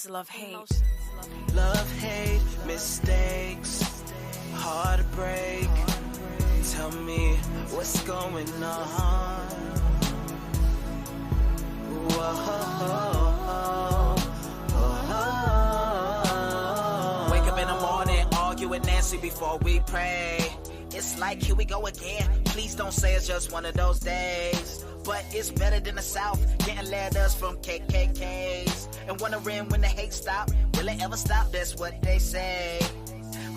Love, hate. Love, hate, mistakes, heartbreak. Tell me what's going on. Wake up in the morning, argue with Nancy before we pray. It's like, here we go again. Please don't say it's just one of those days. But it's better than the South, getting letters from KKKs. And wondering when the hate stop, will it ever stop? That's what they say.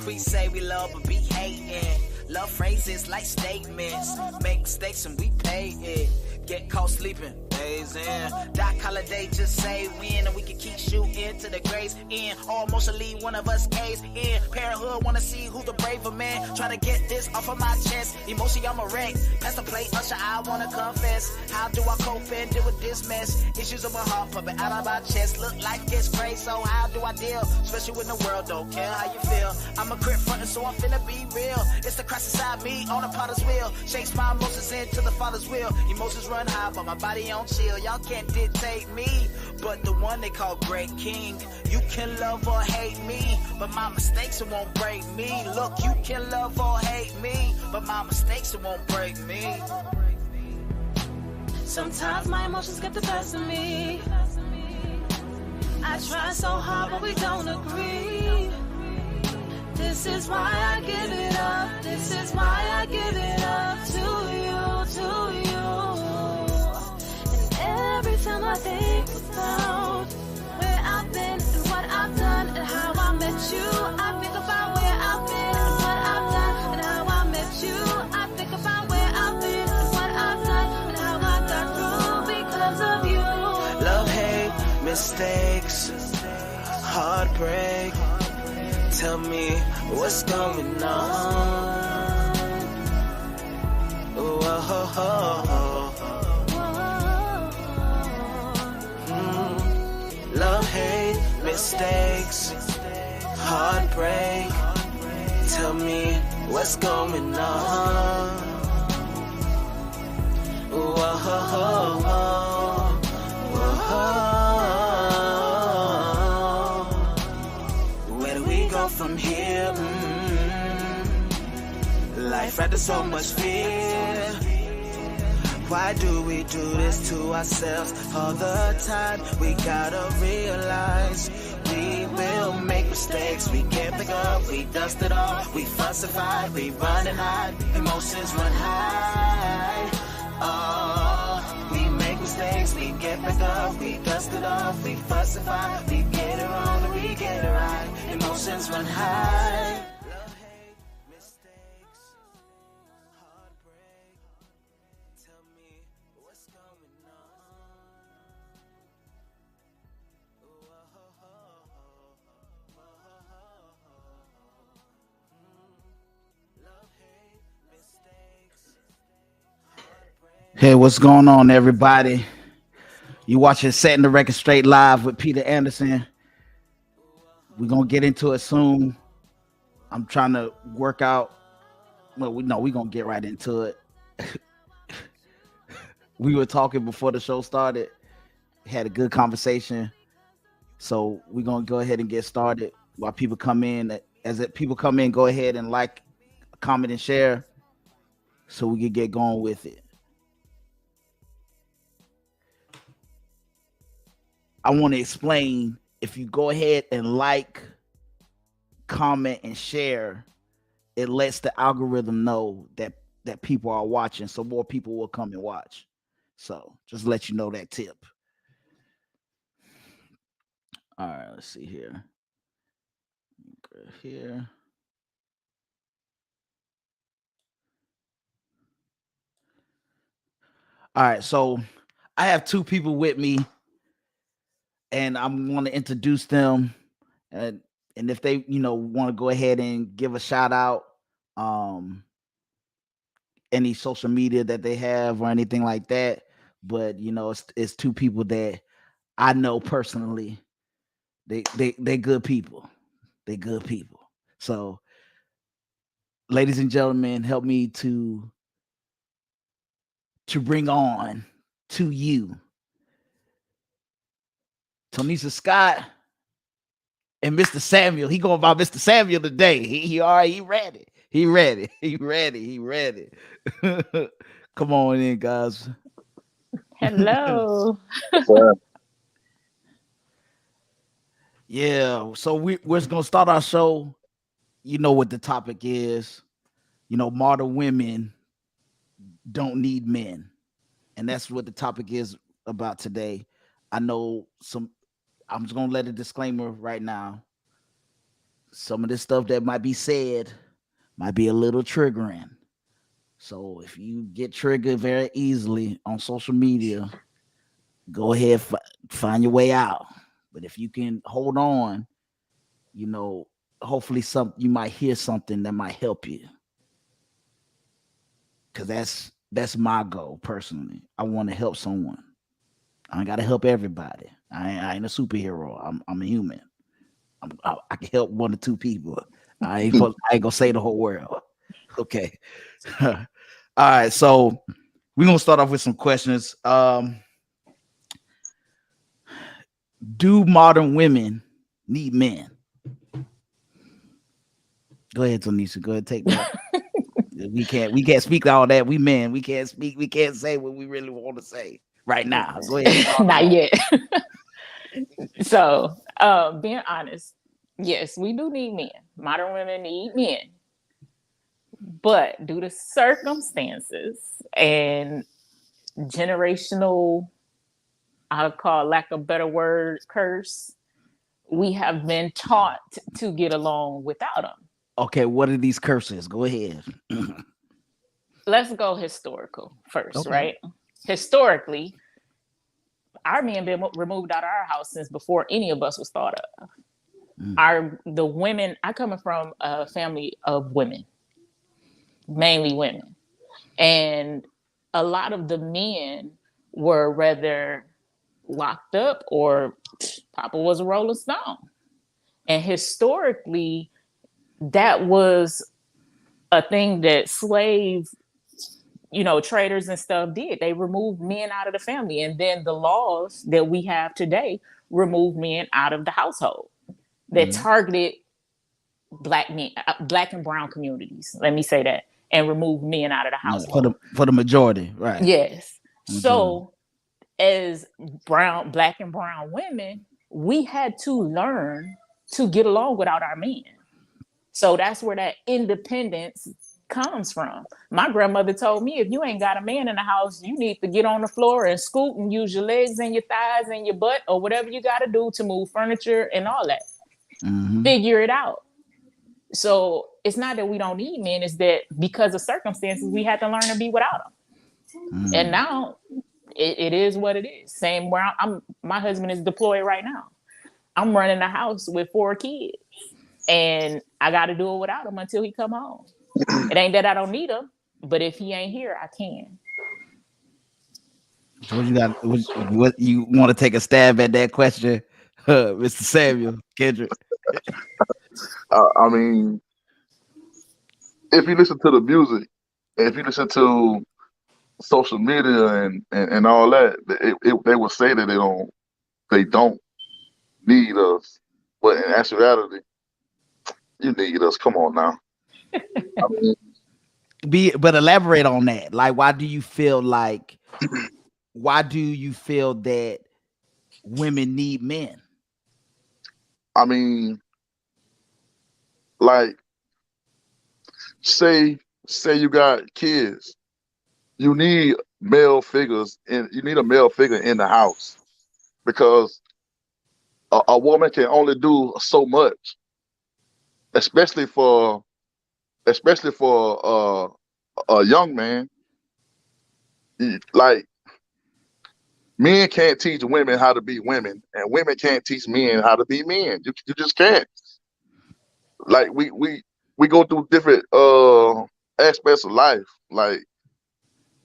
We say we love but be hating. Love phrases like statements. Make mistakes and we pay it. Get caught sleeping, days in. Doc Holiday just say when, and we can keep shooting to the graves end. Or mostly one of us caves in. Parenthood wanna see who's the braver man. Try to get this off of my chest. Emotion, I'm a wreck. Pass the plate, Usher, I wanna confess. How do I cope and deal with this mess? Issues of my heart pumping out of my chest. Look, life gets crazy, so how do I deal? Especially when the world don't care how you feel. I'm a crip frontin', so I'm finna be real. It's the Christ inside me on a potter's wheel. Shakes my emotions into the Father's will. Emotions run high, but my body on chill. Y'all can't dictate me, but the one they call Great King. You can love or hate me, but my mistakes it won't break me. Look, you can love or hate me, but my mistakes it won't break me. Sometimes my emotions get the best of me. I try so hard, but we don't agree. This is why I give it up. This is why I give it up to you, to you. And every time I think about where I've been and what I've done and how I met you, I think about where I've been and what I've done and how I met you. I think about where I've been and what I've done and how I got through because of you. Love, hate, mistakes, heartbreak. Tell me what's going on. Love, hate, mistakes, heartbreak. Tell me what's going on. Where do we go from here? Life after so much fear. Why do we do this to ourselves all the time? We gotta realize we will make mistakes. We can't pick up, we dust it off. We fuss and fight, we run and hide. Emotions run high. Oh, we make mistakes, we get back up. We dust it off, we fuss and fight. We get it wrong and we get it right. Emotions run high. Love, hate, mistakes, heartbreak. Tell me what's going on. Love, hate, mistakes, heartbreak. Hey, what's going on, everybody? You watching Setting the Record Straight live with Peter Anderson. We're gonna get into it soon. I'm trying to work out. Well, we're gonna get right into it. We were talking before the show started, had a good conversation. So we're gonna go ahead and get started while people come in. People come in, go ahead and like, comment, and share so we can get going with it. I want to explain, if you go ahead and like, comment, and share, it lets the algorithm know that people are watching, so more people will come and watch. So just let you know that tip. All right, let's see here. Go here. All right, so I have two people with me, and I'm going to introduce them, and if they want to go ahead and give a shout out, any social media that they have or anything like that. But it's two people that I know personally. They good people. They good people. So, ladies and gentlemen, help me to bring on to you Tonisa Scott And Mr. Samuel, he going by Mr. Samuel today. He all right, he ready. He ready. He ready. He ready. Come on in, guys. Hello. So, Yeah. So we're just gonna start our show. You know what the topic is. You know, modern women don't need men. And that's what the topic is about today. I know some I'm just gonna let a disclaimer right now. Some of this stuff that might be said might be a little triggering. So if you get triggered very easily on social media, go ahead, find your way out. But if you can hold on, you know, hopefully you might hear something that might help you. Cause that's my goal personally. I want to help someone. I ain't gotta help everybody. I ain't a superhero. I'm a human. I can help one or two people. I ain't gonna say the whole world. Okay. All right. So we're gonna start off with some questions. Do modern women need men? Go ahead, Tanisha. Go ahead, take that. we can't speak all that. We men. We can't speak. We can't say what we really want to say right now. Go ahead. Not yet. So, being honest, yes, we do need men. Modern women need men. But due to circumstances and generational, I'll call lack of better word, curse, we have been taught to get along without them. Okay, what are these curses? Go ahead. Let's go historical first, Okay. right? Historically, our men been removed out of our house since before any of us was thought of. The women, I coming from a family of women, mainly women, and a lot of the men were rather locked up or Papa was a Rolling Stone. And historically, that was a thing that slave, traders and stuff did. They removed men out of the family. And then the laws that we have today remove men out of the household that targeted black men, black and brown communities. Let me say that, and remove men out of the household. For the majority, right? Yes. Majority. So as black and brown women, we had to learn to get along without our men. So that's where that independence comes from. My grandmother told me, if you ain't got a man in the house, you need to get on the floor and scoot and use your legs and your thighs and your butt or whatever you got to do to move furniture and all that. Figure it out. So it's not that we don't need men, it's that because of circumstances, we had to learn to be without them. And now it is what it is. Same where my husband is deployed right now. I'm running the house with 4 kids and I got to do it without him until he come home. It ain't that I don't need him, but if he ain't here, I can. So what you want to take a stab at that question, Mr. Samuel Kendrick? I mean, if you listen to the music, if you listen to social media and all that, they will say that they don't need us, but in actuality, you need us. Come on now. I mean, But elaborate on that. Like, why do you feel that women need men? I mean, like, say you got kids, you need male figures, and you need a male figure in the house because a woman can only do so much, especially for a young man. Like, men can't teach women how to be women, and women can't teach men how to be men. You just can't. Like, we go through different aspects of life. Like,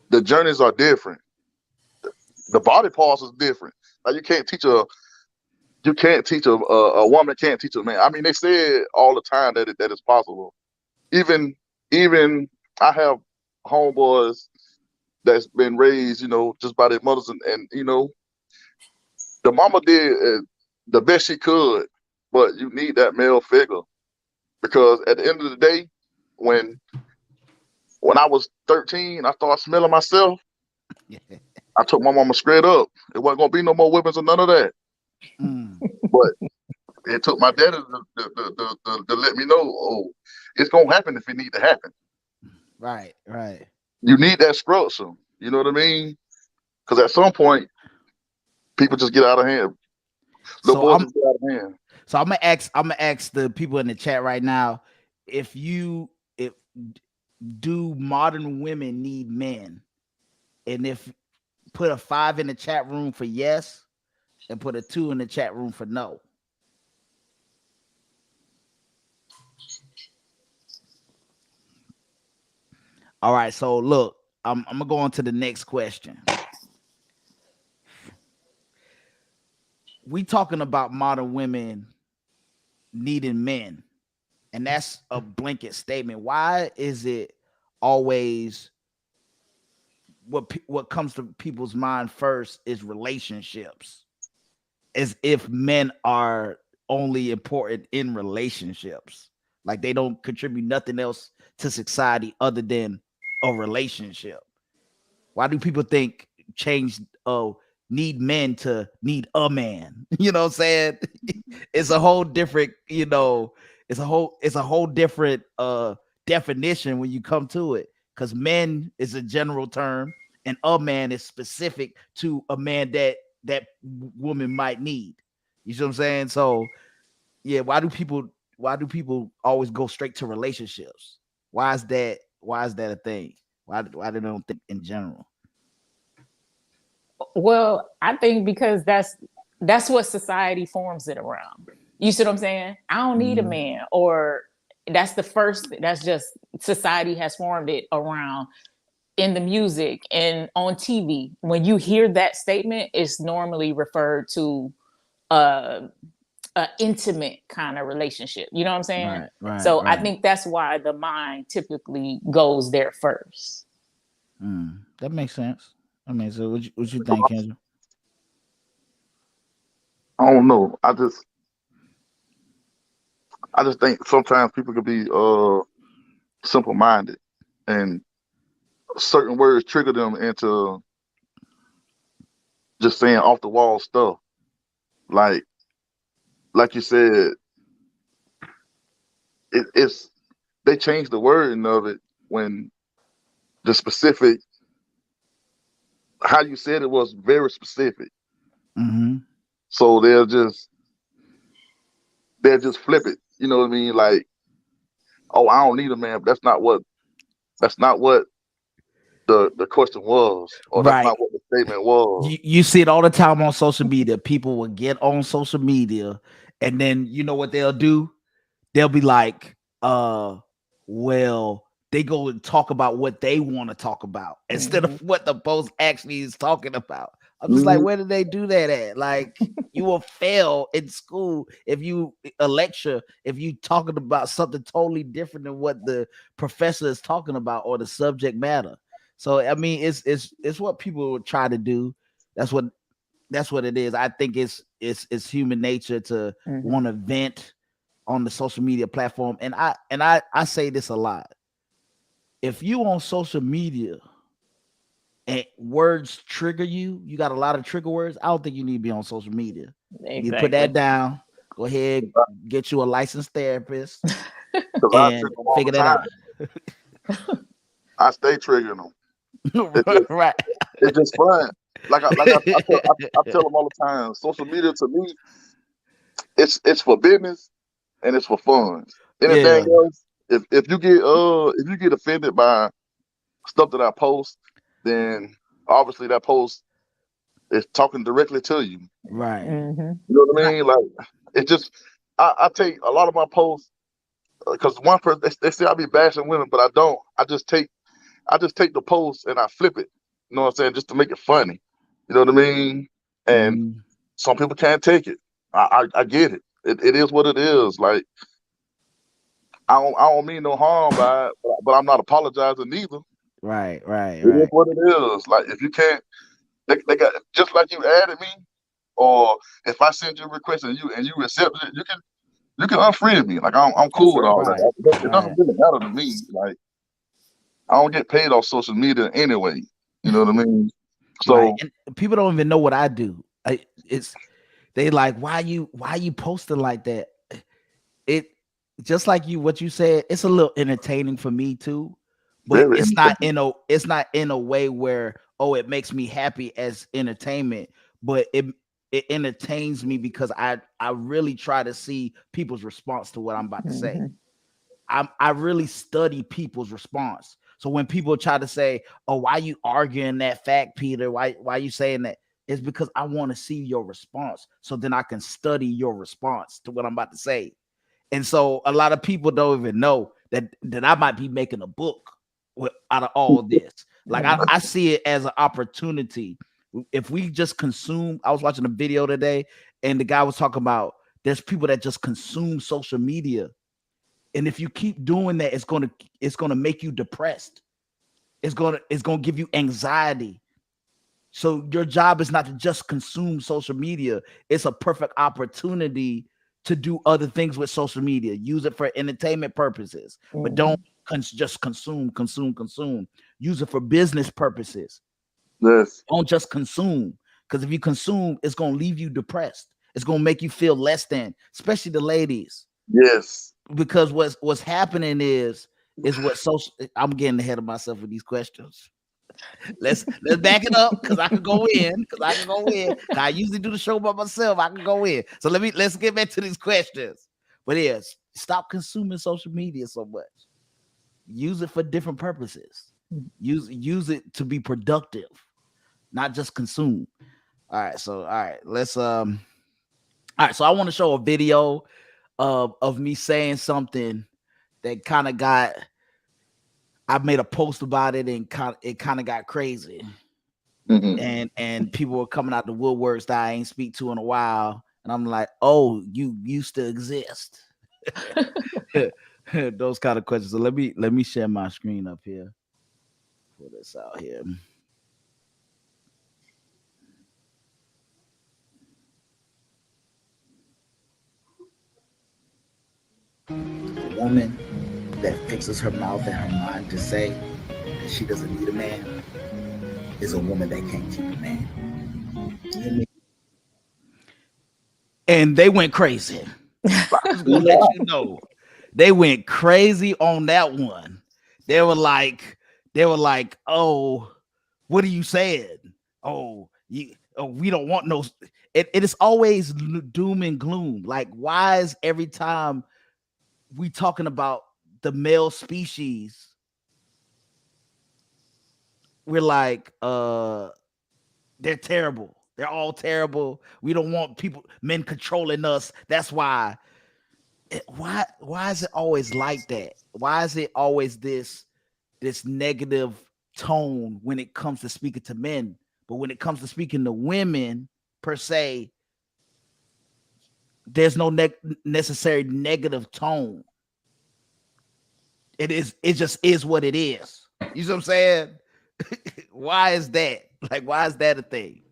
the journeys are different. The body parts is different. Like, you can't teach a woman can't teach a man. I mean, they say it all the time that it's possible. Even I have homeboys that's been raised, just by their mothers, and the mama did the best she could, but you need that male figure because at the end of the day, when when I was 13, I started smelling myself. I took my mama straight up. It wasn't gonna be no more whippings or none of that. Mm, But it took my daddy to let me know, oh, it's gonna happen if it need to happen. right, right. You need that structure. You know what I mean? Because at some point, people just get out of hand. The So boys I'm just get out of hand. so I'm gonna ask the people in the chat right now if do modern women need men? And if put a 5 in the chat room for yes and put a 2 in the chat room for no. All right, so look, I'm gonna go on to the next question. We talking about modern women needing men, and that's a blanket statement. Why is it always what comes to people's mind first is relationships, as if men are only important in relationships, like they don't contribute nothing else to society other than a relationship? Why do people think change need men to need a man? You know what I'm saying? It's a whole different, it's a whole different definition when you come to it. Because men is a general term and a man is specific to a man that woman might need. You see what I'm saying? So yeah, why do people always go straight to relationships? Why is that a thing? Why they don't think in general? Well, I think because that's what society forms it around. You see what I'm saying? I don't need a man, or that's just society has formed it around in the music and on TV. When you hear that statement, it's normally referred to a, a intimate kind of relationship. You know what I'm saying? Right, right, So I right. think that's why the mind typically goes there first. That makes sense. I mean, so what you think, Kendra? I don't know. I just think sometimes people can be simple minded and certain words trigger them into just saying off the wall stuff. Like like you said, it's they changed the wording of it when the specific how you said it was very specific. Mm-hmm. So they'll just flip it. You know what I mean? Like, oh, I don't need a man, but that's not what the question was, or that's Right. not what the statement was. You see it all the time on social media. People will get on social media, and then you know what they'll do? They'll be like, well, they go and talk about what they want to talk about instead of Mhm. what the post actually is talking about. I'm just like, Mhm. where did they do that at? Like, you will fail in school if you a lecture if you talking about something totally different than what the professor is talking about or the subject matter. So I mean, it's what people try to do. That's what that's what it is. I think it's human nature to Mhm. want to vent on the social media platform. And I say this a lot. If you on social media and words trigger you, you got a lot of trigger words. I don't think you need to be on social media. You need to put that Exactly. down. Go ahead, get you a licensed therapist Because I and trigger them all figure the that time. out. I stay triggering them. It just, Right. it's just fun. I tell them all the time. Social media to me, it's for business and it's for fun. Anything Yeah. else, if you get offended by stuff that I post, then obviously that post is talking directly to you. Right. Mhm. You know what I Right. mean? Like it just I take a lot of my posts because one person they say I be bashing women, but I don't. I just take the post and I flip it. You know what I'm saying? Just to make it funny. You know what I mean? And Mhm. some people can't take it. I get it. It is what it is. Like I don't mean no harm by it, but I'm not apologizing neither. Right. Right. It is Right. what it is. Like if you can't, they got just like you added me, or if I send you a request and you accept it, You can unfriend me. Like I'm That's cool with right. all Right. that. It doesn't Right. really matter to me. Like I don't get paid off social media anyway. You know what I mean? Right. So And people don't even know what I do. It's they like, why you posting like that? It just like what you said, it's a little entertaining for me too, but very entertaining. it's not in a way where, oh, it makes me happy as entertainment, but it entertains me because I really try to see people's response to what I'm about to say. Mhm. I really study people's response. So when people try to say, "Oh, why you arguing that fact, Peter? Why you saying that?" It's because I want to see your response, so then I can study your response to what I'm about to say. And so a lot of people don't even know that I might be making a book out of all of this. Like I Mhm. see it as an opportunity. If we just consume, I was watching a video today, and the guy was talking about there's people that just consume social media, and if you keep doing that, it's gonna make you depressed. It's gonna give you anxiety. So your job is not to just consume social media. It's a perfect opportunity to do other things with social media. Use it for entertainment purposes, but don't Mhm. just consume. Use it for business purposes. Yes. Don't just consume, because if you consume, it's gonna leave you depressed. It's gonna make you feel less than, especially the ladies, Yes. because what's happening is what social. I'm getting ahead of myself with these questions. Let's back it up because I could go in. Because I can go in. 'Cause I usually do the show by myself. I can go in. So let's get back to these questions. But yes, stop consuming social media so much. Use it for different purposes. Use it to be productive, not just consume. All right, let's all right, so I want to show a video of me saying something that kind of got I made a post about it and it kind of got crazy. Hmm. And people were coming out the woodworks that I ain't speak to in a while, and I'm like, oh, you used to exist. Those kind of questions. So let me share my screen up here. Pull this out here. A woman that fixes her mouth and her mind to say that she doesn't need a man is a woman that can't keep a man. And they went crazy. I'm just gonna let you know. They went crazy on that one. They were like, oh, what are you saying? Oh, we don't want no. It is always doom and gloom. Like, why is every time we talking about the male species, we're like, they're terrible. They're all terrible. We don't want men controlling us. That's why. Why is it always like that? Why is it always this negative tone when it comes to speaking to men, but when it comes to speaking to women per se, there's no necessary negative tone. It just is what it is. You see what I'm saying? Why is that? Like, why is that a thing?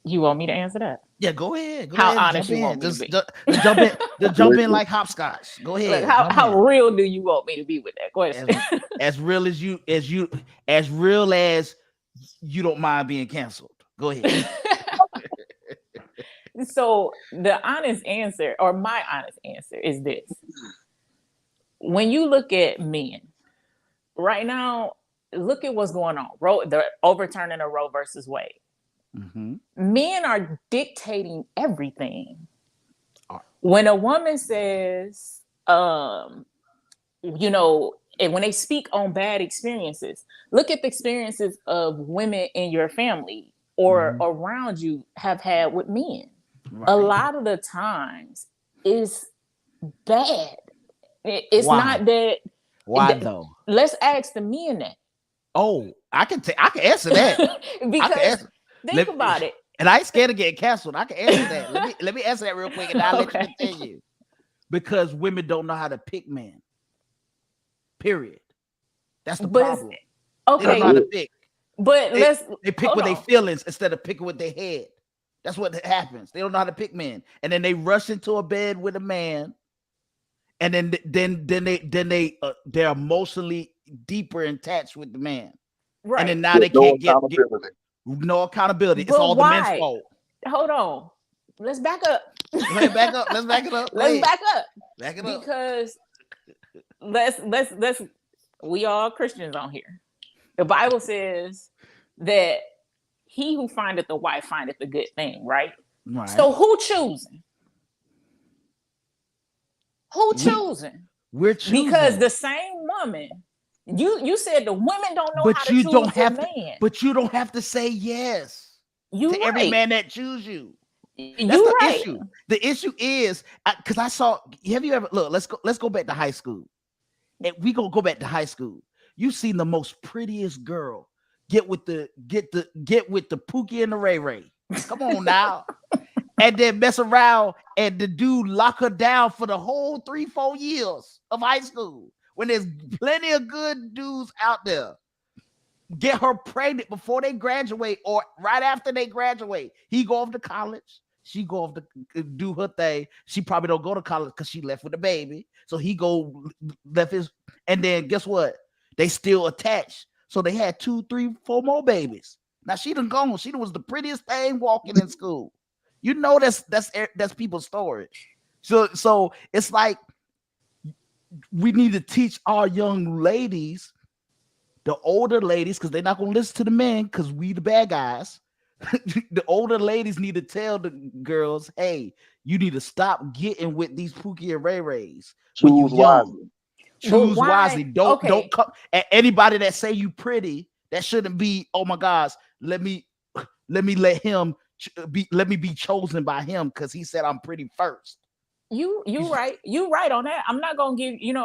You want me to answer that? Yeah, go ahead. Go How ahead. honest Jump you in. want me to be? Just jump in. Just jump in like hopscotch. Go Look, ahead. Jump how in. real do you want me to be with that As question? as real as real as you don't mind being canceled. Go ahead. So the honest answer, or my honest answer, is this: when you look at men right now, look at what's going on. The overturning of Roe versus Wade. Mm-hmm. Men are dictating everything. When a woman says, and when they speak on bad experiences, look at the experiences of women in your family or Mm-hmm. around you have had with men. A Right. lot of the times is bad. It's Why? not that. Why though? Let's ask the men that. Oh, I can answer that. I can Because answer. think about it. And I ain't scared of getting canceled. I can answer that. Let me answer that real quick, and I'll let you Okay. continue. Because women don't know how to pick men. Period. That's the But problem. They don't okay, know how to pick. but They, let's they pick hold with their on. feelings instead of picking with their head. That's what happens. They don't know how to pick men, and then they rush into a bed with a man, and they're emotionally deeper attached with the man, and then Right. now There's they no can't get accountability. no accountability. It's But all the men's why? fault. Hold on. Let's back up. Let's back up. Let's back it up. Let's Wait, back up. back it up. Because let's we all Christians on here. The Bible says that he who findeth the wife findeth a good thing, right? Right. So who choosing? Who choosing? We're choosing. Because the same woman, you said the women don't know but how to you choose don't have a to. man. But you don't have to say yes You to right. every man that choose you. That's You the right. issue. The issue is because I saw. Have you ever look? Let's go back to high school. And we gonna go back to high school. You seen the most prettiest girl get with the Pookie and the Ray Ray. Come on now. And then mess around and the dude lock her down for the whole 3-4 years of high school when there's plenty of good dudes out there. Get her pregnant before they graduate or right after they graduate. He go off to college. She go off to do her thing. She probably don't go to college because she left with a baby. So he left his, and then guess what? They still attached. So they had 2, 3, 4 more babies. Now she done gone. She was the prettiest thing walking in school. You know that's people's story. So it's like we need to teach our young ladies, the older ladies, because they're not gonna listen to the men because we the bad guys. The older ladies need to tell the girls, hey, you need to stop getting with these Pookie and Ray Rays when you Choose young. wisely. Choose why? wisely. Don't Okay. come at anybody that say you pretty. That shouldn't be. Oh my gosh, let me let me be chosen by him because he said I'm pretty first. You right on that. I'm not gonna give you no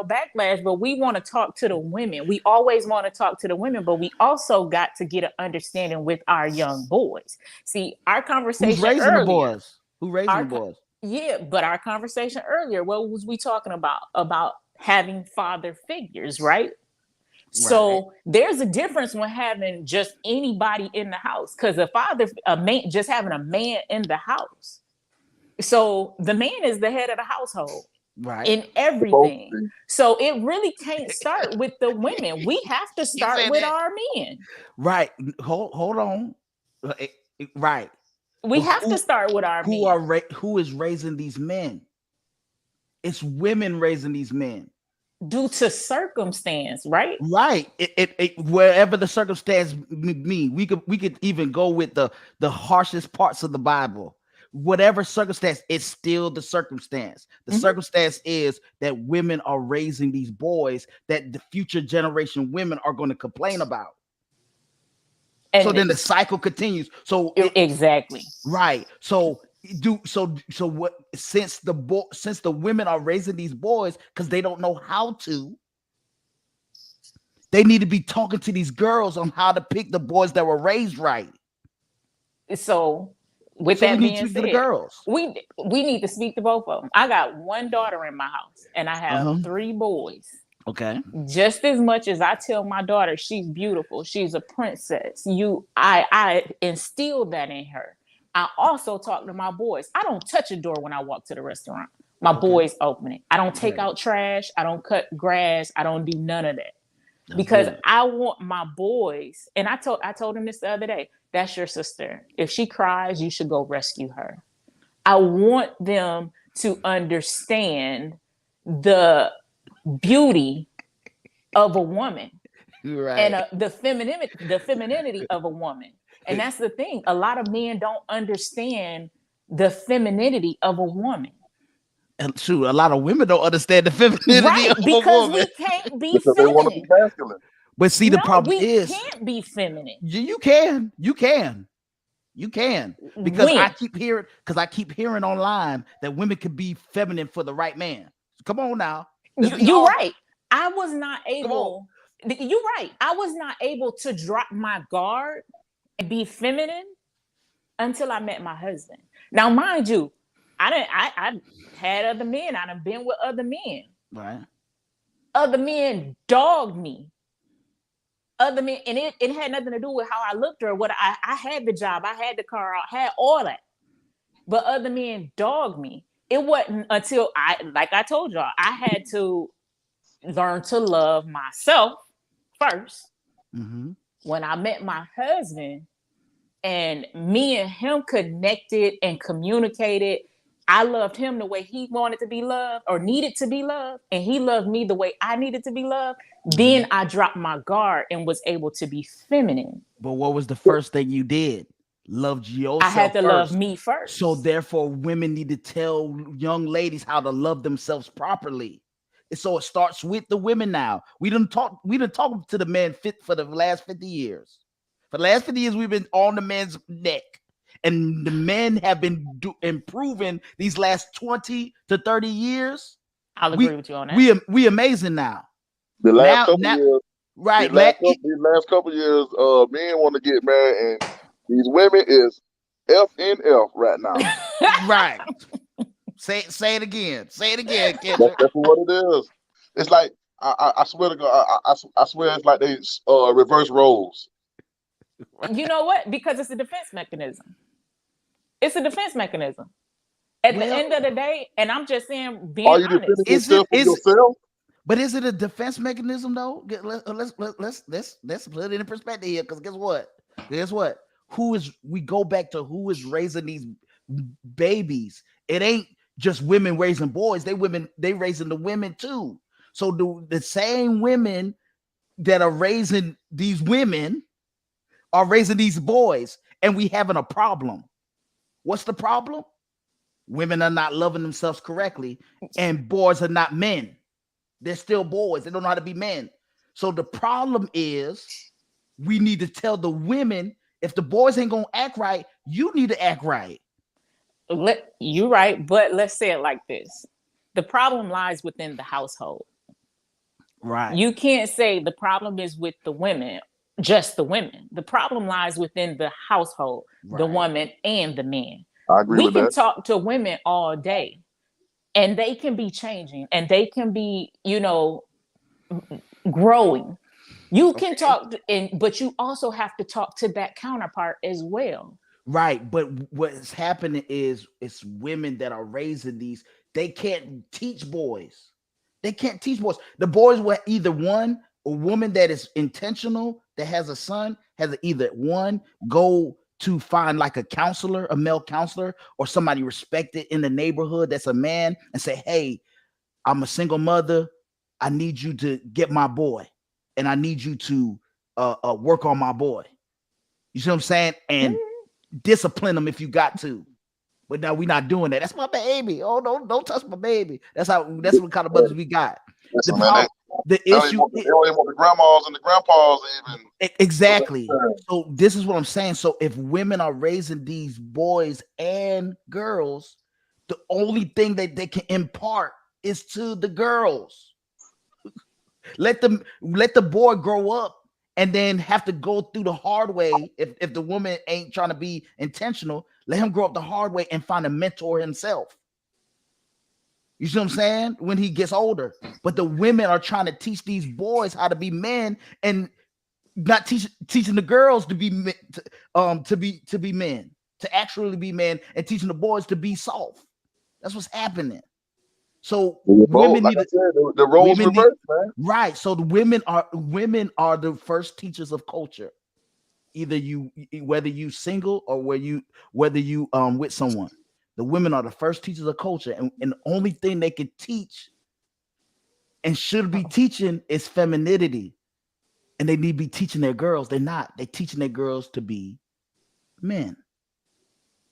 backlash, but we want to talk to the women. We always want to talk to the women, but we also got to get an understanding with our young boys. See, our conversation Who's raising earlier, the boys? Who raising our the boys? yeah, but our conversation earlier, what was we talking about? About having father figures, right? So there's a difference when having just anybody in the house, because a man, just having a man in the house. So the man is the head of the household, Right. in everything. So it really can't start with the women. We have to start with our men. Right. Hold on. Right. We have to start with our men. Who is raising these men? It's women raising these men. Due to circumstance, right? Right. Wherever the circumstance mean, we could even go with the harshest parts of the Bible. Whatever circumstance, it's still the circumstance. The circumstance is that women are raising these boys that the future generation women are going to complain about. And so then the cycle continues. So exactly. Right. So what, since the women are raising these boys because they don't know how to, they need to be talking to these girls on how to pick the boys that were raised right. So with that being said, the girls. we need to speak to both of them. I got one daughter in my house and I have 3 boys. Okay. Just as much as I tell my daughter she's beautiful, she's a princess, I instilled that in her. I also talk to my boys. I don't touch a door when I walk to the restaurant. My boys open it. I don't take out trash. I don't cut grass. I don't do none of that. Because I want my boys, and I told him this the other day, that's your sister. If she cries, you should go rescue her. I want them to understand the beauty of a woman, right, and the femininity of a woman. And that's the thing. A lot of men don't understand the femininity of a woman. And true, a lot of women don't understand the femininity of a woman. Because we can't be because feminine. They want to be masculine. But see, the problem is we can't be feminine. You can. Because I keep hearing online that women can be feminine for the right man. Come on now. You're right. I was not able. You're right. I was not able to drop my guard and be feminine until I met my husband. Now, mind you, I had other men. I done been with other men. Right. Other men dogged me other men, and it had nothing to do with how I looked or what I had the job, I had the car, I had all that. But other men dogged me. It wasn't until like I told y'all, I had to learn to love myself first. Mm-hmm. When I met my husband and me and him connected and communicated, I loved him the way he wanted to be loved or needed to be loved, and he loved me the way I needed to be loved. Then I dropped my guard and was able to be feminine. But what was the first thing you did? Loved yourself I had to love first. me first. So therefore, women need to tell young ladies how to love themselves properly. And so it starts with the women now. We didn't talk to the men fit for the last 50 years. For the last 50 years, we've been on the man's neck. And the men have been improving these last 20 to 30 years. I'll agree with you on that. We amazing now. The last couple years, right? These last couple years, men want to get married, and these women is FNF right now. Right. Say it again. Say it again, Kendrick. That's what it is. It's like I swear to God, I swear it's like they reverse roles. You know what? Because it's a defense mechanism. It's a defense mechanism. At the end of the day, and I'm just saying, being honest, yourself? But is it a defense mechanism though? Let's put it in perspective here. Because guess what? We go back to who is raising these babies. It ain't just women raising boys. They raising the women too. So the same women that are raising these women are raising these boys, and we having a problem. What's the problem? Women are not loving themselves correctly, and boys are not men. They're still boys. They don't know how to be men. So the problem is we need to tell the women, if the boys ain't gonna act right, you need to act right. You're right, but let's say it like this. The problem lies within the household. Right. You can't say the problem is with the women, just the women. The problem lies within the household, the woman and the man. I agree with that. We can talk to women all day, and they can be changing, and they can be, growing. You can talk, but you also have to talk to that counterpart as well. Right, but what's happening is it's women that are raising these. They can't teach boys. They can't teach boys. The boys will either a woman that is intentional, that has a son, has either go to find like a counselor, a male counselor, or somebody respected in the neighborhood that's a man, and say, hey, I'm a single mother. I need you to get my boy, and I need you to work on my boy. You see what I'm saying? And discipline them if you got to. But now we're not doing that. That's my baby. Oh, don't touch my baby. That's what kind of mothers we got. Listen, the issue they don't even want the grandmas and the grandpas even. Exactly. So this is what I'm saying. So if women are raising these boys and girls, the only thing that they can impart is to the girls. Let the boy grow up and then have to go through the hard way. If the woman ain't trying to be intentional, let him grow up the hard way and find a mentor himself. You see what I'm saying? When he gets older. But the women are trying to teach these boys how to be men and not teaching the girls to be men, to be men, to actually be men, and teaching the boys to be soft. That's what's happening. So women need the roles reversed, man. Right. So the women are the first teachers of culture. Either whether you single or whether you with someone. The women are the first teachers of culture, and the only thing they can teach and should be teaching is femininity. And they need to be teaching their girls. They're not. They're teaching their girls to be men.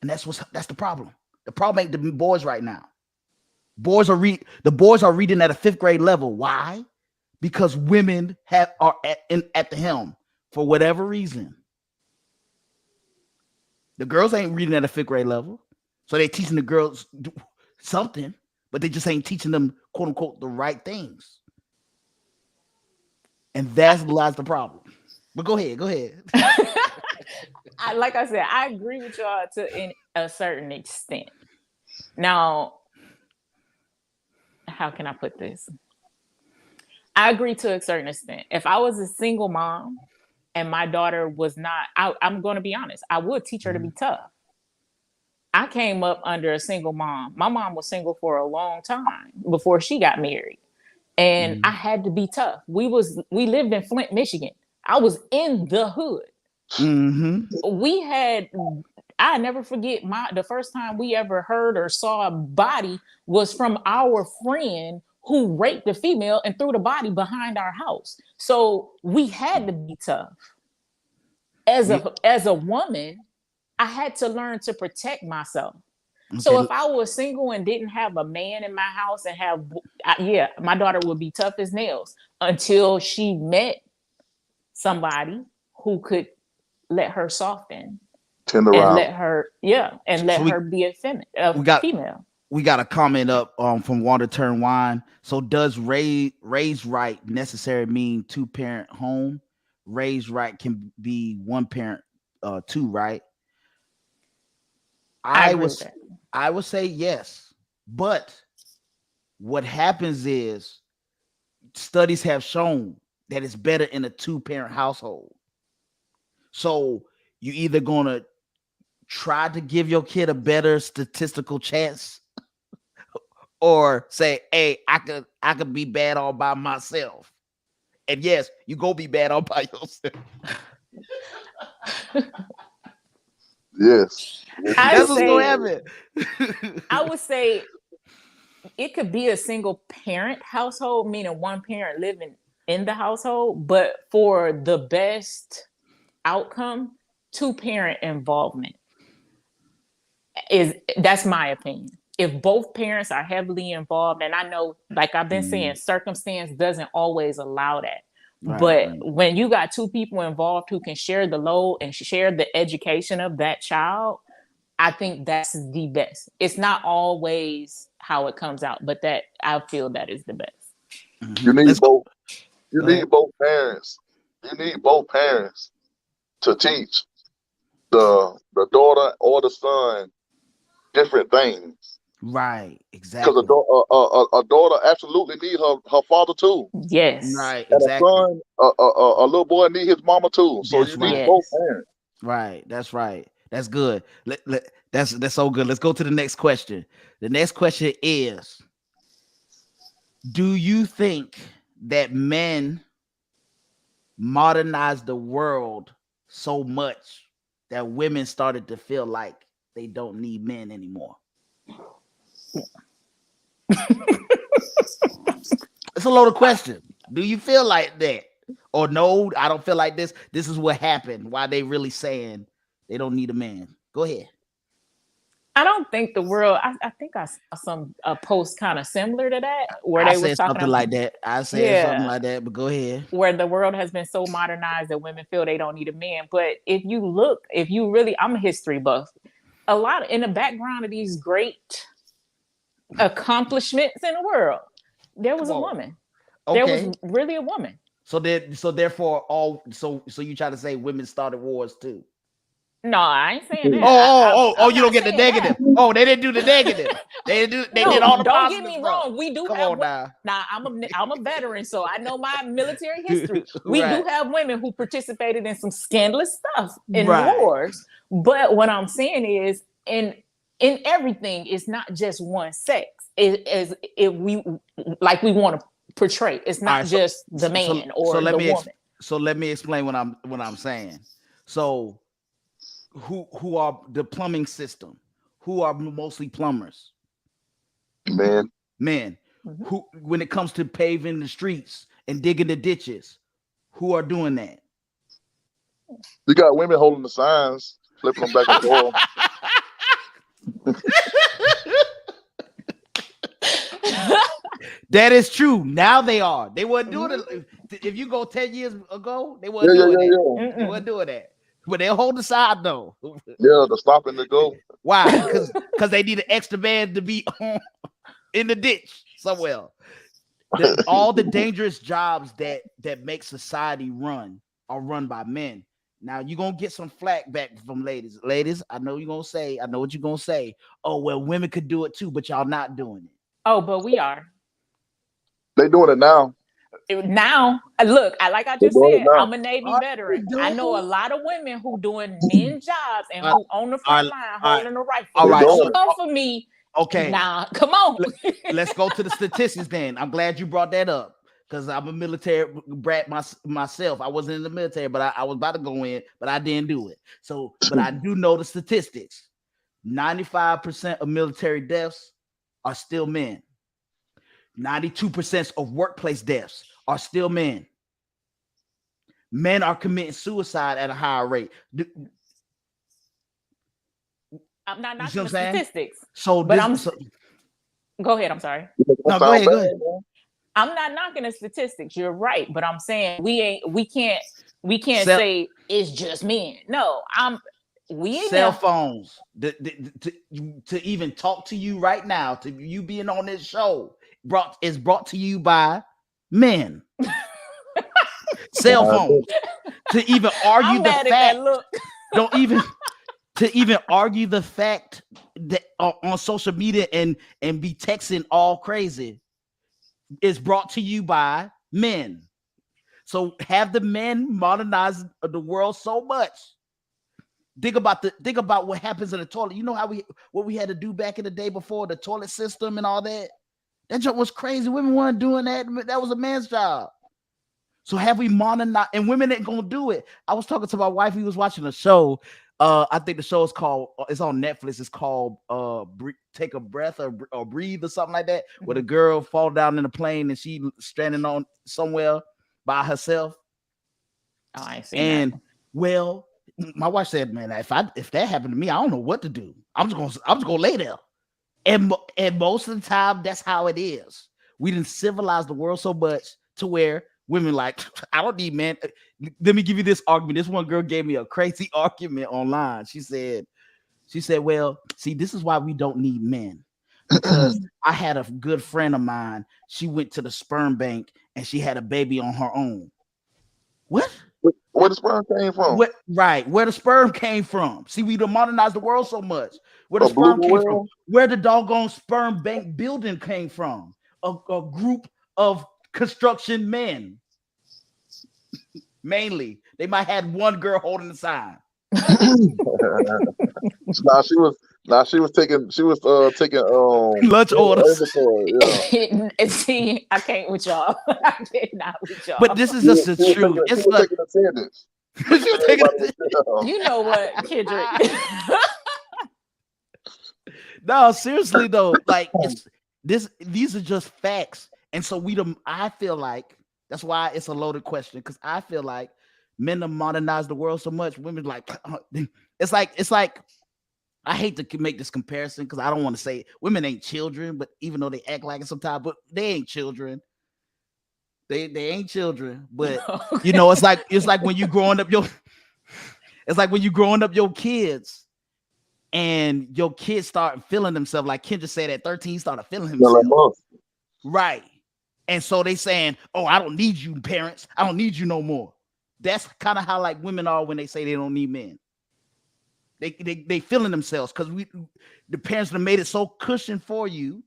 And that's the problem. The problem ain't the boys right now. The boys are reading at a 5th grade level. Why? Because women are at the helm for whatever reason. The girls ain't reading at a 5th grade level. So they're teaching the girls something, but they just ain't teaching them, quote unquote, the right things. And that lies the problem. But go ahead. Like I said, I agree with y'all to a certain extent. Now, how can I put this? I agree to a certain extent. If I was a single mom and my daughter was not, I'm going to be honest, I would teach her to be tough. I came up under a single mom. My mom was single for a long time before she got married. And I had to be tough. We lived in Flint, Michigan. I was in the hood. We had, I never forget the first time we ever heard or saw a body was from our friend who raped the female and threw the body behind our house. So we had to be tough. As a woman, I had to learn to protect myself. Okay. So if I was single and didn't have a man in my house and my daughter would be tough as nails until she met somebody who could let her soften and let her, her be a female. We got a comment up from Water Turn Wine. So does raise right necessarily mean 2-parent home? Raised right can be 1 parent, 2, right? I would say yes, but what happens is studies have shown that it's better in a 2-parent household. So you either gonna try to give your kid a better statistical chance, or say, "Hey, I could be bad all by myself." And yes, you go be bad all by yourself. Yes. That's what's gonna happen. I would say it could be a single parent household, meaning 1 parent living in the household, but for the best outcome, 2-parent involvement that's my opinion. If both parents are heavily involved, and I know, like I've been saying, circumstance doesn't always allow that. But when you got 2 people involved who can share the load and share the education of that child, I think that's the best. It's not always how it comes out, but that I feel that is the best. You need both. You need both parents. You need both parents to teach the daughter or the son different things. Right, exactly. Because a daughter absolutely need her father too. Yes. Right, and exactly. a son, a little boy need his mama too. So That's you need right. both parents. Right, that's right. That's good. That's so good. Let's go to the next question. The next question is: do you think that men modernized the world so much that women started to feel like they don't need men anymore? It's a loaded question. Do you feel like that? Or no, I don't feel like this. This is what happened. Why they really saying they don't need a man? Go ahead. I don't think the world. I think I saw a post kind of similar to that where they was talking something like that. I said something like that, but go ahead. Where the world has been so modernized that women feel they don't need a man. But if you really, I'm a history buff. A lot in the background of these great accomplishments in the world, there was a woman. Okay. There was really a woman. So therefore, you try to say women started wars too? No, I ain't saying that. Oh! You don't get the negative. That. Oh, they didn't do the negative. They did all the positive. Don't get me wrong. We do Come have. On now. Now I'm a veteran, so I know my military history. We do have women who participated in some scandalous stuff in wars. But what I'm saying is, in everything, it's not just one sex. We want to portray. It's not just the man or the woman. So let me explain what I'm saying. So who are the plumbing system? Who are mostly plumbers? Men. Mm-hmm. Who, when it comes to paving the streets and digging the ditches, who are doing that? You got women holding the signs, flipping them back and forth. That is true. Now they are. They weren't doing it. If you go 10 years ago, they weren't doing that. They weren't doing that. But they'll hold the side though. Yeah, the stop and the go. Why? Because they need an extra man to be in the ditch somewhere. All the dangerous jobs that make society run are run by men. Now you're gonna get some flack back from ladies. Ladies, I know what you're gonna say. Oh, well, women could do it too, but y'all not doing it. Oh, but we are. They doing it now. now, look, like I They just doing it said, now. I'm a Navy Are veteran. they I know a doing? lot of women who doing men jobs and Are, who on the are, front line are, holding a rifle. all They right. Don't doing So it. come for me. okay, Nah, come on. let's go to the statistics then. I'm glad you brought that up because I'm a military brat myself. I wasn't in the military, but I was about to go in, but I didn't do it. So, but I do know the statistics. 95% of military deaths are still men. 92% of workplace deaths are still men. Men are committing suicide at a higher rate. I'm not You see knocking what the I'm saying? statistics, So but this, go ahead. I'm sorry. You make them no, go sound ahead, go bad, ahead. man. I'm not knocking the statistics. You're right, but I'm saying we can't Cell, say it's just men. No, we in cell there. phones to even talk to you right now, to you being on this show, brought to you by men. Cell phones. To even argue I'm the mad at that fact, look. don't even to even argue the fact that on social media and be texting all crazy is brought to you by men. So have the men modernize the world so much. Think about what happens in the toilet. You know what we had to do back in the day before the toilet system and all that. That job was crazy. Women weren't doing that. That was a man's job. So have we modernized? And women ain't gonna do it. I was talking to my wife. We was watching a show. I think the show is called. It's on Netflix. It's called Take a Breath or Breathe or something like that. Where the girl fall down in a plane and she stranding on somewhere by herself. Oh, I ain't seen And that. well, my wife said, "Man, if that happened to me, I don't know what to do. I'm just gonna lay there." And most of the time, that's how it is. We didn't civilize the world so much to where women like, I don't need men. Let me give you this argument. This one girl gave me a crazy argument online. She said, well, see, this is why we don't need men. Because I had a good friend of mine. She went to the sperm bank and she had a baby on her own. What? Where the sperm came from? Where the sperm came from. See, we done modernized the world so much. Where the A blue sperm came from, whale? where the doggone sperm bank building came from. A group of construction men. Mainly. They might have one girl holding the sign. She was taking Lunch orders. inventory, yeah. And see, I can't with y'all. I cannot with y'all. But this is just the truth. She It's was like taking attendance. she was taking Everybody was You know what, Kendrick? No, seriously though, like these are just facts. And so I feel like that's why it's a loaded question, because I feel like men have modernized the world so much. Women like it's like I hate to make this comparison because I don't want to say women ain't children, but even though they act like it sometimes, but they ain't children. They ain't children, but Okay. you know, it's like when you growing up your kids and your kids start feeling themselves, like Kendra said at 13, he started feeling himself. Right. And so they saying, oh, I don't need you, parents. I don't need you no more. That's kind of how like women are when they say they don't need men. They feeling themselves because the parents have made it so cushion for you.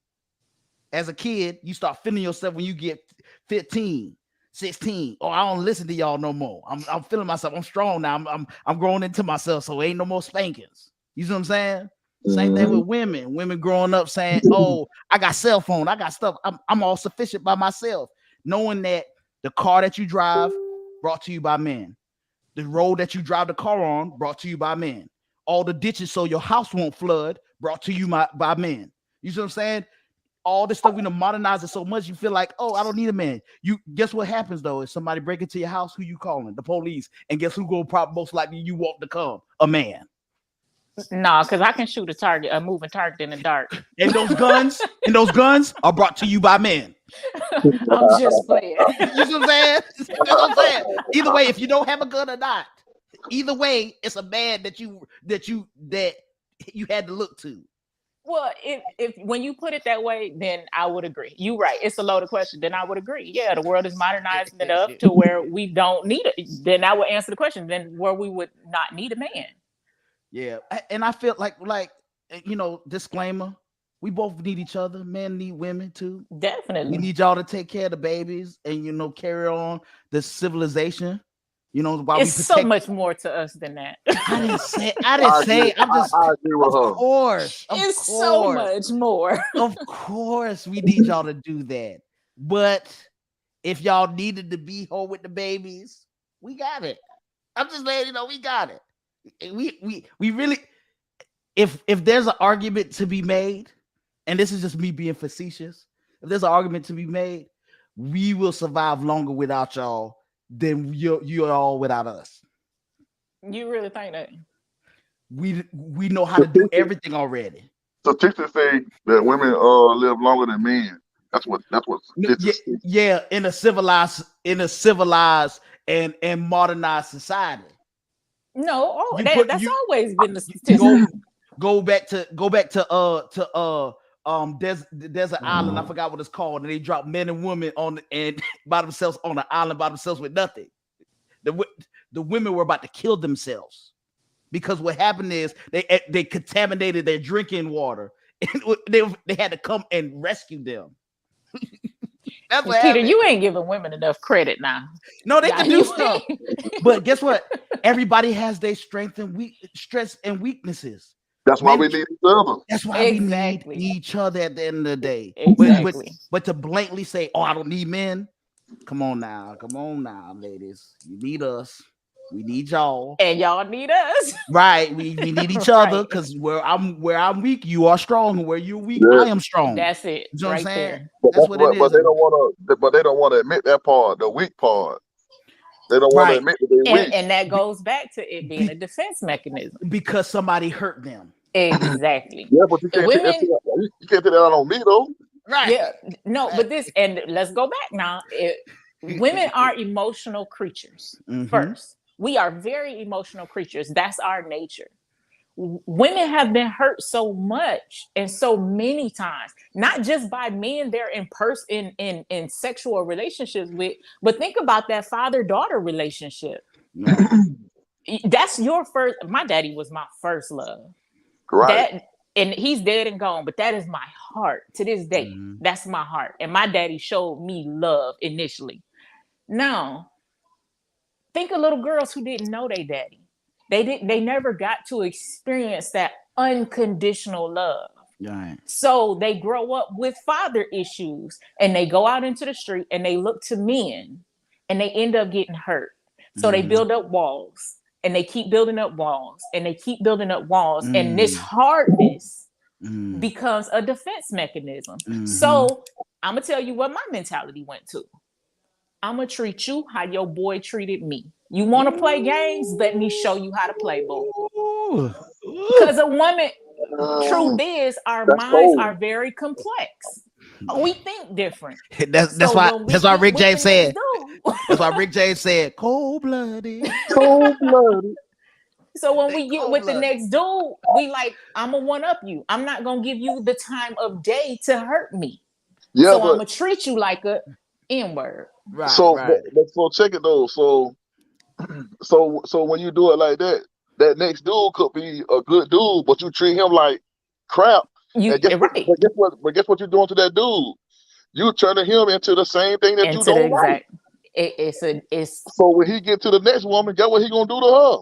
As a kid, you start feeling yourself when you get 15, 16. Oh, I don't listen to y'all no more. I'm feeling myself. I'm strong now. I'm growing into myself. So ain't no more spankings. You see what I'm saying? Same thing with women. Women growing up saying, "Oh, I got cell phone. I got stuff. I'm all sufficient by myself." Knowing that the car that you drive brought to you by men, the road that you drive the car on brought to you by men, all the ditches so your house won't flood brought to you by men. You see what I'm saying? All this stuff, we done modernize it so much, you feel like, oh, I don't need a man. You guess what happens though? If somebody break into your house, who you calling? The police. And guess who go probably most likely you want to come? A man. No, because I can shoot a moving target in the dark. And those guns are brought to you by men. I'm just playing. You see what I'm saying? That's what I'm saying. Either way, if you don't have a gun or not, either way, it's a man that you had to look to. Well, if when you put it that way, then I would agree. You're right. It's a loaded question. Then I would agree. Yeah, the world is modernizing enough to where we don't need it. Then I would answer the question. Then where we would not need a man. Yeah, and I feel like disclaimer. We both need each other. Men need women too. We Definitely. need y'all to take care of the babies and carry on the civilization. While we It's so protect. much more to us than that. I didn't say. I agree. I'm just. I agree with Of her. course. It's so much more. Of course, we need y'all to do that. But if y'all needed to be home with the babies, we got it. I'm just letting you know we got it. We really. If there's an argument to be made, and this is just me being facetious, if there's an argument to be made, we will survive longer without y'all than you're all without us. You really think that? We know how to do everything already. Statistics say that women live longer than men. That's what statistics say. Yeah, in a civilized and modernized society. No, that's you always been the statistic. go back to there's an island, I forgot what it's called, and they drop men and women on and by themselves on an island by themselves with nothing. The women were about to kill themselves because what happened is they contaminated their drinking water and they had to come and rescue them. That's what Peter, happened. you ain't giving women enough credit now. No, they Nah, can do stuff. But guess what? Everybody has their strengths and weaknesses. That's why Men- we need each other. That's why Exactly. we need each other at the end of the day. Exactly. But to blatantly say, "Oh, I don't need men," come on now, ladies. You need us. We need y'all. And y'all need us. Right. We need each other because where I'm weak, you are strong. Where you're weak, Yeah. I am strong. That's it. You know right what I'm saying? there. But That's what it is. But they don't want to. But they don't want to admit that part, the weak part. They don't want to Right. admit that they're weak. And that goes back to it being a defense mechanism. Because somebody hurt them. Exactly. Yeah, but you can't Women- take that. You can't take that out on me though. Right. Yeah. No, but and let's go back now. Women are emotional creatures. Mhm. First, we are very emotional creatures. That's our nature. Women have been hurt so much and so many times, not just by men they're in sexual relationships with, but think about that father-daughter relationship. That's your first. My daddy was my first love. Right. And he's dead and gone, but that is my heart to this day. Mhm. That's my heart. And my daddy showed me love initially. Now, think of little girls who didn't know their daddy. They never got to experience that unconditional love. Right. So they grow up with father issues and they go out into the street and they look to men and they end up getting hurt. So they build up walls and they keep building up walls and they keep building up walls. And this hardness becomes a defense mechanism. So I'm going to tell you what my mentality went to. I'm going to treat you how your boy treated me. You want to play games? Let me show you how to play, boo. Because a woman, truth is, our minds are very complex. We think different. That's why Rick James said. That's why Rick James said, "Cold-blooded." Cold-blooded. So when we get with the next dude, we like, I'm gonna one up you. I'm not gonna give you the time of day to hurt me. Yeah, so but I'm gonna treat you like a N-word. Right. so right. so check it though. So when you do it like that, that next dude could be a good dude, but you treat him like crap. But guess what you're doing to that dude? You turning him into the same thing that you don't like. So when he get to the next woman, guess what he gonna do to her?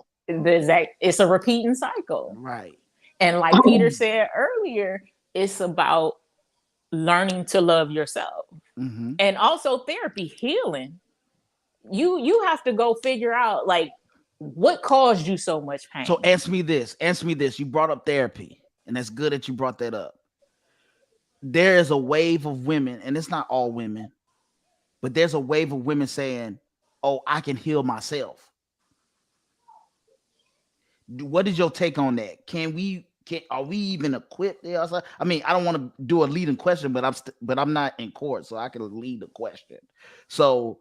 It's a repeating cycle. Right. And like Peter said earlier, it's about learning to love yourself. And also therapy, healing. You have to go figure out like what caused you so much pain. So answer me this. You brought up therapy, and that's good that you brought that up. There is a wave of women, and it's not all women, but there's a wave of women saying, "Oh, I can heal myself." What is your take on that? Are we even equipped there? I mean, I don't want to do a leading question, but I'm not in court, so I can lead the question. So,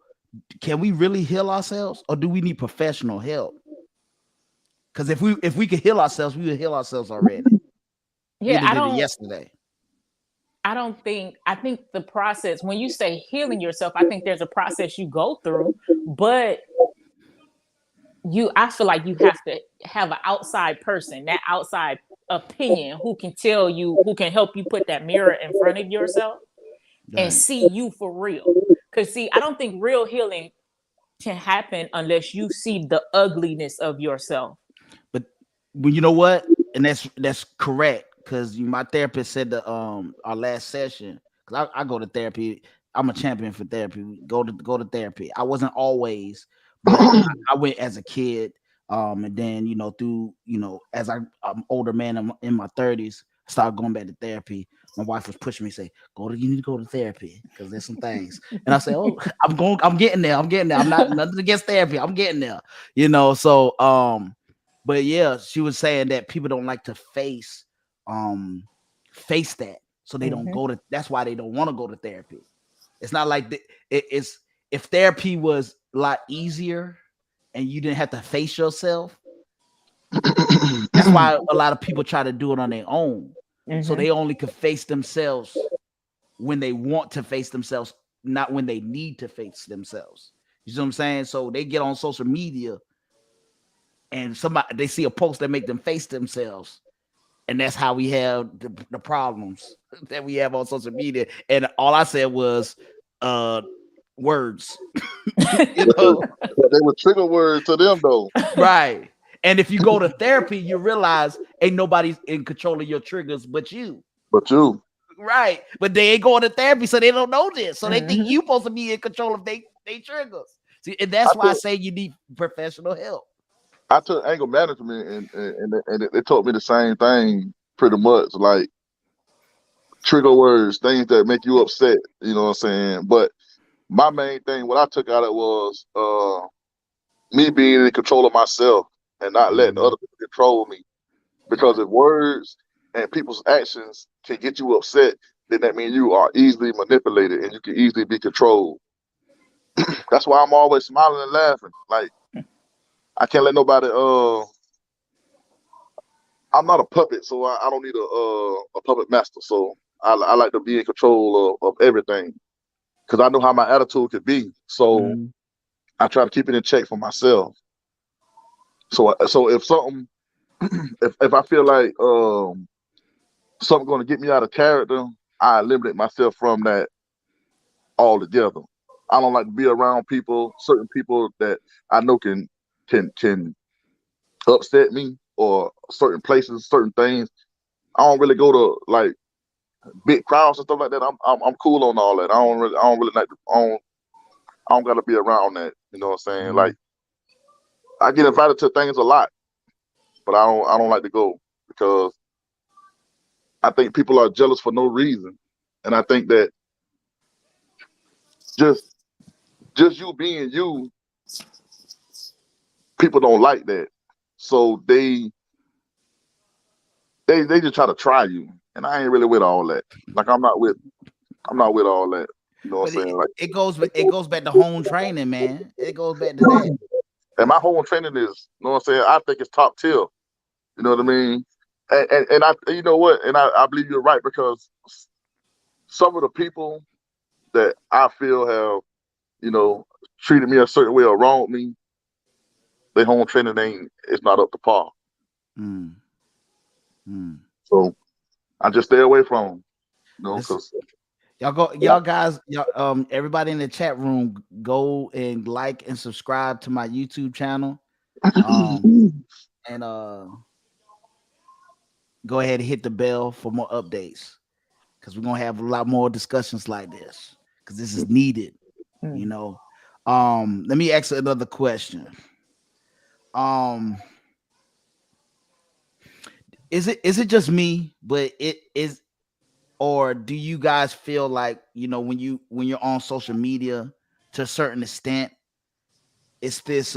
can we really heal ourselves, or do we need professional help? Because if we could heal ourselves, we would heal ourselves already. Yeah, I don't. Yesterday. I think the process, when you say healing yourself, I think there's a process you go through, but I feel like you have to have an outside person. That outside opinion who can tell you, who can help you put that mirror in front of yourself and Right. see you for real. Because, see, I don't think real healing can happen unless you see the ugliness of yourself. But you know what, and that's correct, because my therapist said our last session, because I go to therapy. I'm a champion for therapy. Go to therapy. I wasn't always, but I went as a kid, and then through as I'm older man, I'm in my 30s, I started going back to therapy. My wife was pushing me, say, you need to go to therapy because there's some things. And I say, oh, I'm getting there. I'm not nothing against therapy. I'm getting there. So but yeah, she was saying that people don't like to face that, so they don't Mm-hmm. go to. That's why they don't want to go to therapy. It's not like it's if therapy was a lot easier and you didn't have to face yourself. That's why a lot of people try to do it on their own, so Mm-hmm. they only could face themselves when they want to face themselves, not when they need to face themselves. You see what I'm saying? So they get on social media and they see a post that make them face themselves, and that's how we have the problems that we have on social media. And all I said was words. you know But they were trigger words to them though. right. And if you go to therapy, you realize ain't nobody's in control of your triggers but you. But you, Right. But they ain't going to therapy, so they don't know this, so they think Mm-hmm. you supposed to be in control of they triggers. See, and I that's why I took say you need professional help. I took anger management, and they taught me the same thing pretty much, like trigger words, things that make you upset. You know what I'm saying? But my main thing, what I took out of it was me being in control of myself and not letting Mhm. other people control me. Because if words and people's actions can get you upset, then that means you are easily manipulated and you can easily be controlled. That's why I'm always smiling and laughing. Like I can't let nobody. I'm not a puppet, so I don't need a puppet master. So I like to be in control of everything because I know how my attitude could be. So Mhm. I try to keep it in check for myself. So if something, if I feel like something going to get me out of character, I eliminate myself from that altogether. I don't like to be around people, certain people that I know can upset me, or certain places, certain things. I don't really go to like big crowds and stuff like that. I'm cool on all that. I don't really like to, I don't gotta be around that. You know what I'm saying? Like Mhm. I get invited to things a lot, but I don't like to go because I think people are jealous for no reason. And I think that just just you being you, people don't like that. So they just try to try you. And I ain't really with all that. Like I'm not with all that. You know what But I'm saying? Like it goes back to home training, man. It goes back to that. and my whole training is, you know what I'm saying, I think it's top tier. You know what I mean? And I, you know what? And I believe you're right because some of the people that I feel have, you know, treated me a certain way or wronged me, their home training ain't, it's not up to par. Mm, mm. So I just stay away from them, you know, This because y'all guys, everybody in the chat room, go and like and subscribe to my YouTube channel. Um, and go ahead and hit the bell for more updates, because we're gonna have a lot more discussions like this, because this is needed, you Mm. know. Let me ask another question. Um, is it just me, but it is, or do you guys feel like, when you're on social media to a certain extent, it's this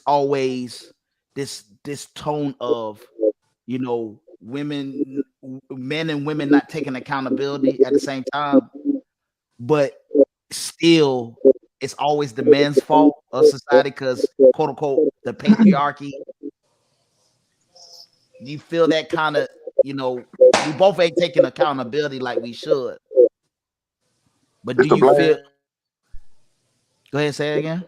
always this tone of, men and women not taking accountability at the same time, but still it's always the man's fault of society, because quote unquote the patriarchy. Do you feel that kind of, we both ain't taking accountability like we should, but do it's the you blame, feel, go ahead, say it again.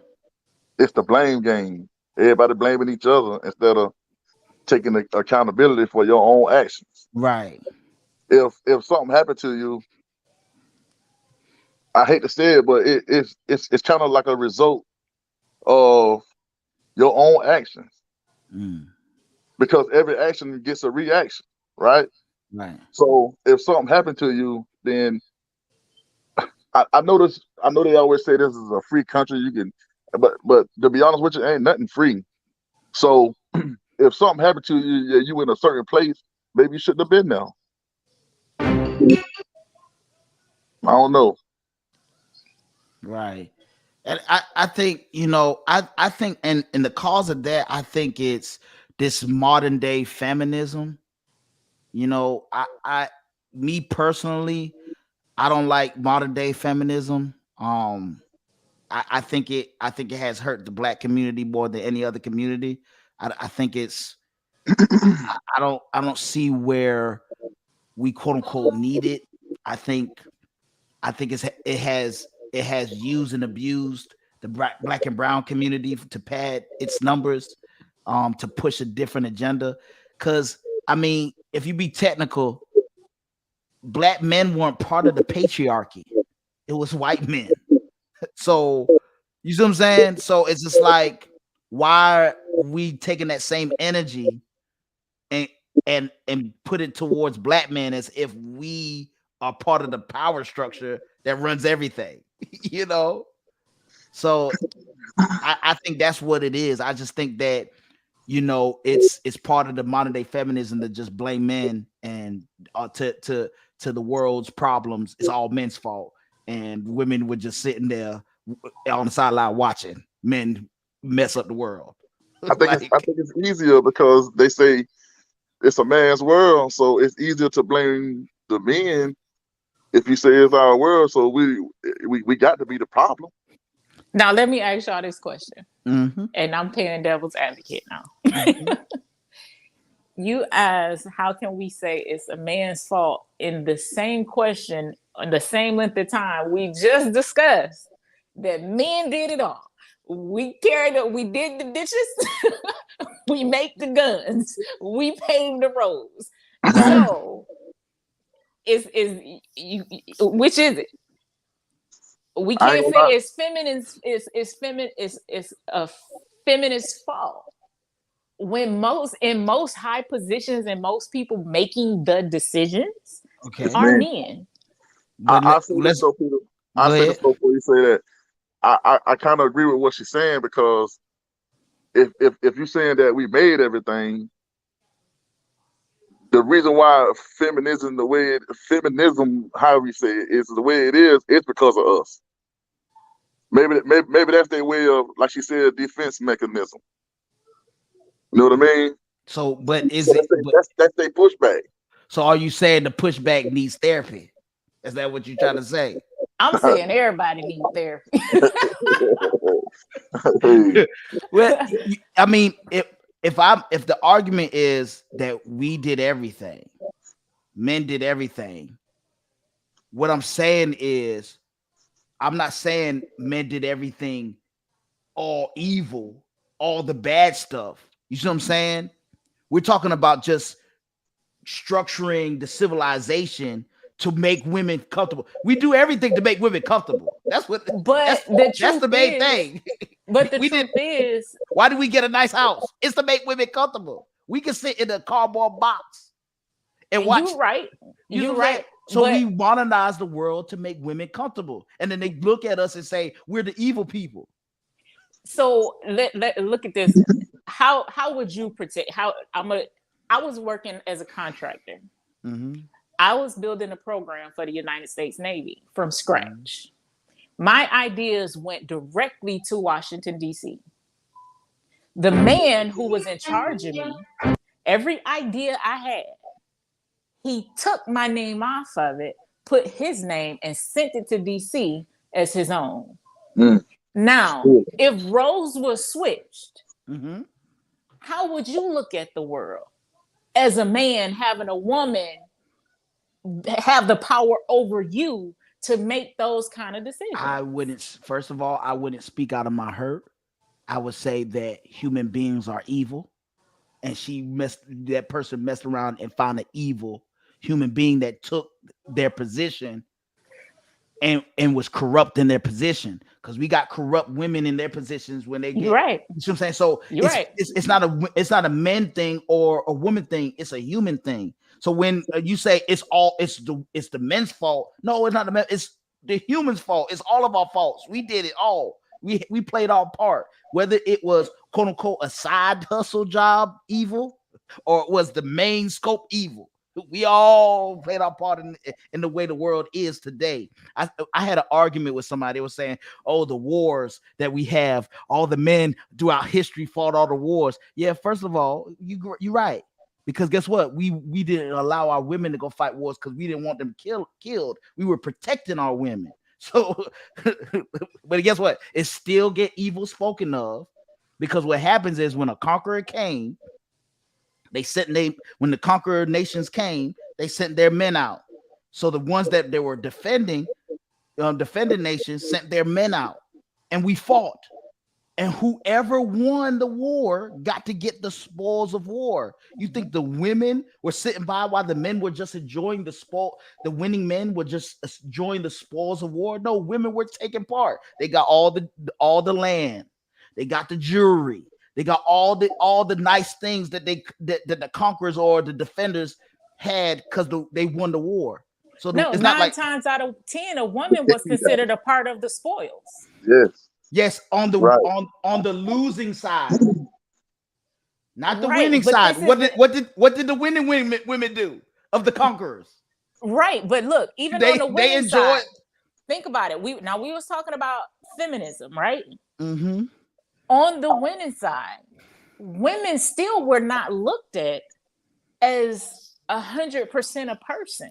it's the blame game. Everybody blaming each other instead of taking accountability for your own actions. Right. If something happened to you, I hate to say it, but it's kind of like a result of your own actions, Mm, because every action gets a reaction, right? right. So if something happened to you, then I know they always say this is a free country. You can, but to be honest with you, ain't nothing free. So if something happened to you, yeah, you in a certain place, maybe you shouldn't have been there. I don't know. Right. And I think, I think and the cause of that, I think it's this modern day feminism. I me personally, I don't like modern day feminism. I think it has hurt the black community more than any other community. I think it's I don't see where we quote unquote need it. I think it has used and abused the black and brown community to pad its numbers, to push a different agenda. Because I mean, if you be technical, black men weren't part of the patriarchy; it was white men. So you see what I'm saying? So it's just like, why are we taking that same energy and and put it towards black men as if we are part of the power structure that runs everything? you know so I think that's what it is. I just think that it's part of the modern day feminism to just blame men, and to the world's problems it's all men's fault, and women were just sitting there on the sideline watching men mess up the world. I Like, think it's easier because they say it's a man's world, so it's easier to blame the men if you say it's our world. So we got to be the problem. Now let me ask y'all this question, mm-hmm, and I'm playing devil's advocate now. mm-hmm. You ask, how can we say it's a man's fault in the same question, on the same length of time we just discussed that men did it all? We carried it, we did the dishes, we make the guns, we paved the roads. Right. So is you, which is it? We I ain't can't say gonna lie. it's feminist, it's a feminist fault when most high positions and most people making the decisions Okay. are Man, men. But I say this let's though, Peter. I go say this ahead. though before you say that. I kind of agree with what she's saying, because if you're saying that we made everything, the reason why feminism, however you say it, is the way it is, it's because of us. Maybe that's their way of, like she said, defense mechanism. You know what I mean? So, but So is it? But that's their pushback. so, are you saying the pushback needs therapy? Is that what you're trying to say? I'm saying everybody needs therapy. Hey, Well, I mean, if the argument is that we did everything, men did everything, what I'm saying is, I'm not saying men did everything all evil, all the bad stuff. You see what I'm saying? We're talking about just structuring the civilization to make women comfortable. We do everything to make women comfortable. That's what but that's the that's truth the main is, thing. but the We did. truth is, Why do we get a nice house? It's to make women comfortable. We can sit in a cardboard box and watch. you're right, You know you're what I'm saying? right. So But we modernize the world to make women comfortable, and then they look at us and say we're the evil people. so let look at this. How would you protect? I was working as a contractor. Mm-hmm. I was building a program for the United States Navy from Mm-hmm. scratch. My ideas went directly to Washington, D.C. The man who was in charge of me, every idea I had, he took my name off of it, put his name, and sent it to DC as his own. mm, Now, shit. if roles were switched, Mm-hmm. how would you look at the world as a man having a woman have the power over you to make those kind of decisions? I wouldn't. First of all, I wouldn't speak out of my hurt. I would say that human beings are evil. and that person messed around and found an evil human being that took their position and was corrupt in their position, because we got corrupt women in their positions when they get You're right. You see what I'm saying? So You're right. It's not a men thing or a woman thing. It's a human thing. So when you say it's the men's fault, no, it's not the men. It's the human's fault. It's all of our faults. We did it all. We played our part. Whether it was quote unquote a side hustle job evil, or it was the main scope evil. We all played our part in the way the world is today. I had an argument with somebody. They was saying, "Oh, the wars that we have, all the men throughout history fought all the wars." Yeah, first of all, you're right, because guess what? We didn't allow our women to go fight wars because we didn't want them killed. We were protecting our women. So, but guess what? It still get evil spoken of, because what happens is when a conqueror came. When the conqueror nations came, they sent their men out. So the ones that they were defending nations sent their men out, and we fought. And whoever won the war got to get the spoils of war. You think the women were sitting by while the men were just enjoying the spoil? The winning men were just enjoying the spoils of war? No, women were taking part. They got all the land. They got the jewelry. They got all the nice things that the conquerors or the defenders had because they won the war. So it's not 9 times out of 10, a woman was considered a part of the spoils. Yes, on the losing side, not the winning side. What did the winning women do of the conquerors? Right, but look, even on the winning side, think about it. We was talking about feminism, right? Mm-hmm. On the winning side, women still were not looked at as 100% a person,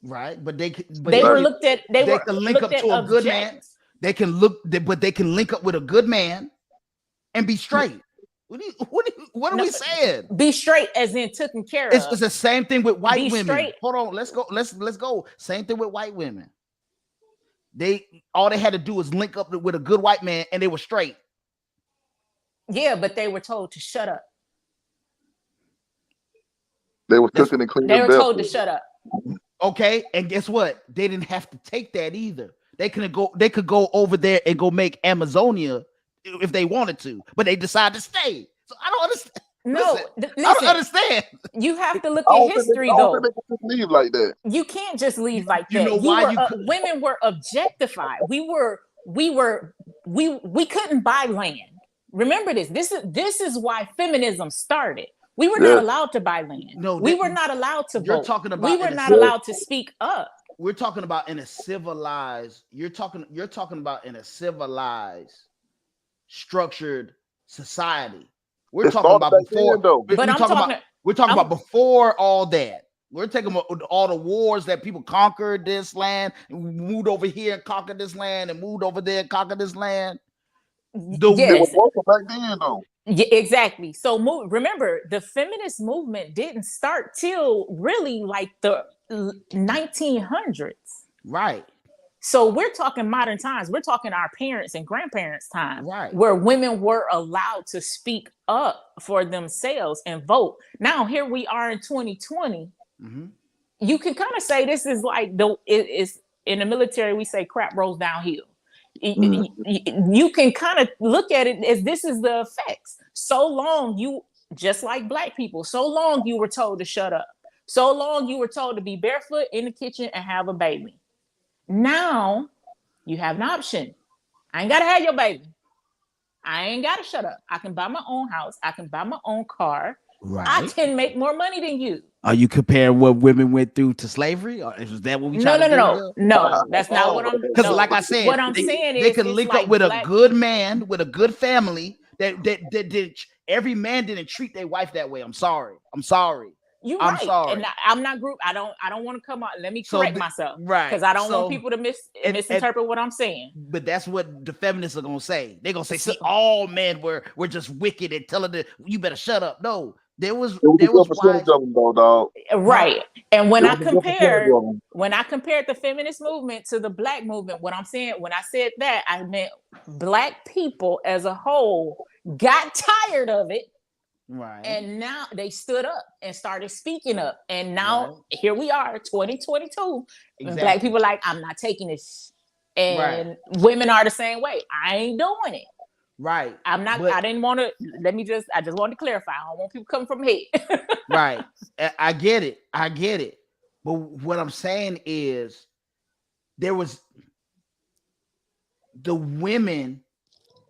right? But they were looked at. They can link up to a good man. They can link up with a good man and be straight. What are we saying? Be straight, as in taken care of. It's the same thing with white women. Straight. Hold on, let's go. Same thing with white women. All they had to do was link up with a good white man, and they were straight. Yeah, but they were told to shut up. They were cooking and cleaning. They were told to shut up. Okay, and guess what? They didn't have to take that either. They could go over there and go make Amazonia if they wanted to, but they decided to stay. So I don't understand. No, listen, I don't understand. You have to look at history, though. They can leave like that. You can't just leave like that. You know why women were objectified. We couldn't buy land. Remember this. This is why feminism started. We were not allowed to buy land. No, we were not allowed to vote. We were not allowed to speak up. We're talking about in a civilized. You're talking about in a civilized, structured society. We're talking about before. We're talking about before all that. We're talking about all the wars that people conquered this land, and moved over here and conquered this land, and moved over there and conquered this land. Yes. Back then, though. Yeah, exactly. So remember, the feminist movement didn't start till really like the 1900s. Right. So we're talking modern times. We're talking our parents and grandparents' time, right, where women were allowed to speak up for themselves and vote. Now here we are in 2020. Mm-hmm. You can kind of say this is like it's in the military. We say crap rolls downhill. You can kind of look at it as this is the effects. So long just like black people, so long you were told to shut up. So long you were told to be barefoot in the kitchen and have a baby. Now you have an option. I ain't got to have your baby. I ain't got to shut up. I can buy my own house. I can buy my own car. Right. I can make more money than you. Are you comparing what women went through to slavery? Or is that what we trying to do? No, that's not what I'm. Because, like I said, what I'm saying is they can link up with a good man, with a good family. That every man didn't treat their wife that way. I'm sorry. You're I'm right. sorry. And I'm not group. I don't want to come out. Let me correct myself. Right. Because I don't want people to misinterpret what I'm saying. But that's what the feminists are gonna say. They're gonna say, see, all men were just wicked and telling them, you better shut up. No, there was percentage of them though, dog. Right. And when I compared the feminist movement to the black movement, what I'm saying, when I said that, I meant black people as a whole got tired of it Right. And now they stood up and started speaking up. And now Right. here we are, 2022. And black Exactly. people like, I'm not taking this. Right. And women are the same way. I ain't doing it. Right. I'm not, But I didn't want to, I just wanted to clarify. I don't want people coming from hate. right. I get it. I get it. But what I'm saying is there was the women,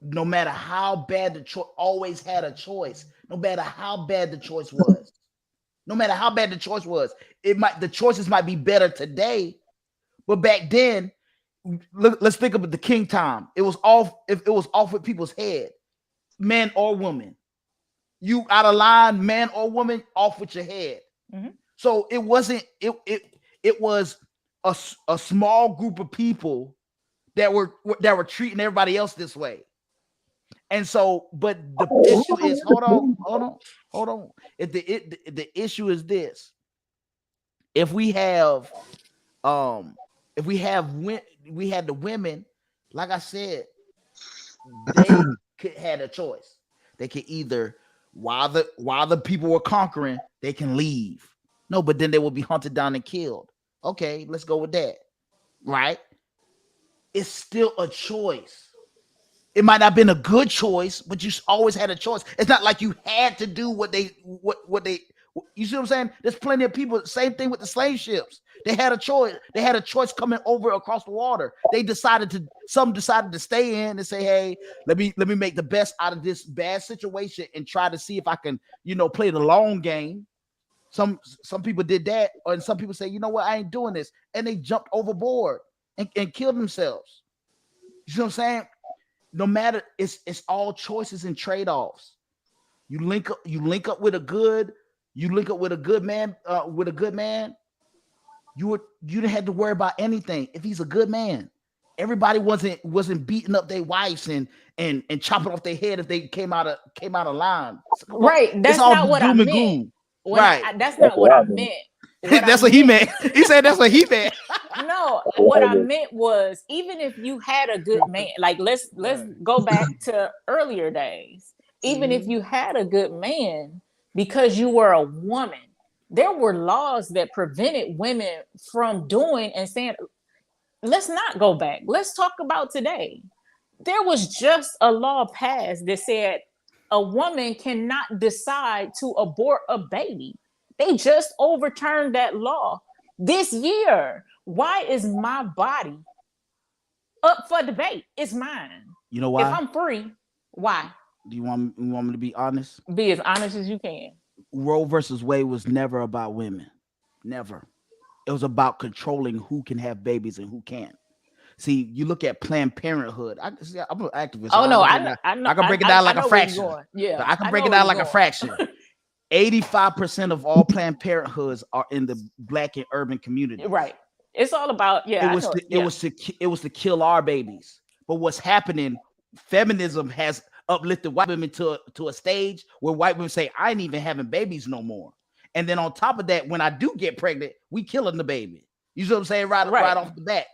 no matter how bad the choice, always had a choice. No matter how bad the choice was. No matter how bad the choice was, the choices might be better today, but back then, let's think of the king time. It was off. If it was off with people's head, man or woman, you out of line, man or woman, off with your head. Mm-hmm. So it wasn't. It was a small group of people that were treating everybody else this way. And so, but the issue is, hold on. The issue is this: if we have we had the women, like I said, they had a choice. They could either, while the people were conquering, they can leave. No, but then they will be hunted down and killed. Okay, let's go with that. Right? It's still a choice. It might not have been a good choice, but you always had a choice. It's not like you had to do what they. You see what I'm saying? There's plenty of people. Same thing with the slave ships. They had a choice. They had a choice coming over across the water. Some decided to stay in and say, "Hey, let me make the best out of this bad situation and try to see if I can, play the long game." Some people did that, and some people say, "You know what? I ain't doing this," and they jumped overboard and killed themselves. You see what I'm saying? No matter, it's all choices and trade-offs. You link up with a good man, you didn't have to worry about anything if he's a good man. Everybody wasn't beating up their wives and chopping off their head if they came out of line. Right. That's all not what I meant. That's not what I meant. That's what he meant. He said that's what he meant. No, what I meant was, even if you had a good man, like let's go back to earlier days. Even if you had a good man, because you were a woman, there were laws that prevented women from doing and saying, let's not go back. Let's talk about today. There was just a law passed that said a woman cannot decide to abort a baby. They just overturned that law this year. Why is my body up for debate? It's mine. You know why? If I'm free, why? Do you want me to be honest? Be as honest as you can. Roe versus Wade was never about women. Never. It was about controlling who can have babies and who can't. See, you look at Planned Parenthood. I'm an activist. Oh no, I can break it down like a fraction. Yeah, I can break it down like a fraction. 85% of all Planned Parenthoods are in the Black and urban community. Right. It's all about It was to kill our babies. But what's happening? Feminism has uplifted white women to a stage where white women say, "I ain't even having babies no more." And then on top of that, when I do get pregnant, we killing the baby. You see what I'm saying? Right off the bat.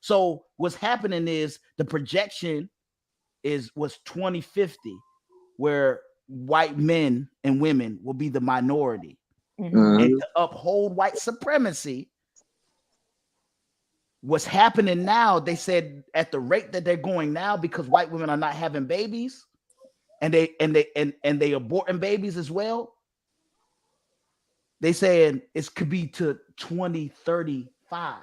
So what's happening is the projection was 2050, where white men and women will be the minority. Mm-hmm. And to uphold white supremacy, what's happening now, they said at the rate that they're going now, because white women are not having babies and they aborting babies as well, they said it could be to 2035.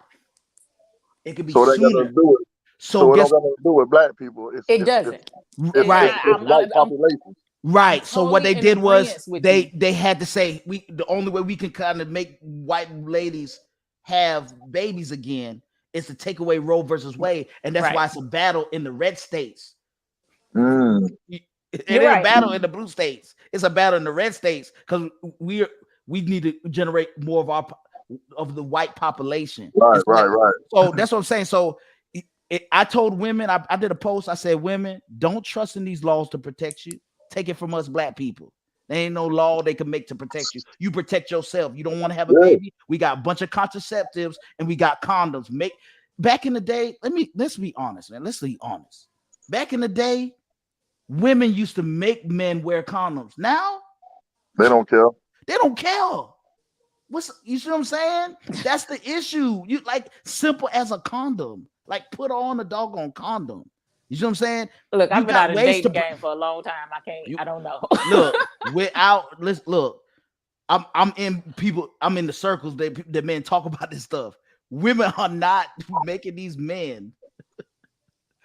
It could be so sooner. Do it. So it don't got to do with black people. It doesn't. It's white population. Right. So what they did was they had to say, the only way we can kind of make white ladies have babies again is to take away Roe versus Wade, and that's why it's a battle in the red states. It ain't a battle in the blue states. It's a battle in the red states because we need to generate more of the white population. Right. So that's what I'm saying. So I told women, I did a post. I said, women, don't trust in these laws to protect you. Take it from us black people. There ain't no law they can make to protect you. You protect yourself. You don't want to have a baby. We got a bunch of contraceptives and we got condoms. Back in the day, let's be honest, man. Let's be honest. Back in the day, women used to make men wear condoms. Now, They don't care. They don't care. You see what I'm saying? That's the issue. You like simple as a condom. Like put on a doggone condom. You see what I'm saying? Look, You I've been got out of ways dating to game for a long time. I don't know. look without look. I'm in people. I'm in the circles that men talk about this stuff. Women are not making these men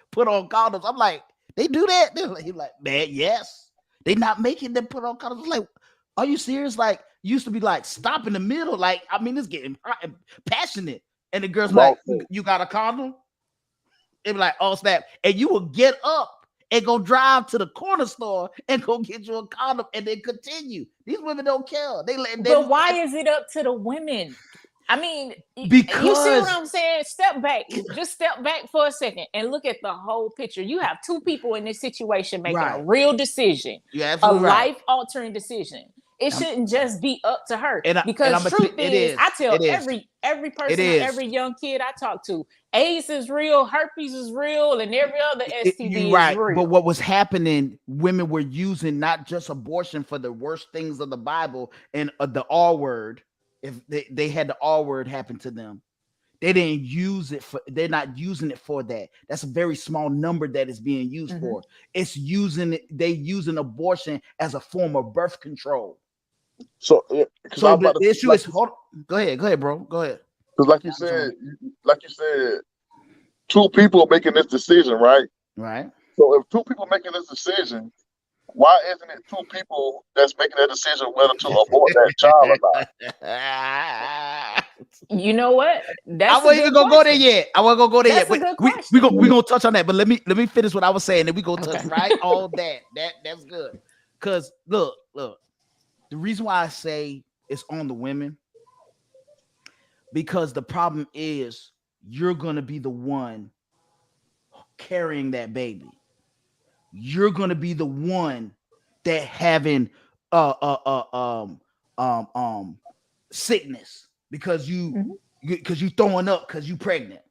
put on condoms. I'm like, they do that. They're like, man, yes. They not making them put on condoms. I'm like, are you serious? Like, used to be like, stop in the middle. Like, I mean, it's getting hot and passionate. And the girl's like, you got a condom? It'd be like, oh, snap. And you will get up and go drive to the corner store and go get you a condom and then continue. These women don't care. But why is it up to the women? I mean, because you see what I'm saying? Step back. Just step back for a second and look at the whole picture. You have two people in this situation making a real decision, a life-altering decision. It shouldn't just be up to her. Because truth is, I tell every person, every young kid I talk to, AIDS is real, herpes is real, and every other STD is real. But what was happening, women were using not just abortion for the worst things of the Bible and the R word. If they had the R word happen to them, they didn't use it for. They're not using it for that. That's a very small number that is being used for. It's using it. They using abortion as a form of birth control. So the issue is. Go ahead, bro. Go ahead. Because like you said, two people making this decision, right? Right. So if two people making this decision, why isn't it two people that's making that decision whether to abort that child or not? You know what? I wasn't even gonna go there yet. We're gonna touch on that. But let me finish what I was saying, and we gonna touch right on that. That's good. Because look, the reason why I say it's on the women, because the problem is you're gonna be the one carrying that baby. You're gonna be the one that having sickness because you throwing up because you pregnant.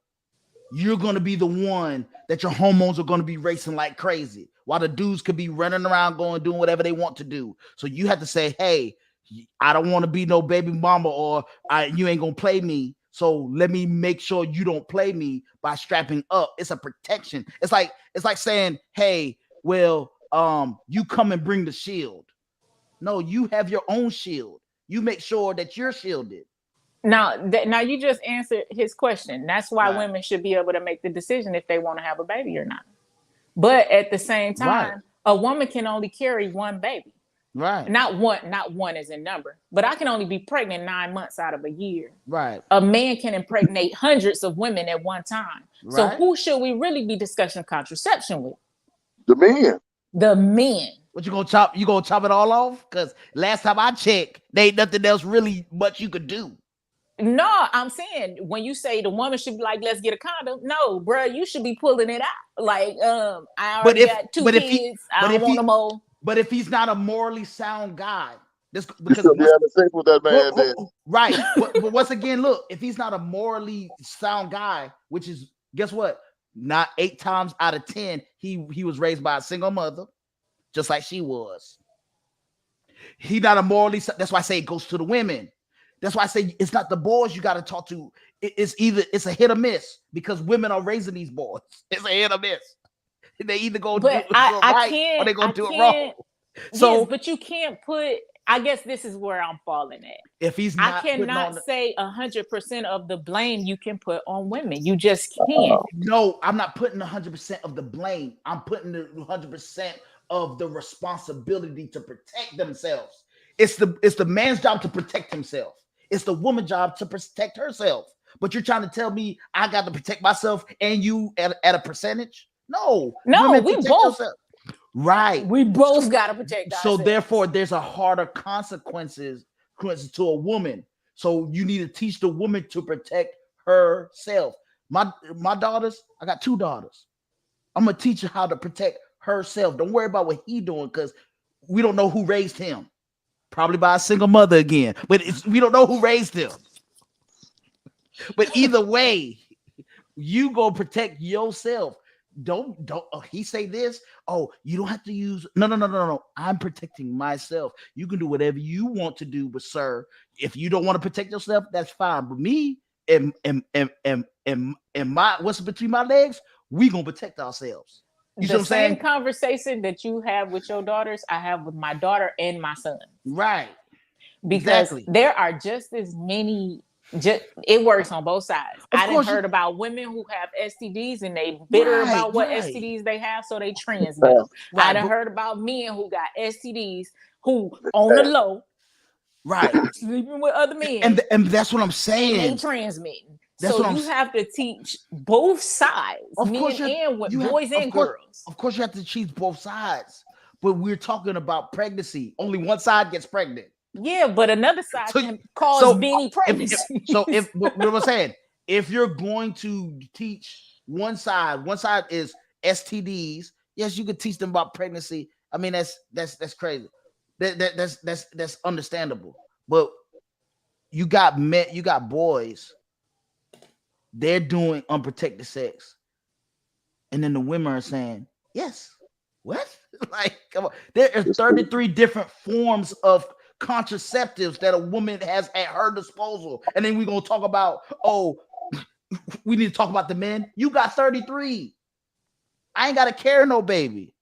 You're gonna be the one that your hormones are gonna be racing like crazy, while the dudes could be running around doing whatever they want to do. So you have to say, hey, I don't want to be no baby mama, or you ain't gonna play me. So let me make sure you don't play me by strapping up. It's a protection. It's like saying, hey, well, you come and bring the shield. No, you have your own shield. You make sure that you're shielded. Now you just answered his question. That's why women should be able to make the decision if they want to have a baby or not. But at the same time, a woman can only carry one baby. Right. Not one as in number, but I can only be pregnant 9 months out of a year. Right. A man can impregnate hundreds of women at one time. Right. So who should we really be discussing contraception with? The men. The men. What you gonna chop? You gonna chop it all off? Because last time I checked, there ain't nothing else really much you could do. No, I'm saying when you say the woman should be like, let's get a condom. No, bro, you should be pulling it out. Like, I already got two kids. I don't want them all. But if he's not a morally sound guy, because you should be having sex with that man. Right. but once again, look, if he's not a morally sound guy, which is, guess what? Not 8 times out of 10, he was raised by a single mother, just like she was. He not a morally. That's why I say it goes to the women. That's why I say it's not the boys you got to talk to. It's a hit or miss, because women are raising these boys. It's a hit or miss. They either go do it right or they gonna do it wrong. So, yes, but you can't put. I guess this is where I'm falling at. If he's not, I cannot say 100% of the blame you can put on women. You just can't. No, I'm not putting 100% of the blame. I'm putting the 100% of the responsibility to protect themselves. It's the man's job to protect himself. It's the woman's job to protect herself. But you're trying to tell me I got to protect myself and you at a percentage? No, we both. Right. We both got to protect ourselves. So therefore, there's a harder consequences to a woman. So you need to teach the woman to protect herself. My daughters, I got 2 daughters. I'm gonna teach her how to protect herself. Don't worry about what he doing, because we don't know who raised him. Probably by a single mother again, but we don't know who raised him. But either way, you go protect yourself. don't he say this, oh, you don't have to use, no, I'm protecting myself. You can do whatever you want to do, but sir, if you don't want to protect yourself, that's fine, but me and my what's between my legs, we gonna protect ourselves. You see The what I'm same saying? conversation that you have with your daughters, I have with my daughter and my son. Right. Because Exactly. there are just as many. It works on both sides. Of I didn't course heard about women who have STDs and they bitter Right, about what right. STDs they have, so they transmit them. I Right, done but heard about men who got STDs who on the low right. sleeping with other men And that's what I'm and they saying. transmitting. That's So what I'm you have to teach both sides, Of men course and you have boys and girls. of course you have to teach both sides. But we're talking about pregnancy. Only one side gets pregnant. Yeah, but another side So can cause so many if pregnancies. what I'm saying, if you're going to teach one side is STDs, yes, you could teach them about pregnancy. I mean, that's crazy. That's understandable. But you got boys, they're doing unprotected sex, and then the women are saying, yes. What? Like, come on. There are 33 different forms of contraceptives that a woman has at her disposal. And then we're gonna talk about, oh, we need to talk about the men. You got 33. I ain't gotta carry no baby.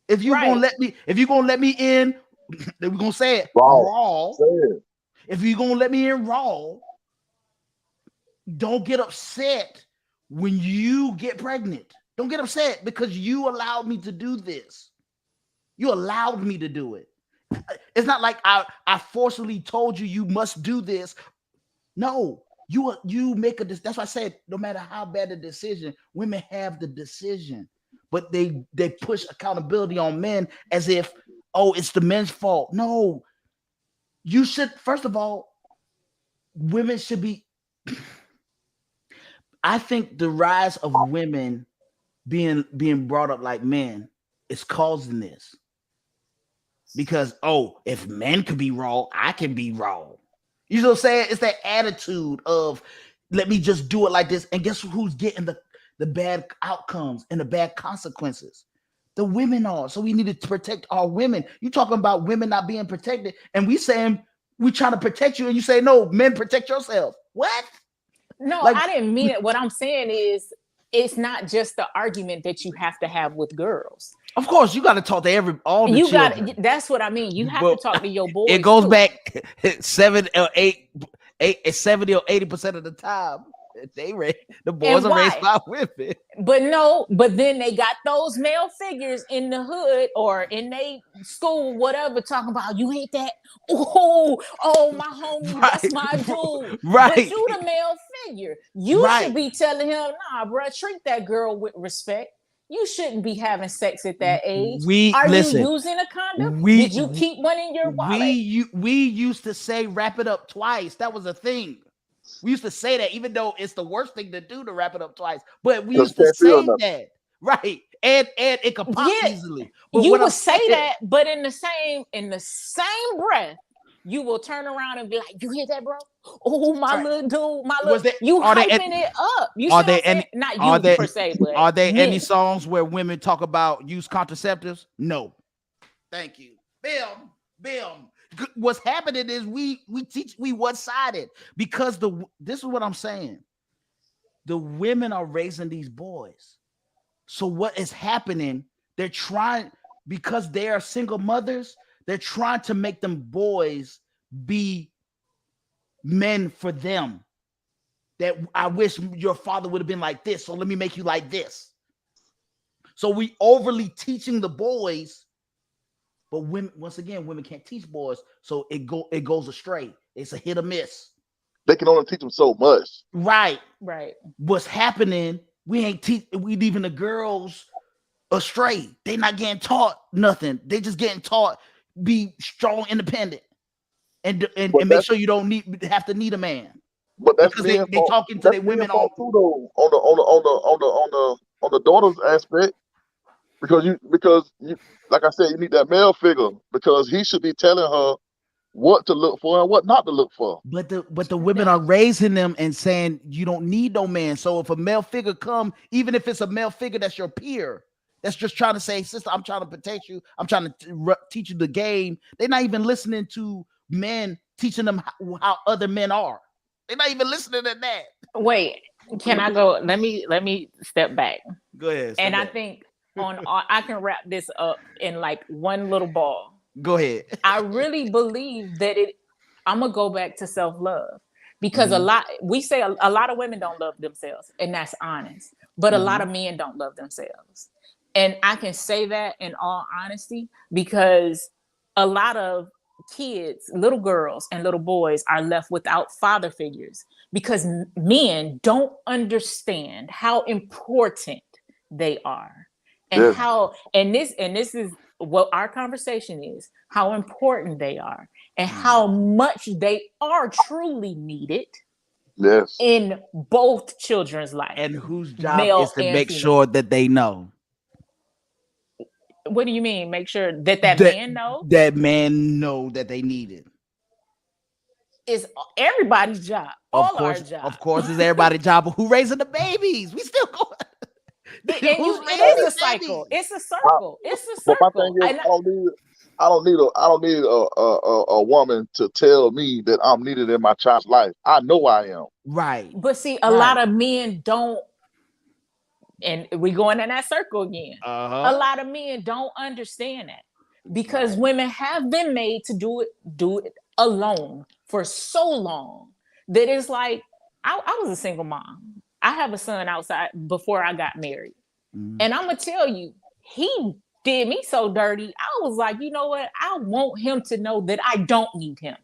If you gonna let me in, then we're gonna say it raw. If you're gonna let me in raw, don't get upset when you get pregnant. Don't get upset because you allowed me to do this. You allowed me to do it. It's not like I forcibly told you you must do this. No, you make a decision. That's why I said no matter how bad the decision, women have the decision, but they push accountability on men as if, oh, it's the men's fault. No, you should, first of all, women should be. I think the rise of women being brought up like men is causing this. Because, oh, if men could be raw, I can be raw. You know what I'm saying? It's that attitude of let me just do it like this. And guess who's getting the bad outcomes and the bad consequences? The women are. So we need to protect our women. You talking about women not being protected, and we saying we trying to protect you, and you say, no, men, protect yourself. What? No, Like, I didn't mean it. What I'm saying is it's not just the argument that you have to have with girls. of course, you got to talk to all the You got children. that's what I mean. You have Well, to talk to your boys. It goes too. back 70 or 80% of the time. The boys are raised by women. But then they got those male figures in the hood or in their school, whatever, talking about you ain't that. Oh, my homie, that's my dude. Right. But you the male figure. You should be telling him, nah, bro, treat that girl with respect. You shouldn't be having sex at that age. Are you using a condom? Did you keep one in your wallet? We used to say wrap it up twice. That was a thing. We used to say that, even though it's the worst thing to do to wrap it up twice. But we used to say that. Right. And it could pop easily. But you would say that, but in the same breath, you will turn around and be like, you hear that, bro? Oh, my little dude, my little you hyping it up. You are there any not you per se, but are there any songs where women talk about use contraceptives? No. Thank you. Bam. What's happening is we one-sided because this is what I'm saying. The women are raising these boys. So what is happening? They're trying, because they are single mothers, they're trying to make them boys be men for them. That I wish your father would have been like this, so let me make you like this. So we overly teaching the boys. But women, once again, women can't teach boys, so it goes astray. It's a hit or miss. They can only teach them so much. Right. What's happening? We leaving the girls astray. They not getting taught nothing. They just getting taught be strong, independent, and make sure you don't have to need a man. But that's because they talking to their women on the daughter's aspect. Because you, like I said, you need that male figure because he should be telling her what to look for and what not to look for. But the women are raising them and saying you don't need no man. So if a male figure come, even if it's a male figure that's your peer, that's just trying to say, sister, I'm trying to protect you. I'm trying to teach you the game. They're not even listening to men teaching them how other men are. They're not even listening to that. Wait, can I go? Let me step back. Go ahead. And I think I can wrap this up in like one little ball. Go ahead. I really believe that I'm gonna go back to self-love because we say a lot of women don't love themselves, and that's honest. But a lot of men don't love themselves. And I can say that in all honesty because a lot of kids, little girls and little boys, are left without father figures because men don't understand how important they are and Yes. how and this is what our conversation is, how important they are and how much they are truly needed Yes. in both children's life, And whose job male is to and make female. sure that they know. What do you mean? Make sure that man know? That man know that they need it. It's everybody's job. All our job. Of course, it's everybody's job. But who raising the babies? We still going. It is a cycle. It's a circle. It's a But my circle. thing is, I don't need a woman to tell me that I'm needed in my child's life. I know I am. Right. But see, a lot of men don't, and we going in that circle again. A lot of men don't understand that because women have been made to do it alone for so long that it's like I was a single mom. I have a son outside before I got married. And I'm gonna tell you, he did me so dirty. I was like, you know what? I want him to know that I don't need him.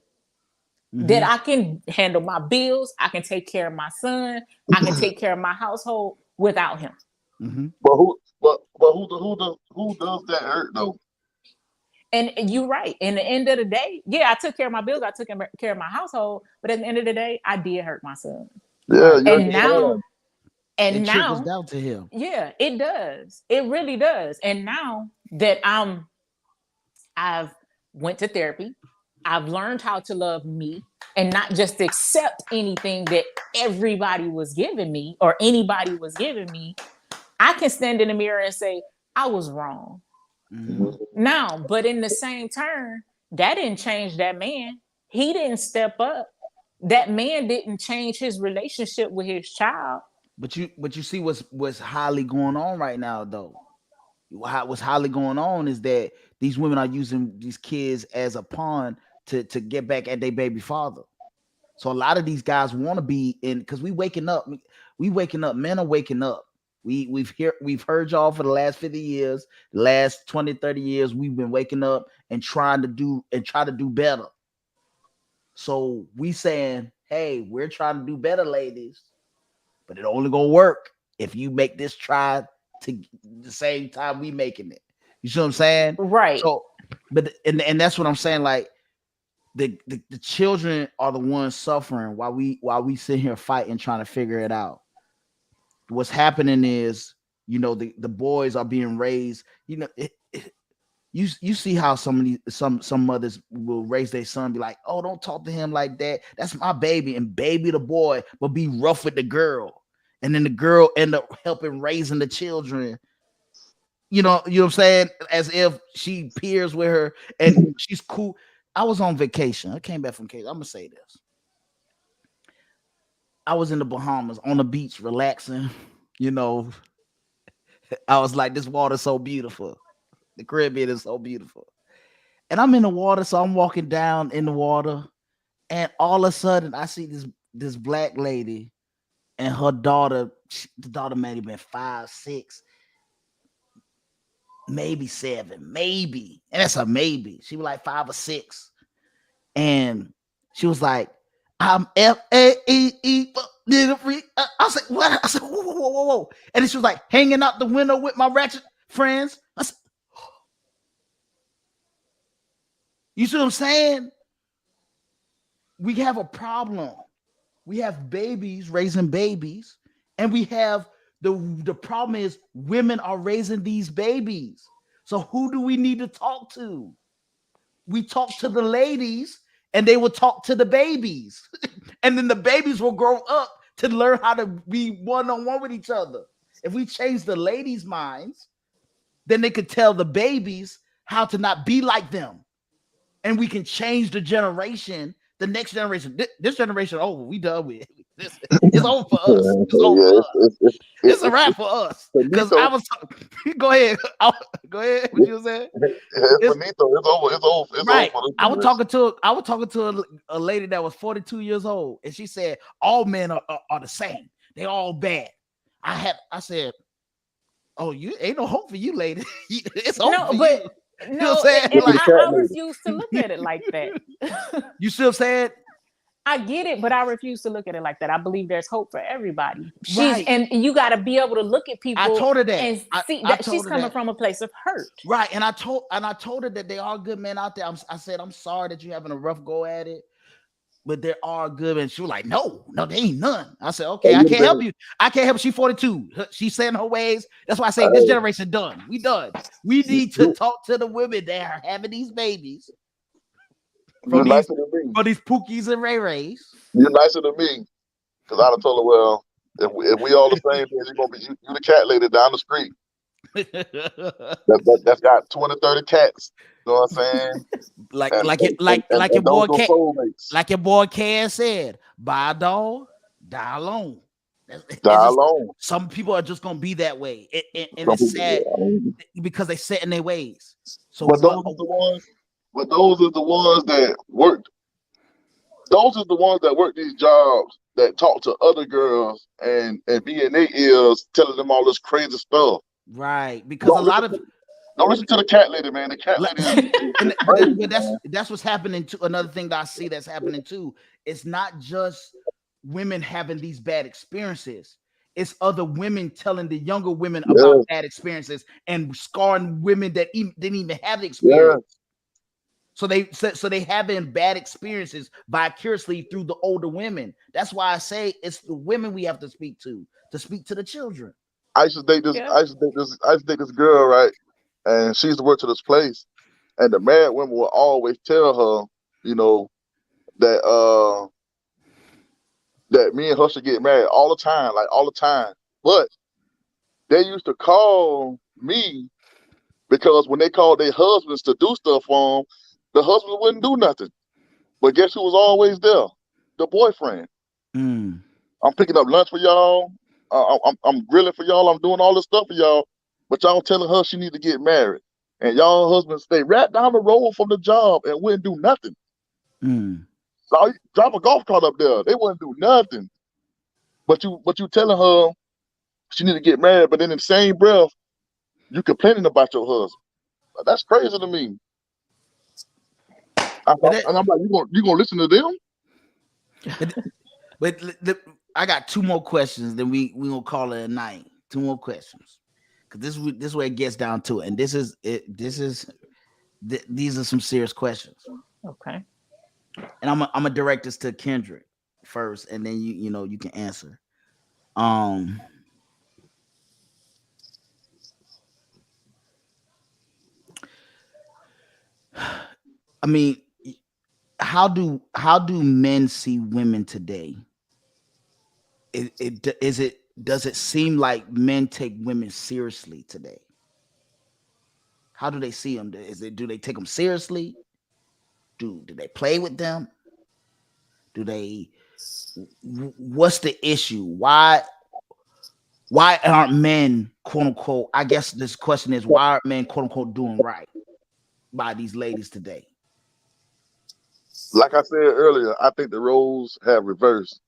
That I can handle my bills, I can take care of my son, I can take care of my household without him. But who does that hurt though? And you're right. In the end of the day, yeah, I took care of my bills, I took care of my household, but at the end of the day, I did hurt my son. Yeah, you And now, it trickles down to him. Yeah, it does. It really does. And now that I've went to therapy, I've learned how to love me and not just accept anything that everybody was giving me or anybody was giving me. I can stand in the mirror and say, I was wrong. Now, but in the same turn, that didn't change that man. He didn't step up. That man didn't change his relationship with his child. But you see what's highly going on right now though. What's highly going on is that these women are using these kids as a pawn to get back at their baby father. So a lot of these guys want to be in because we waking up, men are waking up. We've heard y'all for the last 50 years, the last 20, 30 years, we've been waking up and try to do better. So we saying, hey, we're trying to do better, ladies, but it only gonna work if you make this try to the same time we making it. You see what I'm saying? Right. So, but and that's what I'm saying. Like the children are the ones suffering while we sit here fighting, trying to figure it out. What's happening is, the boys are being raised. You see how some mothers will raise their son, be like, oh, don't talk to him like that. That's my baby, and baby the boy, but be rough with the girl. And then the girl end up helping raising the children. You know what I'm saying? As if she peers with her and she's cool. I was on vacation. I came back from vacation. I'm gonna say this. I was in the Bahamas on the beach, relaxing. I was like, this water's so beautiful. The Caribbean is so beautiful. And I'm in the water, so I'm walking down in the water, and all of a sudden I see this black lady and her daughter. The daughter may have been 5, 6, maybe 7, maybe, and that's a maybe. She was like 5 or 6, and she was like, "I'm FAEE." I said, "What?" I said, "Whoa!" And then she was like, hanging out the window with my ratchet friends. I said, you see what I'm saying? We have a problem. We have babies raising babies, and we have the problem is women are raising these babies. So who do we need to talk to? We talk to the ladies and they will talk to the babies. And then the babies will grow up to learn how to be one-on-one with each other. If we change the ladies' minds, then they could tell the babies how to not be like them. And we can change the generation, the next generation. This generation over. We done with. It's over for us. It's over for us. It's a wrap for us. Because I was go ahead. Go ahead. What you were saying? It's finito. It's over. It's over. It's Right. over. I was talking to a lady that was 42 years old, and she said all men are the same. They all bad. I said, oh, you ain't no hope for you, lady. It's over for you. You know what I'm saying? Like, I refuse to look at it like that. You still saying? I get it, but I refuse to look at it like that. I believe there's hope for everybody. Right. And you got to be able to look at people. I told her that, and see that she's coming from a place of hurt. Right. And I told her that they are good men out there. I said, I'm sorry that you're having a rough go at it, but there are good. And she was like, no, they ain't none. I said, okay, I can't help you. I can't help. She's 42. She's set in her ways. That's why I say this generation done. We done. We need to talk to the women that are having these babies. For these Pookies and Ray Rays. You're nicer than me. Because I'd have told her, well, if we all the same, then you're going to be you the cat lady down the street. That's got 20, 30 cats. You know what I'm saying? Like your boy Ken said, buy a dog, die alone. Alone. Some people are just gonna be that way. And it's sad because they set in their ways. So those are the ones that work. Those are the ones that work these jobs that talk to other girls and be in their ears telling them all this crazy stuff. Right. Because don't listen to the cat lady, man. The cat lady that's what's happening too. Another thing that I see that's happening too. It's not just women having these bad experiences. It's other women telling the younger women about bad experiences and scarring women that didn't even have the experience. Yeah. So they having bad experiences vicariously through the older women. That's why I say it's the women we have to speak to the children. I used to date this girl, right? And she used to work to this place. And the married women will always tell her, you know, that me and her should get married all the time. But they used to call me because when they called their husbands to do stuff for them, the husband wouldn't do nothing. But guess who was always there? The boyfriend. Mm. I'm picking up lunch for y'all. I'm grilling for y'all. I'm doing all this stuff for y'all. But y'all telling her she need to get married. And y'all husbands stay right down the road from the job and wouldn't do nothing. Mm. So drop a golf cart up there. They wouldn't do nothing. But you telling her she need to get married, but then in the same breath, you complaining about your husband. That's crazy to me. I'm like, you gonna listen to them? But I got two more questions. Then we gonna call it a night. Two more questions, because this is where it gets down to it, and these are some serious questions. Okay. And I'm gonna direct this to Kendrick first, and then you can answer. I mean, how do men see women today? Does it seem like men take women seriously today? How do they see them? Do they take them seriously? Do they play with them? What's the issue? Why aren't men, quote unquote, I guess this question is, why aren't men, quote unquote, doing right by these ladies today? Like I said earlier, I think the roles have reversed.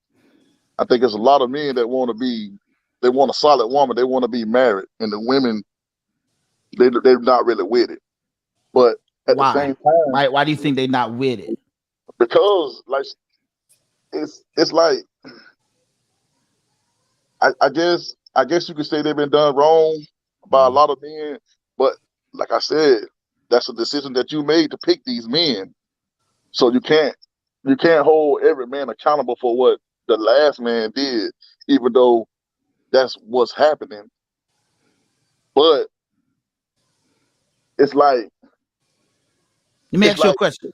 I think there's a lot of men that want a solid woman. They want to be married, and the women, they're not really with it. But at the same time, why do you think they're not with it? Because like it's like I guess you could say they've been done wrong by a lot of men. But like I said, that's a decision that you made to pick these men. So you can't hold every man accountable for what the last man did, even though that's what's happening. But it's like, let me ask you a question.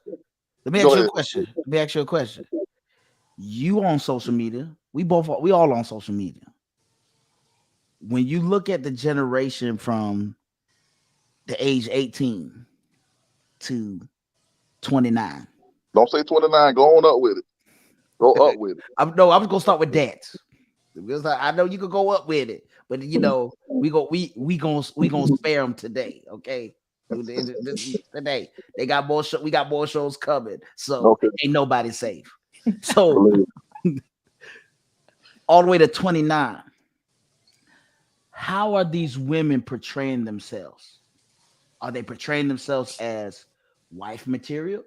Let me Go ask you a ahead. question. Let me ask you a question. You on social media? We all on social media. When you look at the generation from the age 18 to 29, Don't say 29. Go on up with it. Go up with it. I'm just gonna start with that. Because I know you could go up with it, but you know we gonna spare them today. Okay, today they got more. We got more shows coming, so Okay. ain't nobody safe. So Believe all the way to 29. How are these women portraying themselves? Are they portraying themselves as wife material?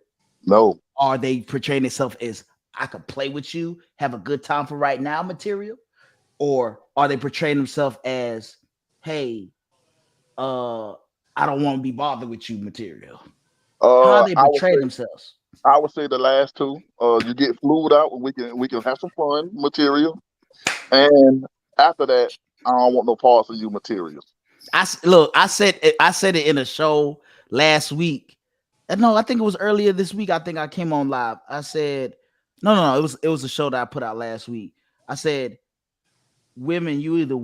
No. Are they portraying themselves as I could play with you, have a good time for right now material? Or are they portraying themselves as, hey, I don't want to be bothered with you material? How are they I would portraying say themselves? the last two. You get flued out. We can have some fun material, and after that, I don't want no parts of you material. I said it in a show last week. No, I think it was earlier this week. I think I came on live. I said, no, it was a show that I put out last week. I said, women, you're either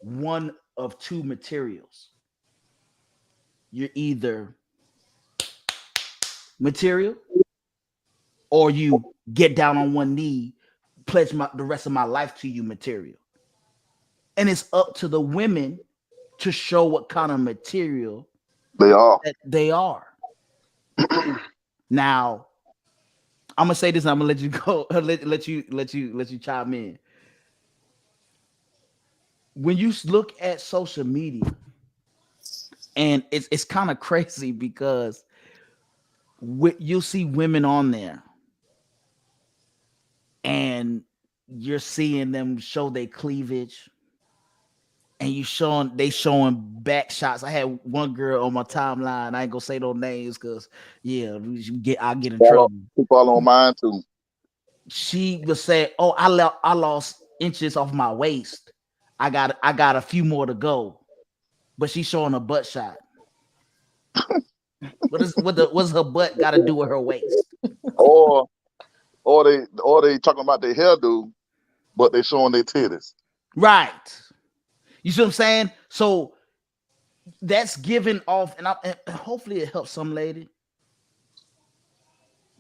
one of two materials. You're either material or you get down on one knee, pledge the rest of my life to you material. And it's up to the women to show what kind of material They are. that they are. Now, I'm gonna say this. I'm gonna let you go. Let you chime in. When you look at social media, and it's kind of crazy because you'll see women on there, and you're seeing them show their cleavage, and they showing back shots. I had one girl on my timeline. I ain't gonna say no names because I'll get in trouble. People on mine too. She was saying, "Oh, I lost inches off my waist. I got a few more to go," but she's showing a butt shot. What's her butt got to do with her waist? Or they talking about their hairdo, but they showing their titties. Right. You see what I'm saying? So that's giving off, and hopefully it helps some lady.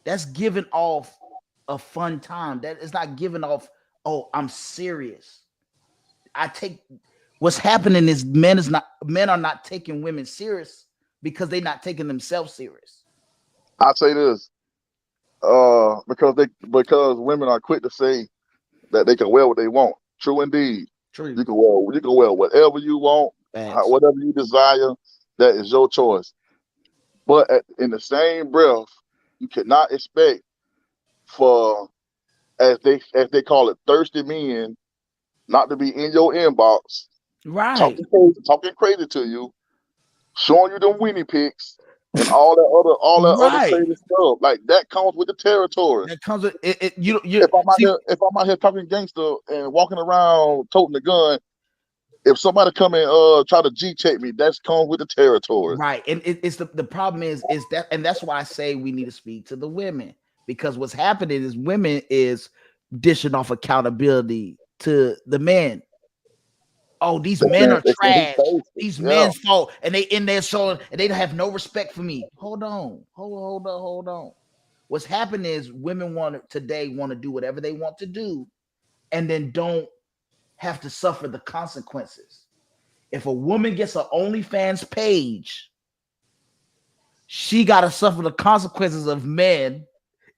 That's giving off a fun time. That is not giving off, oh, I'm serious. What's happening is men are not taking women serious because they're not taking themselves serious. I say this, because women are quick to say that they can wear what they want. True indeed. True. You can wear whatever you want, whatever you desire. That is your choice. But in the same breath, you cannot expect for, as they call it, thirsty men not to be in your inbox Right. talking crazy to you, showing you them weenie pics and all that other Right. shady stuff. Like that comes with the territory. That comes with it. If I'm out here talking gangster and walking around toting the gun, if somebody come and try to G check me, that's comes with the territory. Right. And it's the problem is that, and that's why I say we need to speak to the women, because what's happening is women is dishing off accountability to the men. Oh, these men are trash. These men's fault, and they in there showing, and they don't have no respect for me. Hold on. What's happening is women want to do whatever they want to do, and then don't have to suffer the consequences. If a woman gets an OnlyFans page, she got to suffer the consequences of men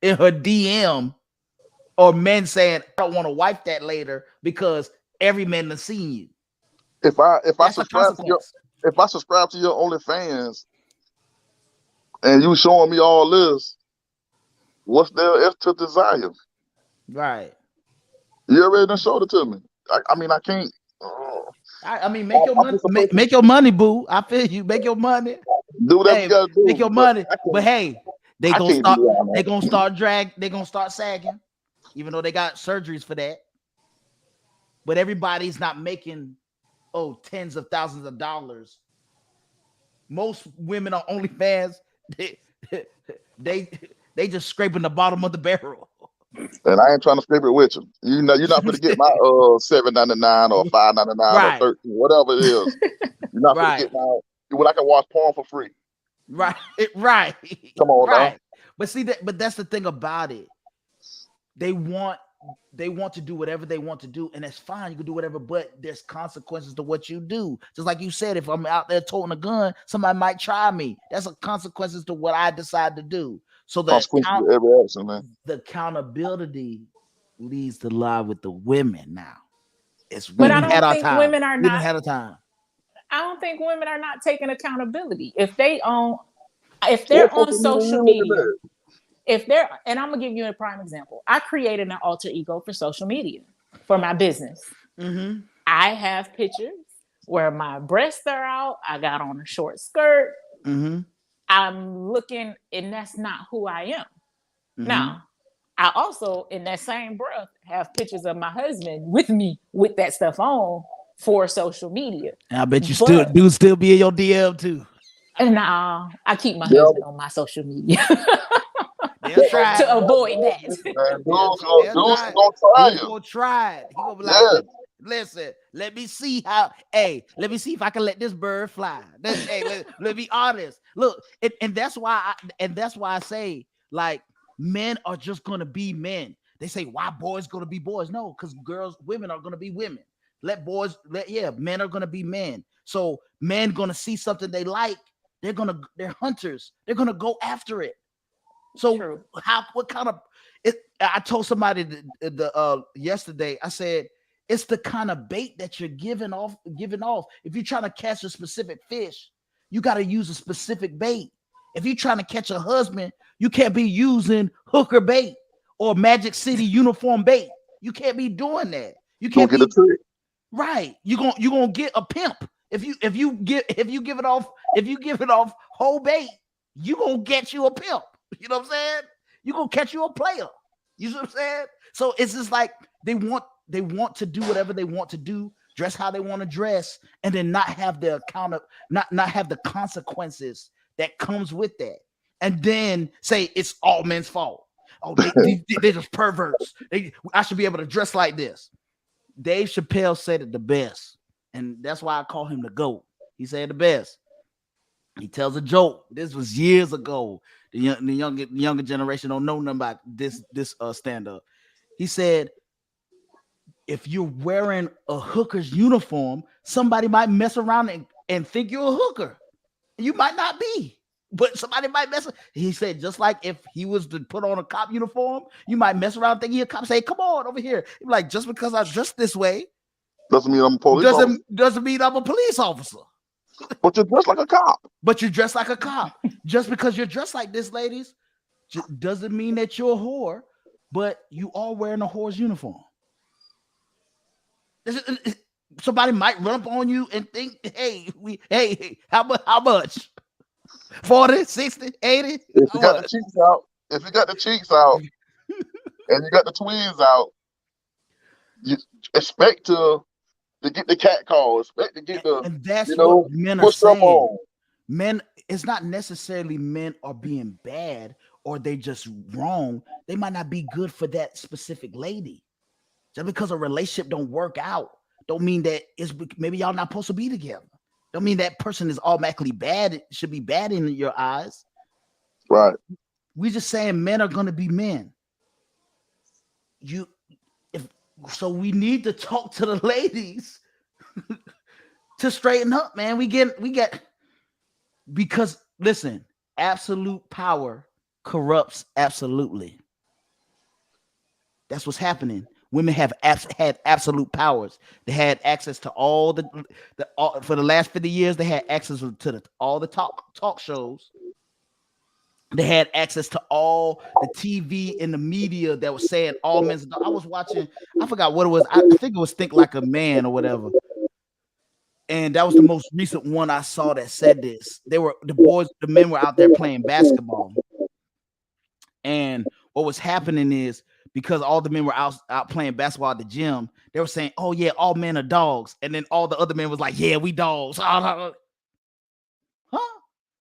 in her DM, or men saying, "I don't want to wipe that later because every man has seen you." If I That's the subscribe to consequence. your OnlyFans and you showing me all this, what's there else to desire? Right. You already done showed it to me. I mean, I can't. I mean, make your I'm money. just a person. Make your money, boo. I feel you. Make your money. Do whatever you Hey, gotta do. make your But money. But hey, they I gonna can't be start. around They that. gonna start drag. They gonna start sagging, even though they got surgeries for that. But everybody's not making tens of thousands of dollars Most women on OnlyFans, they they just scraping the bottom of the barrel. And I ain't trying to scrape it with you. You know, you're not gonna get my $7.99 or $5.99 or Right, 13, whatever it is. You're not gonna right, get my when I can watch porn for free. right, right, Come on now. right. But see that, but that's the thing about it. They want to do whatever they want to do, and that's fine. You can do whatever, but there's consequences to what you do. Just like you said, if I'm out there toting a gun, somebody might try me. That's a consequences to what I decide to do. So Consequences of every action, man. the accountability leads to lie with the women now. It's But we I had don't our think time. women are We didn't not. have a time. I don't think women are not taking accountability. If they're on What social you looking media, at? and I'm gonna give you a prime example. I created an alter ego for social media for my business. Mm-hmm. I have pictures where my breasts are out. I got on a short skirt. Mm-hmm. I'm looking, and that's not who I am. Mm-hmm. Now, I also, in that same breath, have pictures of my husband with me with that stuff on for social media. And I bet you But still be in your DM too. nah, I keep my Yeah, husband on my social media They'll try to it. avoid that. man. They'll Dudes try it. gonna try He's you. gonna try it. He gonna be like, Yeah. listen, let me see how. Hey, let me see if I can let this bird fly. Let me honest. Look, and that's why I say like men are just gonna be men. They say why boys gonna be boys? No, because women are gonna be women. Men are gonna be men. So men gonna see something they like. They're hunters. They're gonna go after it. So True. what kind of it? I told somebody yesterday. I said it's the kind of bait that you're giving off. If you're trying to catch a specific fish, you got to use a specific bait. If you're trying to catch a husband, you can't be using hooker bait or Magic City uniform bait. You can't be doing that. You Don't can't get a be trick. right. You're gonna get a pimp if you give it off whole bait. You gonna get you a pimp. You know what I'm saying? You're gonna catch you a player. You know what I'm saying? So it's just like they want to do whatever they want to do, dress how they want to dress, and then not have the not have the consequences that comes with that. And then say it's all men's fault. Oh, they're just perverts. I should be able to dress like this. Dave Chappelle said it the best, and that's why I call him the GOAT. He said the best. He tells a joke. This was years ago. The younger generation don't know nothing about this stand up. He said, if you're wearing a hooker's uniform, somebody might mess around and think you're a hooker. You might not be, but somebody might mess. He said, just like if he was to put on a cop uniform, you might mess around thinking you're a cop. Say, come on over here. Like, just because I dress this way Doesn't mean I'm a police officer. doesn't mean I'm a police officer. But you're dressed like a cop. But you're dressed like a cop. Just because you're dressed like this, ladies, doesn't mean that you're a whore, but you are wearing a whore's uniform. Somebody might run up on you and think, hey, how much? 40, 60, 80? If you got the cheeks out, and you got the twins out, you expect to get the cat call, expect to get the and that's what men are saying. On. Men, it's not necessarily men are being bad or they just wrong. They might not be good for that specific lady. Just because a relationship don't work out, don't mean that maybe y'all not supposed to be together. Don't mean that person is automatically bad. It should be bad in your eyes. Right. We're just saying men are going to be men. So we need to talk to the ladies to straighten up, man. We get because listen, absolute power corrupts absolutely. That's what's happening. Women had absolute powers. They had access to all for the last 50 years. They had access to all the talk shows. They had access to all the TV and the media that was saying all men's. I was watching. I forgot what it was. I think it was Think Like a Man or whatever. And that was the most recent one I saw that said this. The men were out there playing basketball. And what was happening is because all the men were out playing basketball at the gym, they were saying, oh yeah, all men are dogs. And then all the other men was like, yeah, we dogs. Huh?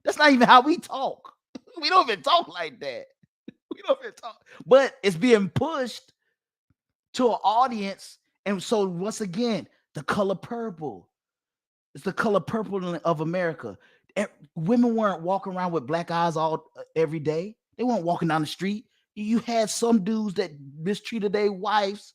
That's not even how we talk. We don't even talk like that. We don't even talk. But it's being pushed to an audience. And so once again, the color purple. It's the color purple of America. Women weren't walking around with black eyes all every day. They weren't walking down the street. You had some dudes that mistreated their wives,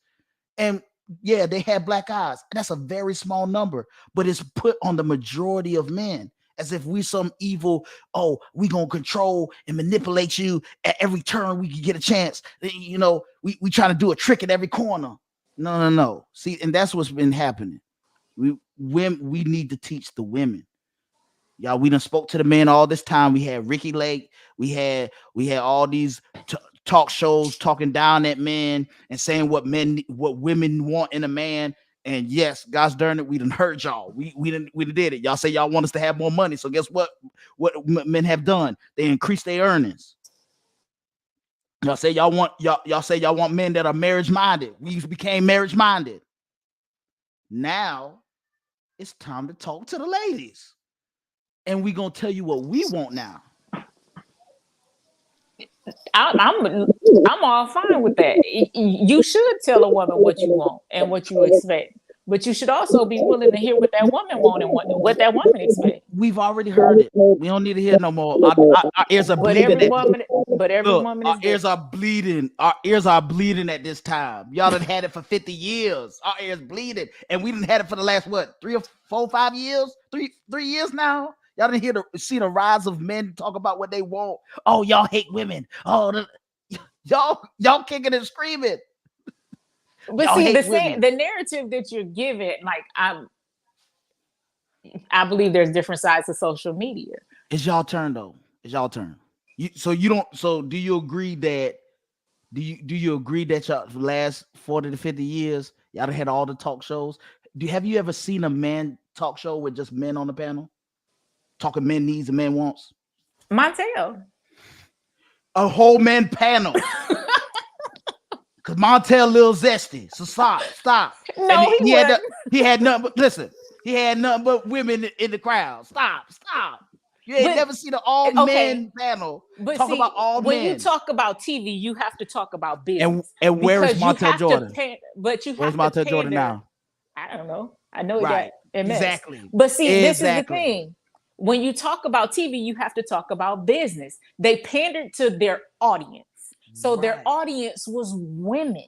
and yeah, they had black eyes. That's a very small number, but it's put on the majority of men as if we some evil. Oh, we gonna control and manipulate you at every turn we can get a chance. You know, we trying to do a trick at every corner. No. See, and that's what's been happening. We need to teach the women. Y'all, we done spoke to the men all this time. We had Ricky Lake. We had all these talk shows talking down at men and saying what women want in a man. And yes, gosh darn it, we done heard y'all. We done did it. Y'all say y'all want us to have more money. So guess what? What men have done? They increased their earnings. Y'all say y'all want men that are marriage minded. We became marriage minded. Now it's time to talk to the ladies. And we gonna tell you what we want now. I'm all fine with that. You should tell a woman what you want and what you expect, but you should also be willing to hear what that woman wants and what that woman expects. We've already heard it. We don't need to hear no more. Our ears are bleeding. Our ears are bleeding. Our ears are bleeding at this time. Y'all done had it for 50 years. Our ears bleeding, and we done had it for the last 3 or 4, 5 years. 3 years now. Y'all didn't see the rise of men talk about what they want. Oh, y'all hate women. Oh, y'all kicking and screaming. But y'all see, the narrative that you're giving, like I believe there's different sides of social media. It's y'all turn though. It's y'all turn. So do you agree that? Do you agree that y'all last 40 to 50 years y'all had all the talk shows? Have you ever seen a man talk show with just men on the panel? Talking men needs and men wants. Montel. A whole man panel. Cause Montel little zesty. So stop. No, he had nothing but listen. He had nothing but women in the crowd. Stop. You ain't never seen an all men panel. But talk about all when men. You talk about TV, you have to talk about business. And where is Montel Jordan? Where's Montel Jordan now? I don't know. I know he right. got MS. Exactly. But see, this is the thing. When you talk about TV, you have to talk about business. They pandered to their audience. So their audience was women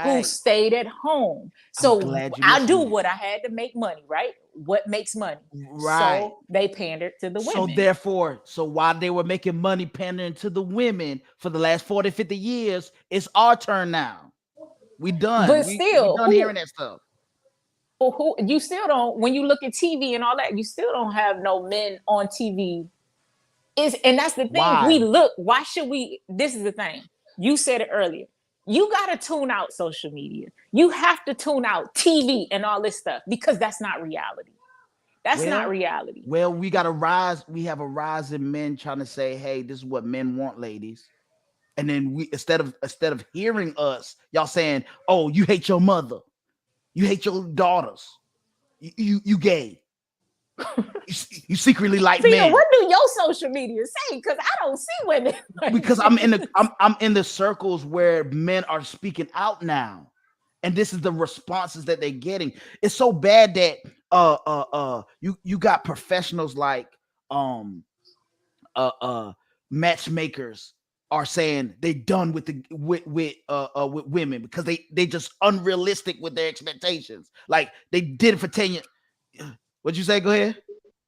who stayed at home. So I do what I had to make money, right? What makes money? Right. So they pandered to the women. So therefore, while they were making money pandering to the women for the last 40, 50 years, it's our turn now. We done. But still, we done hearing that stuff. Who you still don't, when you look at TV and all that, you still don't have no men on TV. And that's the thing. Why should we? This is the thing. You said it earlier. You got to tune out social media. You have to tune out TV and all this stuff because that's not reality. That's not reality. Well, we got a rise. We have a rise in men trying to say, "Hey, this is what men want, ladies." And then we instead of hearing us, y'all saying, "Oh, you hate your mother. You hate your daughters. You gay. you secretly like men." What do your social media say? Because I don't see women. Because I'm in the circles where men are speaking out now, and this is the responses that they're getting. It's so bad that you got professionals like matchmakers are saying they done with women because they just unrealistic with their expectations. Like they did it for 10 years. What'd you say? Go ahead.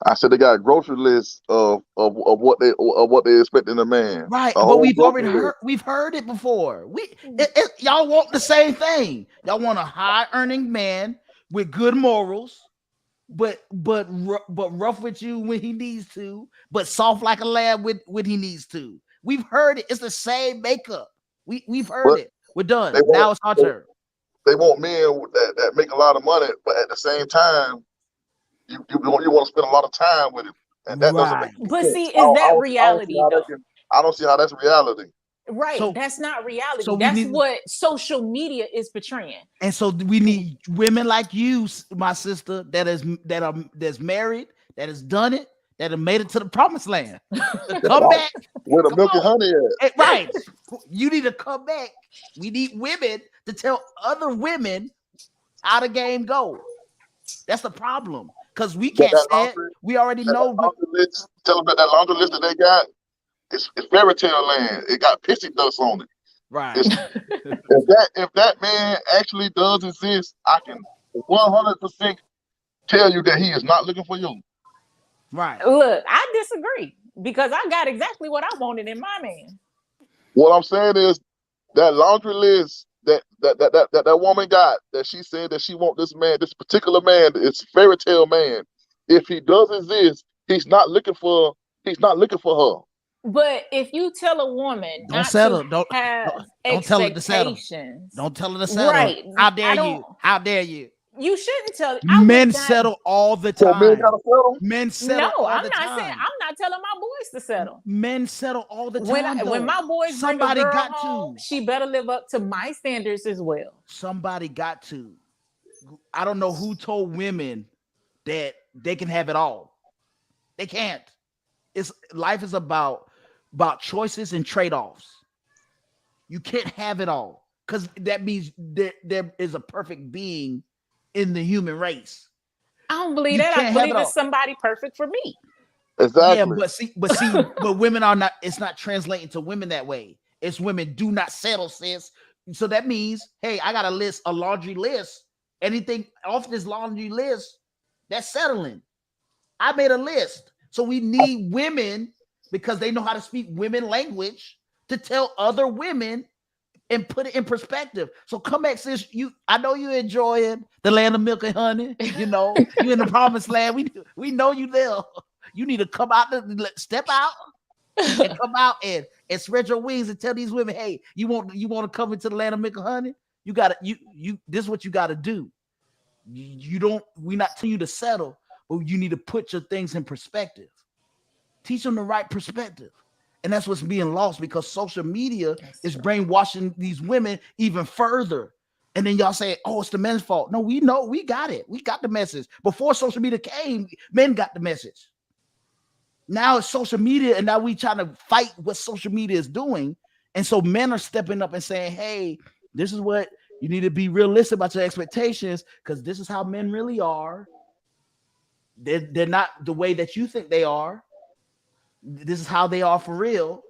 I said they got a grocery list of what they expect in a man. Right, but we've already heard it before. Y'all want the same thing. Y'all want a high earning man with good morals, but rough with you when he needs to, but soft like a lamb when he needs to. We've heard it. It's the same makeup. We've heard it. We're done. Now it's our turn. They want men that make a lot of money, but at the same time, you want to spend a lot of time with him, and that doesn't make sense. But see, is that reality? I don't see how that's reality. Right, that's not reality. That's what social media is portraying. And so we need women like you, my sister, that's married, that has done it, that have made it to the promised land. Come back. Where the Come milk and on. honey at? Right. You need to come back. We need women to tell other women how the game go. That's the problem. Because we can't say it. We already know. Laundry list, tell them about that laundry list that they got. It's fairy tale land. It got pissy dust on it. Right. If that man actually does exist, I can 100% tell you that he is not looking for you. Right. Look, I disagree because I got exactly what I wanted in my man. What I'm saying is that laundry list that woman got, that she said that she want this man, this particular man, it's fairy tale man. If he does exist, he's not looking for her. But if you tell a woman Don't not settle. to have don't tell her to settle. expectations, Don't tell her to settle. right? How dare you? How dare you? You shouldn't tell. Men settle all the So time. men gotta settle? Men settle No, all I'm the not time. saying. I'm not telling my boys to settle. Men settle all the time. When my boys somebody bring a girl got home, to. she better live up to my standards as well. Somebody got to. I don't know who told women that they can have it all. They can't. Life is about choices and trade-offs. You can't have it all because that means there is a perfect being in the human race. I don't believe that. I believe it's somebody perfect for me. Exactly. Yeah, but women are not. It's not translating to women that way. It's women do not settle, sis. So that means, hey, I got a laundry list. Anything off this laundry list, that's settling. I made a list. So we need women because they know how to speak women language to tell other women and put it in perspective. So come back, sis. I know you're enjoying the land of milk and honey. You know, you in the promised land. We know you there. You need to come out, step out, and come out and spread your wings and tell these women, hey, you want to come into the land of milk and honey? You gotta this is what you gotta do. We're not telling you to settle, but you need to put your things in perspective. Teach them the right perspective. And that's what's being lost because social media is brainwashing these women even further. And then y'all say, oh, it's the men's fault. No, we know, we got it. We got the message. Before social media came, men got the message. Now it's social media, and now we trying to fight what social media is doing. And so men are stepping up and saying, hey, this is what you need to be realistic about your expectations because this is how men really are. They're not the way that you think they are. This is how they are for real.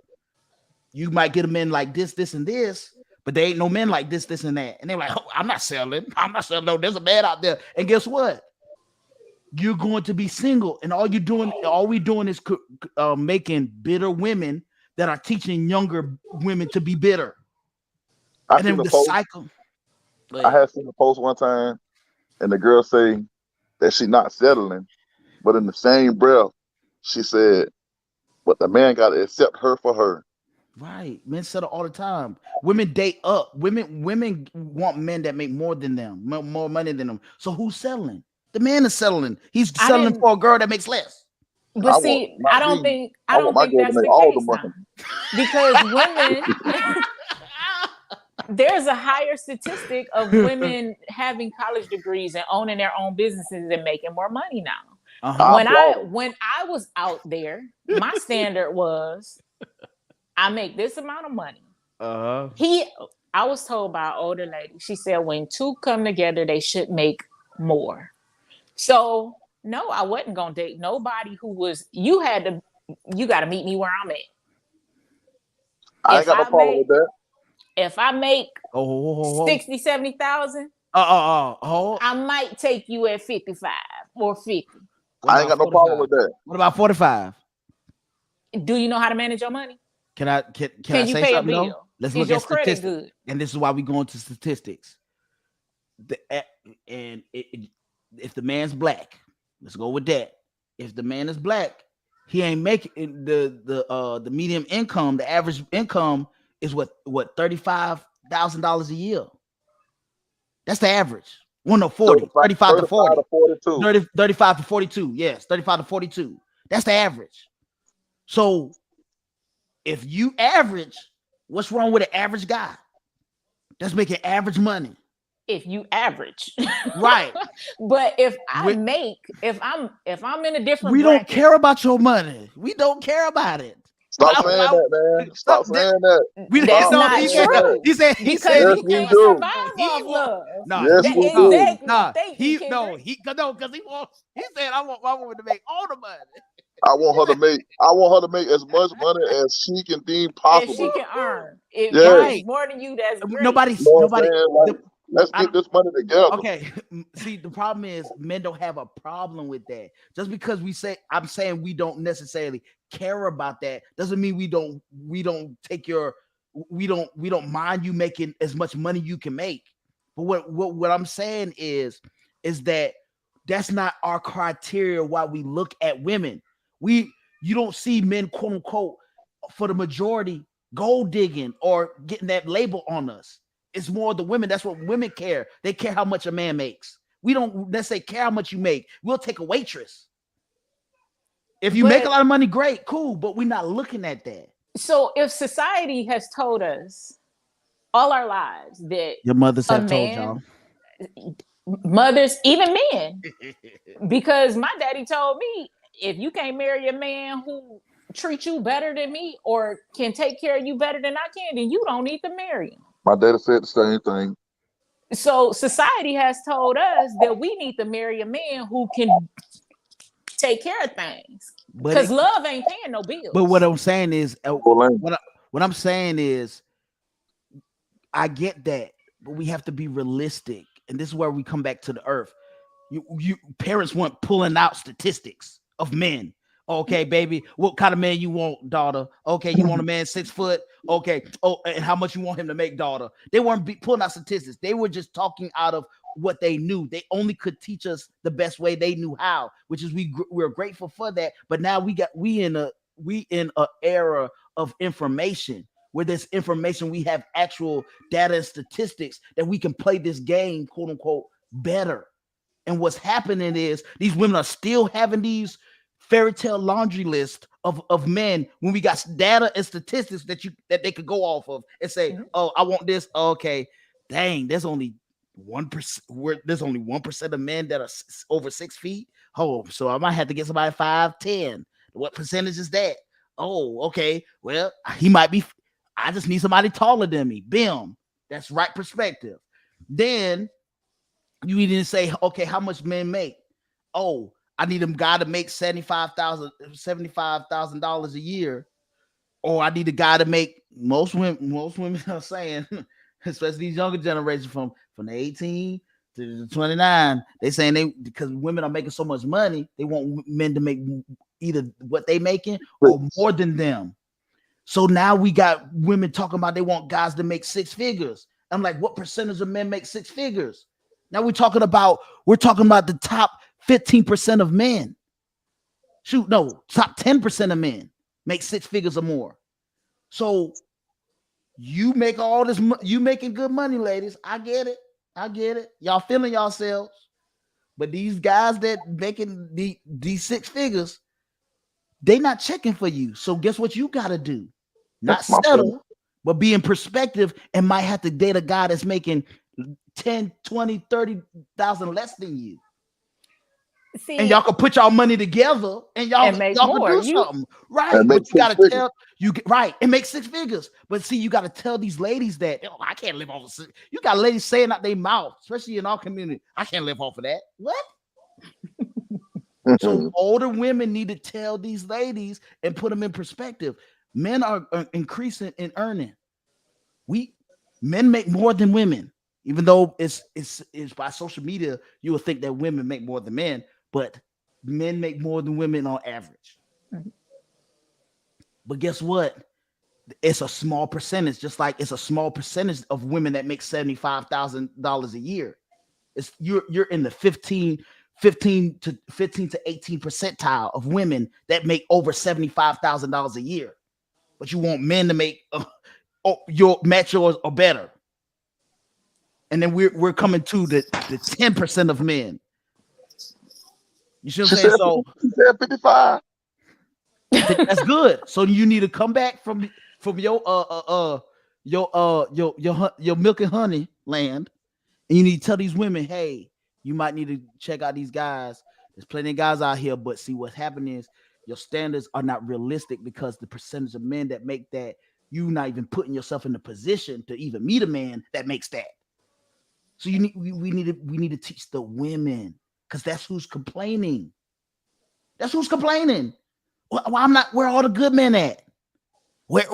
You might get a men like this, and this, but they ain't no men like this, and that. And they're like, oh, I'm not selling. No, there's a man out there. And guess what? You're going to be single. And all we doing is making bitter women that are teaching younger women to be bitter. And then the cycle. I had seen a post one time, and the girl say that she's not settling, but in the same breath, she said, but the man got to accept her for her. Right. Men settle all the time. Women date up. Women want men that make more than them, more money than them. So who's settling? The man is settling. He's settling for a girl that makes less. But I don't think that's the case now. Because women, there's a higher statistic of women having college degrees and owning their own businesses and making more money now. Uh-huh. When I was out there, my standard was I make this amount of money. I was told by an older lady, she said when two come together, they should make more. So no, I wasn't gonna date nobody who was you got to meet me where I'm at. I ain't got no problem with that. If I make 60, 70,000, I might take you at 55 or 50. I ain't got no problem with that. What about 45? Do you know how to manage your money? Can I say you pay something? a bill? Though? Let's Is look your at credit statistics. good? And this is why we go into statistics. If the man's black, let's go with that. If the man is black, he ain't making the median income. The average income is what $35,000 a year. That's the average. 40, 35 to 40. 35 to 42. Yes, 35 to 42. That's the average. So if you average, what's wrong with an average guy that's making average money? if you average. Right. But if We- if I'm in a different We don't bracket, care about your money. We don't care about it. Stop saying that, man. Stop saying that. We that's Stop not saying that. true. he Because said Yes, you we can't do. survive he off want love. no Yes, That, we do. exactly. Thank you, Kendrick. because he wants he said I want my woman to make all the money. I want her to make as much money as she can deem If possible. she can earn, if Yes. it's more than you, that's great. Nobody You know what nobody I'm saying? Like, let's I get this money together. okay. See, the problem is men don't have a problem with that. Just because I'm saying we don't necessarily care about that doesn't mean we don't take your we don't mind you making as much money you can make. But what I'm saying is that that's not our criteria why we look at women. You don't see men, quote unquote, for the majority gold digging or getting that label on us. It's more the women. That's what women care. They care how much a man makes. We don't necessarily care how much you make. We'll take a waitress. If you make a lot of money, great, cool. But we're not looking at that. So if society has told us all our lives that Your mothers a have told man, y'all. mothers, even men, because my daddy told me, if you can't marry a man who treats you better than me or can take care of you better than I can, then you don't need to marry him. My daddy said the same thing. So society has told us that we need to marry a man who can take care of things, because love ain't paying no bills. But what I'm saying is, what I'm saying is, I get that, but we have to be realistic, and this is where we come back to the earth. You parents want pulling out statistics of men. Okay, baby, what kind of man you want, daughter? Okay, you want a man 6 foot? Okay, oh, and how much you want him to make, daughter? They weren't pulling out statistics. They were just talking out of what they knew. They only could teach us the best way they knew how, which is we're grateful for that. But now we in a era of information, where there's information, we have actual data and statistics that we can play this game, quote unquote, better. And what's happening is these women are still having these fairy tale laundry list of men when we got data and statistics that they could go off of and say, oh, I want this. Okay, dang, there's only 1%. There's only 1% of men that are over 6 feet. Oh, so I might have to get somebody 5'10". What percentage is that? Oh, okay. Well, he might be. I just need somebody taller than me. Bim. That's right perspective. Then you need to say, okay, how much men make? Oh, I need a guy to make $75,000 a year, or I need a guy to make most women are saying, especially these younger generations from the 18 to the 29, they saying because women are making so much money, they want men to make either what they making or more than them. So now we got women talking about they want guys to make 6 figures. I'm like, what percentage of men make 6 figures? Now we're talking about the top 15% of men. Shoot, no, top 10% of men make 6 figures or more. So you make all this, you making good money, ladies. I get it. Y'all feeling yourselves. But these guys that making these 6 figures, they not checking for you. So guess what you got to do? Not settle, but be in perspective, and might have to date a guy that's making 10, 20, 30,000 less than you. See, and y'all can put y'all money together and y'all can do something. Right. But you got to tell right. It makes 6 figures. But see, you got to tell these ladies that, oh, I can't live off of 6. You got ladies saying out their mouth, especially in our community, I can't live off of that. What? So older women need to tell these ladies and put them in perspective. Men are increasing in earning. Men make more than women, even though it's by social media, you would think that women make more than men, but men make more than women on average. Mm-hmm. But guess what? It's a small percentage, just like it's a small percentage of women that make $75,000 a year. You're in the 15 to 18 percentile of women that make over $75,000 a year. But you want men to make your match yours or better. And then we're coming to the 10% of men. You see what I'm saying? So she said 55. That's good. So you need to come back from your milk and honey land, And you need to tell these women, hey, you might need to check out these guys. There's plenty of guys out here, but see what's happening is your standards are not realistic because the percentage of men that make that, you not even putting yourself in the position to even meet a man that makes that. So we need to teach the women because that's who's complaining. That's who's complaining. Well, I'm not. Where are all the good men at? Where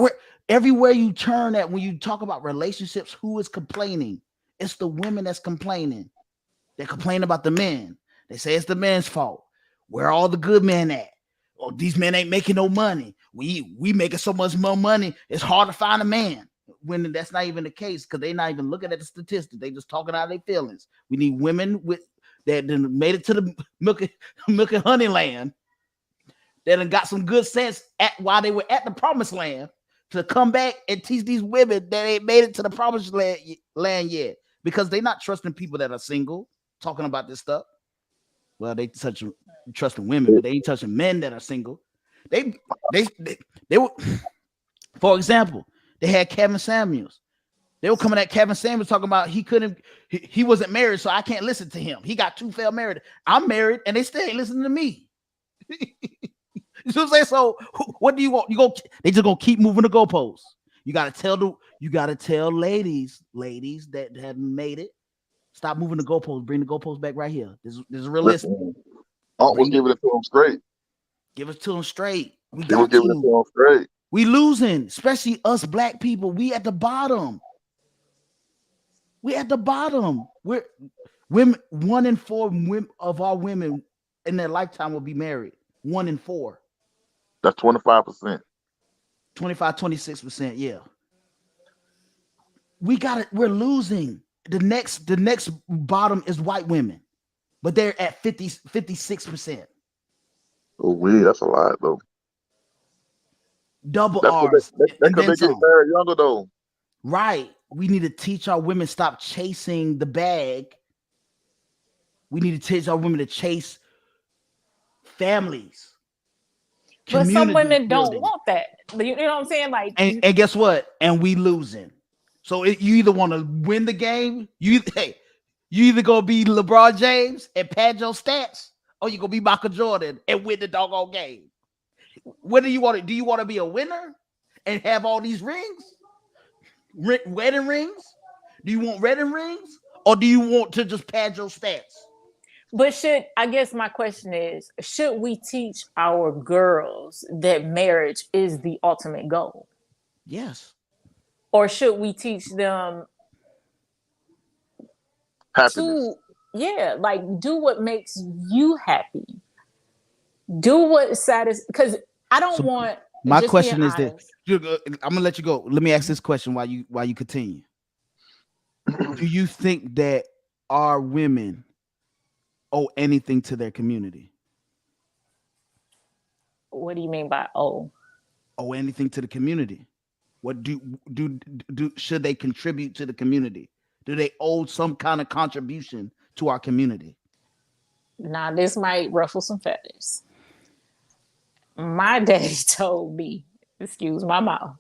everywhere you turn at when you talk about relationships, who is complaining? It's the women that's complaining. They complain about the men. They say it's the men's fault. Where are all the good men at? Oh, these men ain't making no money. We making so much more money. It's hard to find a man. When that's not even the case, because they're not even looking at the statistics. They just talking out their feelings. We need women with that then made it to the milk and honey land, that done got some good sense at while they were at the promised land, to come back and teach these women that ain't made it to the promised land yet, because they're not trusting people that are single talking about this stuff. Well, they trusting women, but they ain't touching men that are single. They were, for example, they had Kevin Samuels. They were coming at Kevin Samuels talking about he wasn't married, so I can't listen to him. He got 2 failed married. I'm married, and they still ain't listening to me. You know what I'm saying? So what do you want? They just gonna keep moving the goalposts. You gotta tell ladies that have made it, stop moving the goalposts. Bring the goalposts back right here. This is realistic. Aunt was giving it to them straight. Give it to them straight. We They was got giving it to them straight. We losing, especially us black people. We at the bottom. We're women. 1 in 4 of our women in their lifetime will be married. 1 in 4. That's 25%. 25, 26%. Yeah. We got it. We're losing. The next bottom is white women, but they're at 56%. Oh, that's a lot though. Double That's R's. That's because they get married younger though. Right. We need to teach our women stop chasing the bag. We need to teach our women to chase families. But some women don't want that. You know what I'm saying? Like, and guess what? And we losing. So you either want to win the game, you either gonna be LeBron James and pad your stats, or you gonna be Michael Jordan and win the doggone game. What do you want? Do you want to be a winner and have all these rings, wedding rings? Do you want wedding rings, or do you want to just pad your stats? But I guess my question is, should we teach our girls that marriage is the ultimate goal? Yes. Or should we teach them happiness? Like do what makes you happy. Do what satisfies, because I don't want. My question is this. I'm gonna let you go. Let me ask this question while you continue. Do you think that our women owe anything to their community? What do you mean by owe anything to the community? What do should they contribute to the community? Do they owe some kind of contribution to our community? Now, this might ruffle some feathers. My daddy told me, excuse my mouth,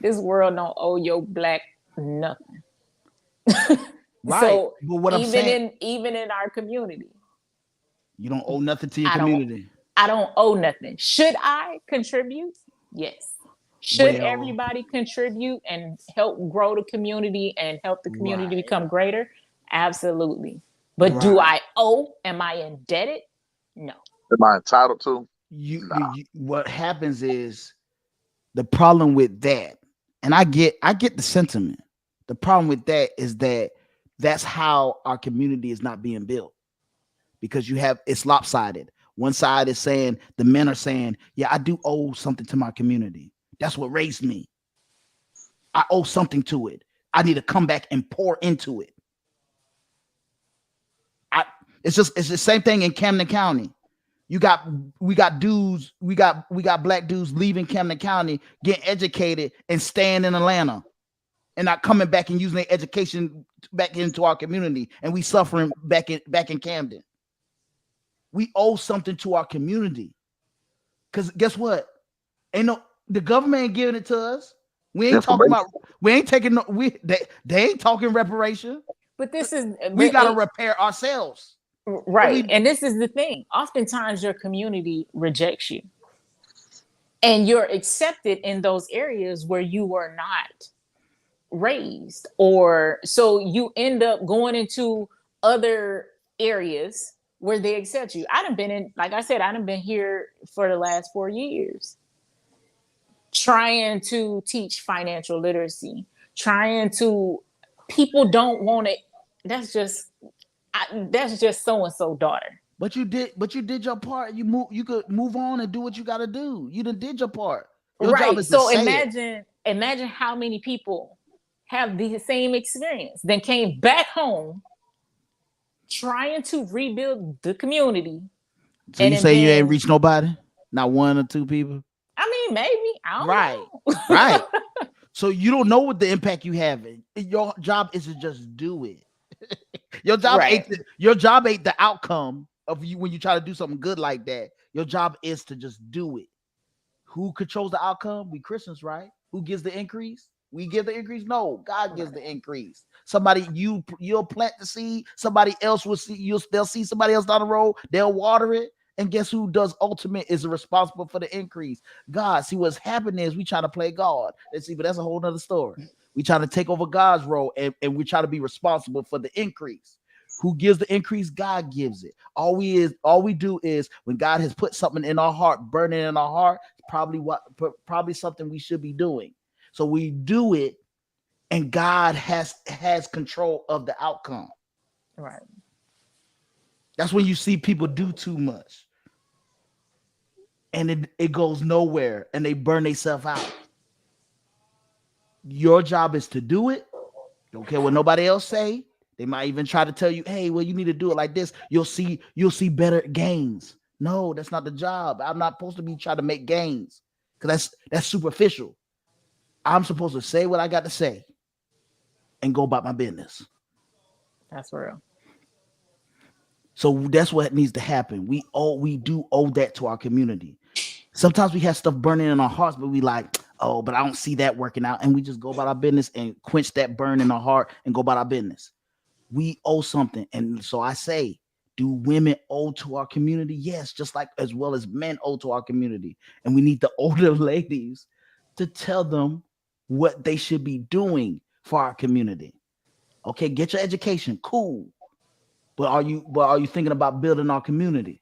this world don't owe your black nothing. Right. So but what I'm saying, even in our community, you don't owe nothing to your community. I don't owe nothing. Should I contribute? Yes. Should everybody contribute and help grow the community and help the community become greater? Absolutely. But do I owe? Am I indebted? No. Am I entitled to? What happens is the problem with that, and I get the sentiment. The problem with that is that's how our community is not being built, because it's lopsided. One side is saying, the men are saying, yeah, I do owe something to my community. That's what raised me. I owe something to it. I need to come back and pour into it. It's the same thing in Camden County. We got black dudes leaving Camden County, getting educated and staying in Atlanta, and not coming back and using their education back into our community, and we suffering back in Camden. We owe something to our community, because guess what? The government ain't giving it to us. We ain't talking about. We ain't taking. They ain't talking reparation. But this is We got to repair ourselves. right. And this is the thing. Oftentimes your community rejects you. And you're accepted in those areas where you were not raised, or so you end up going into other areas where they accept you. I done been in, like I said, I done been here for the last 4 years trying to teach financial literacy, trying to, people don't want it. That's just so and so daughter. But you did your part. You could move on and do what you got to do. You did your part. Your job is to So say imagine how many people have the same experience, then came back home trying to rebuild the community. So you say you ain't reached nobody? Not one or two people? I mean, maybe. I don't know. Right. So you don't know what the impact you have. Your job is to just do it. Your job ain't the outcome of you when you try to do something good like that. Your job is to just do it. Who controls the outcome? We Christians, right? Who gives the increase? We give the increase? No, God gives the increase. Somebody, you'll plant the seed, somebody else will see, they'll see somebody else down the road, they'll water it. And guess who does ultimate is responsible for the increase? God. See, what's happening is we try to play God. Let's see, but that's a whole nother story. We try to take over God's role and we try to be responsible for the increase. Who gives the increase? God gives it. All we do is when God has put something in our heart, burning in our heart, probably something we should be doing. So we do it, and God has control of the outcome. Right. That's when you see people do too much, and it goes nowhere, and they burn themselves out. Your job is to do it. Don't care what nobody else say. They might even try to tell you, hey, well, you need to do it like this. You'll see better gains. No, that's not the job. I'm not supposed to be trying to make gains, because that's superficial. I'm supposed to say what I got to say and go about my business. That's real. So that's what needs to happen. We do owe that to our community. Sometimes we have stuff burning in our hearts, but we like, oh, but I don't see that working out. And we just go about our business and quench that burn in our heart and go about our business. We owe something. And so I say, do women owe to our community? Yes, just like as well as men owe to our community. And we need the older ladies to tell them what they should be doing for our community. Okay, get your education, cool. But are you thinking about building our community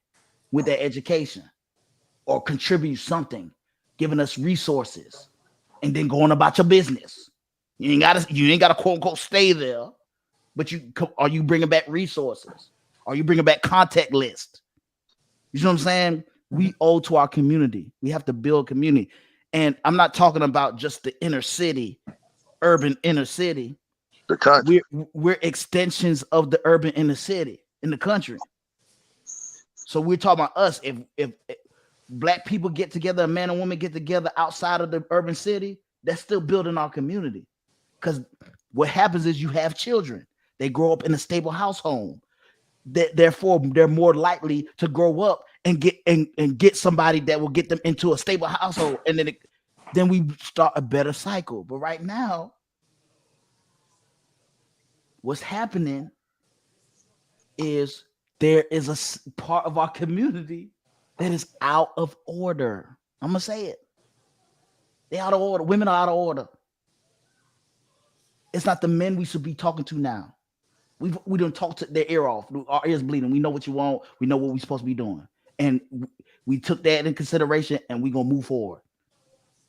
with that education, or contribute something, giving us resources, and then going about your business? You ain't gotta quote unquote stay there, but are you bringing back resources? Are you bringing back contact lists? You know what I'm saying? We owe to our community. We have to build community. And I'm not talking about just the inner city, urban inner city. The country. We're extensions of the urban inner city in the country. So we're talking about us. If Black people get together, a man and woman get together outside of the urban city, that's still building our community. Because what happens is you have children. They grow up in a stable household. Therefore, they're more likely to grow up and get somebody that will get them into a stable household, and then we start a better cycle. But right now, what's happening is there is a part of our community that is out of order. I'm gonna say it. They're out of order. Women are out of order. It's not the men we should be talking to now. We don't talk to their ear off. Our ears bleeding. We know what you want. We know what we're supposed to be doing. And we took that in consideration, and we're going to move forward.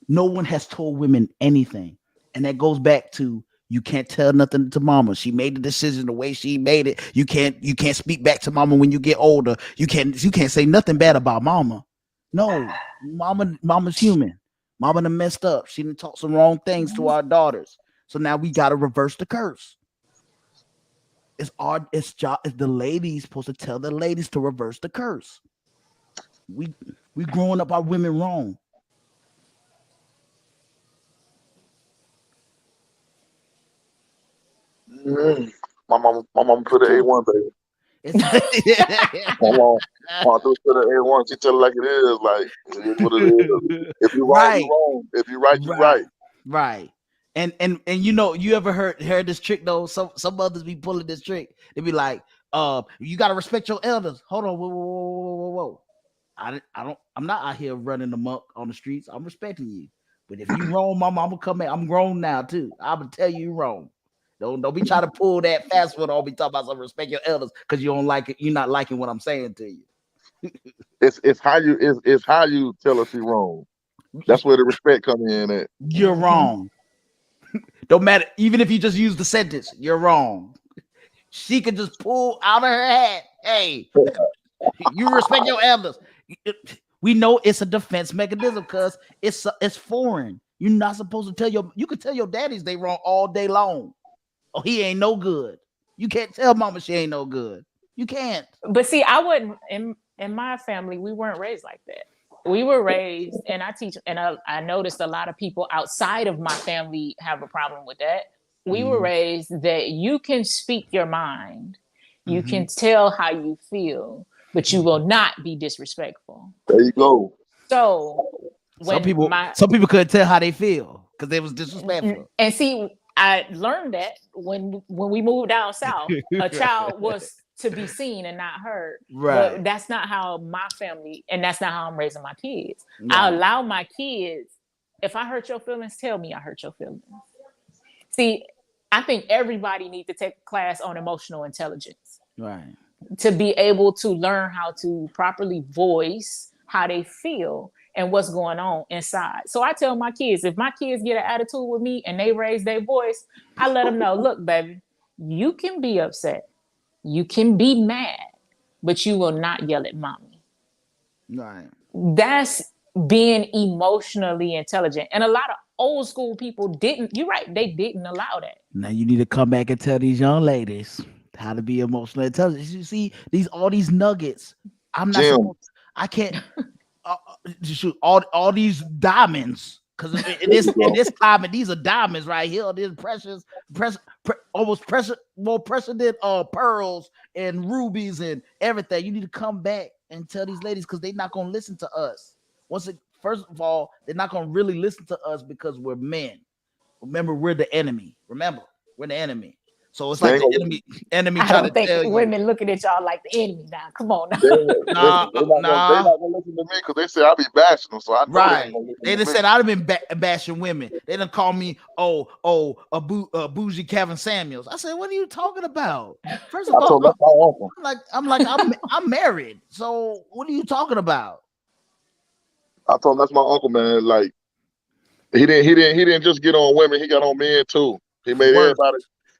No one has told women anything. And that goes back to, you can't tell nothing to mama. She made the decision the way she made it. You can't speak back to mama when you get older. You can't say nothing bad about mama. No, mama's human. Mama done messed up. She done taught some wrong things to our daughters. So now we got to reverse the curse. It's the ladies supposed to tell the ladies to reverse the curse. We growing up our women wrong. My mom put an A1, baby. My mom put an A1. She tell it like it is. Like, it is what it is. If you're wrong, you're wrong. If you're right, you're right. Right. And you know, you ever heard this trick though? Some mothers be pulling this trick. They be like, you gotta respect your elders. Hold on, whoa. I'm not out here running amok on the streets. I'm respecting you. But if you wrong, mama, I'm gonna come in. I'm grown now too. I'm gonna tell you wrong. Don't be trying to pull that fast one on me talking about some respect your elders because you don't like it. You're not liking what I'm saying to you. It's how you tell us you're wrong. That's where the respect come in at. You're wrong. Don't matter. Even if you just use the sentence, you're wrong. She could just pull out of her hat. Hey, you respect your elders. We know it's a defense mechanism because it's foreign. You're not supposed to you could tell your daddies they wrong all day long. Oh, he ain't no good. You can't tell mama she ain't no good. You can't. But see, I wouldn't in my family, we weren't raised like that. We were raised, and I teach, and I noticed a lot of people outside of my family have a problem with that. We were raised that you can speak your mind, you can tell how you feel, but you will not be disrespectful. There you go. So some people couldn't tell how they feel because they was disrespectful. And see, I learned that when we moved down south, a child was to be seen and not heard. Right. But that's not how my family, and that's not how I'm raising my kids. Right. I allow my kids, if I hurt your feelings, tell me I hurt your feelings. See, I think everybody needs to take a class on emotional intelligence. Right. To be able to learn how to properly voice how they feel and what's going on inside. So I tell my kids, if my kids get an attitude with me and they raise their voice, I let them know, look, baby, you can be upset. You can be mad, but you will not yell at mommy. Right. That's being emotionally intelligent. And a lot of old school people didn't, you're right, they didn't allow that. Now you need to come back and tell these young ladies how to be emotionally intelligent. You see all these nuggets. I'm not supposed, I can't shoot all these diamonds. Because in this climate, these are diamonds right here. These almost more precious than pearls and rubies and everything. You need to come back and tell these ladies because they're not gonna listen to us. First of all, they're not gonna really listen to us because we're men. Remember, we're the enemy. Remember, we're the enemy. So it's like the enemy I trying don't to tell think women looking at y'all like the enemy now. Come on now. They're not gonna listen to me because they say I be bashing them. So I know right. They just said I'd have been bashing women. They done call me a bougie Kevin Samuels. I said, what are you talking about? First of all, I'm married. So what are you talking about? I told him that's my uncle, man. Like he didn't just get on women. He got on men too. He made everybody.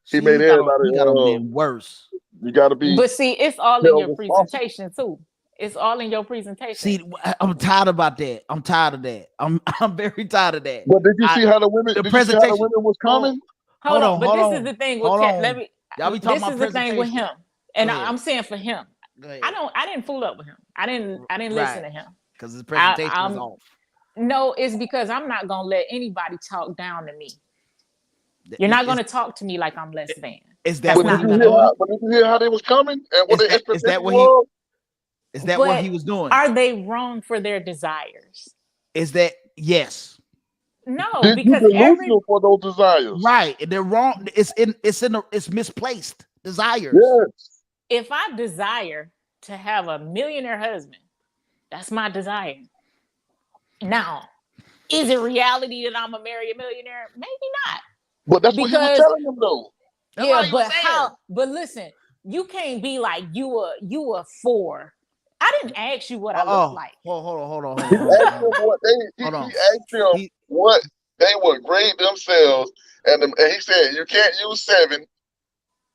He made everybody. He got on men worse. You got to be. But see, it's all in your presentation too. It's all in your presentation. See, I'm tired about that. I'm tired of that. I'm very tired of that. But did you see how the women? Did you see how the women was coming? Hold on. But this is the thing with Cat. This is the thing with him, and I'm saying for him. I didn't fool up with him. I didn't listen to him because his presentation was off. No, it's because I'm not gonna let anybody talk down to me. You're not going to talk to me like I'm less than. Is that what did you hear how they was coming? And what is that what he was doing? Are they wrong for their desires? Is that yes? No, because delusional for those desires. Right. They're wrong. It's misplaced desires. Yes. If I desire to have a millionaire husband, that's my desire. Now, is it reality that I'm gonna marry a millionaire? Maybe not. But that's what he was telling them, though. Yeah, but how? But listen, you can't be like you were 4. I didn't ask you what I look like. Hold on. He asked them what they would grade themselves, and he said you can't use 7.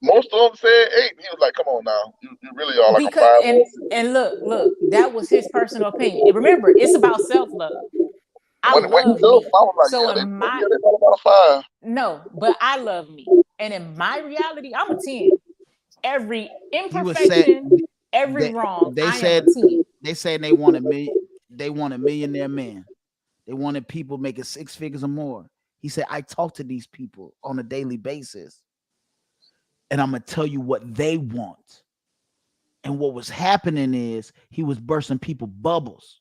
Most of them said 8. He was like, "Come on now, you really are like a 5." And look, that was his personal opinion. Remember, it's about self-love. I love me. So in my no, but I love me, and in my reality, I'm a 10. Every imperfection, every wrong. They said they wanted millionaire men. They wanted people making 6 figures or more. He said, I talk to these people on a daily basis, and I'm gonna tell you what they want. And what was happening is he was bursting people bubbles.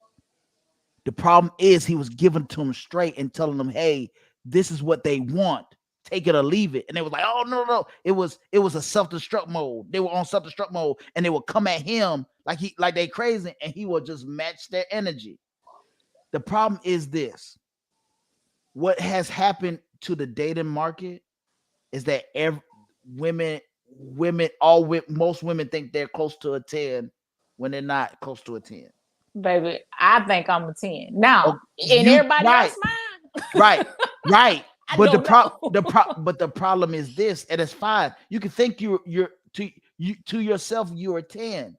The problem is he was giving to them straight and telling them, hey, this is what they want. Take it or leave it. And they was like, oh no. It was a self-destruct mode. They were on self-destruct mode, and they would come at him like they crazy, and he would just match their energy. The problem is this. What has happened to the dating market is that most women think they're close to a 10 when they're not close to a 10. Baby, I think I'm a 10. Now, in You- everybody right. else's mind. Right. I But don't know. but the problem is this, and it's fine. You can think you're to yourself you're a 10,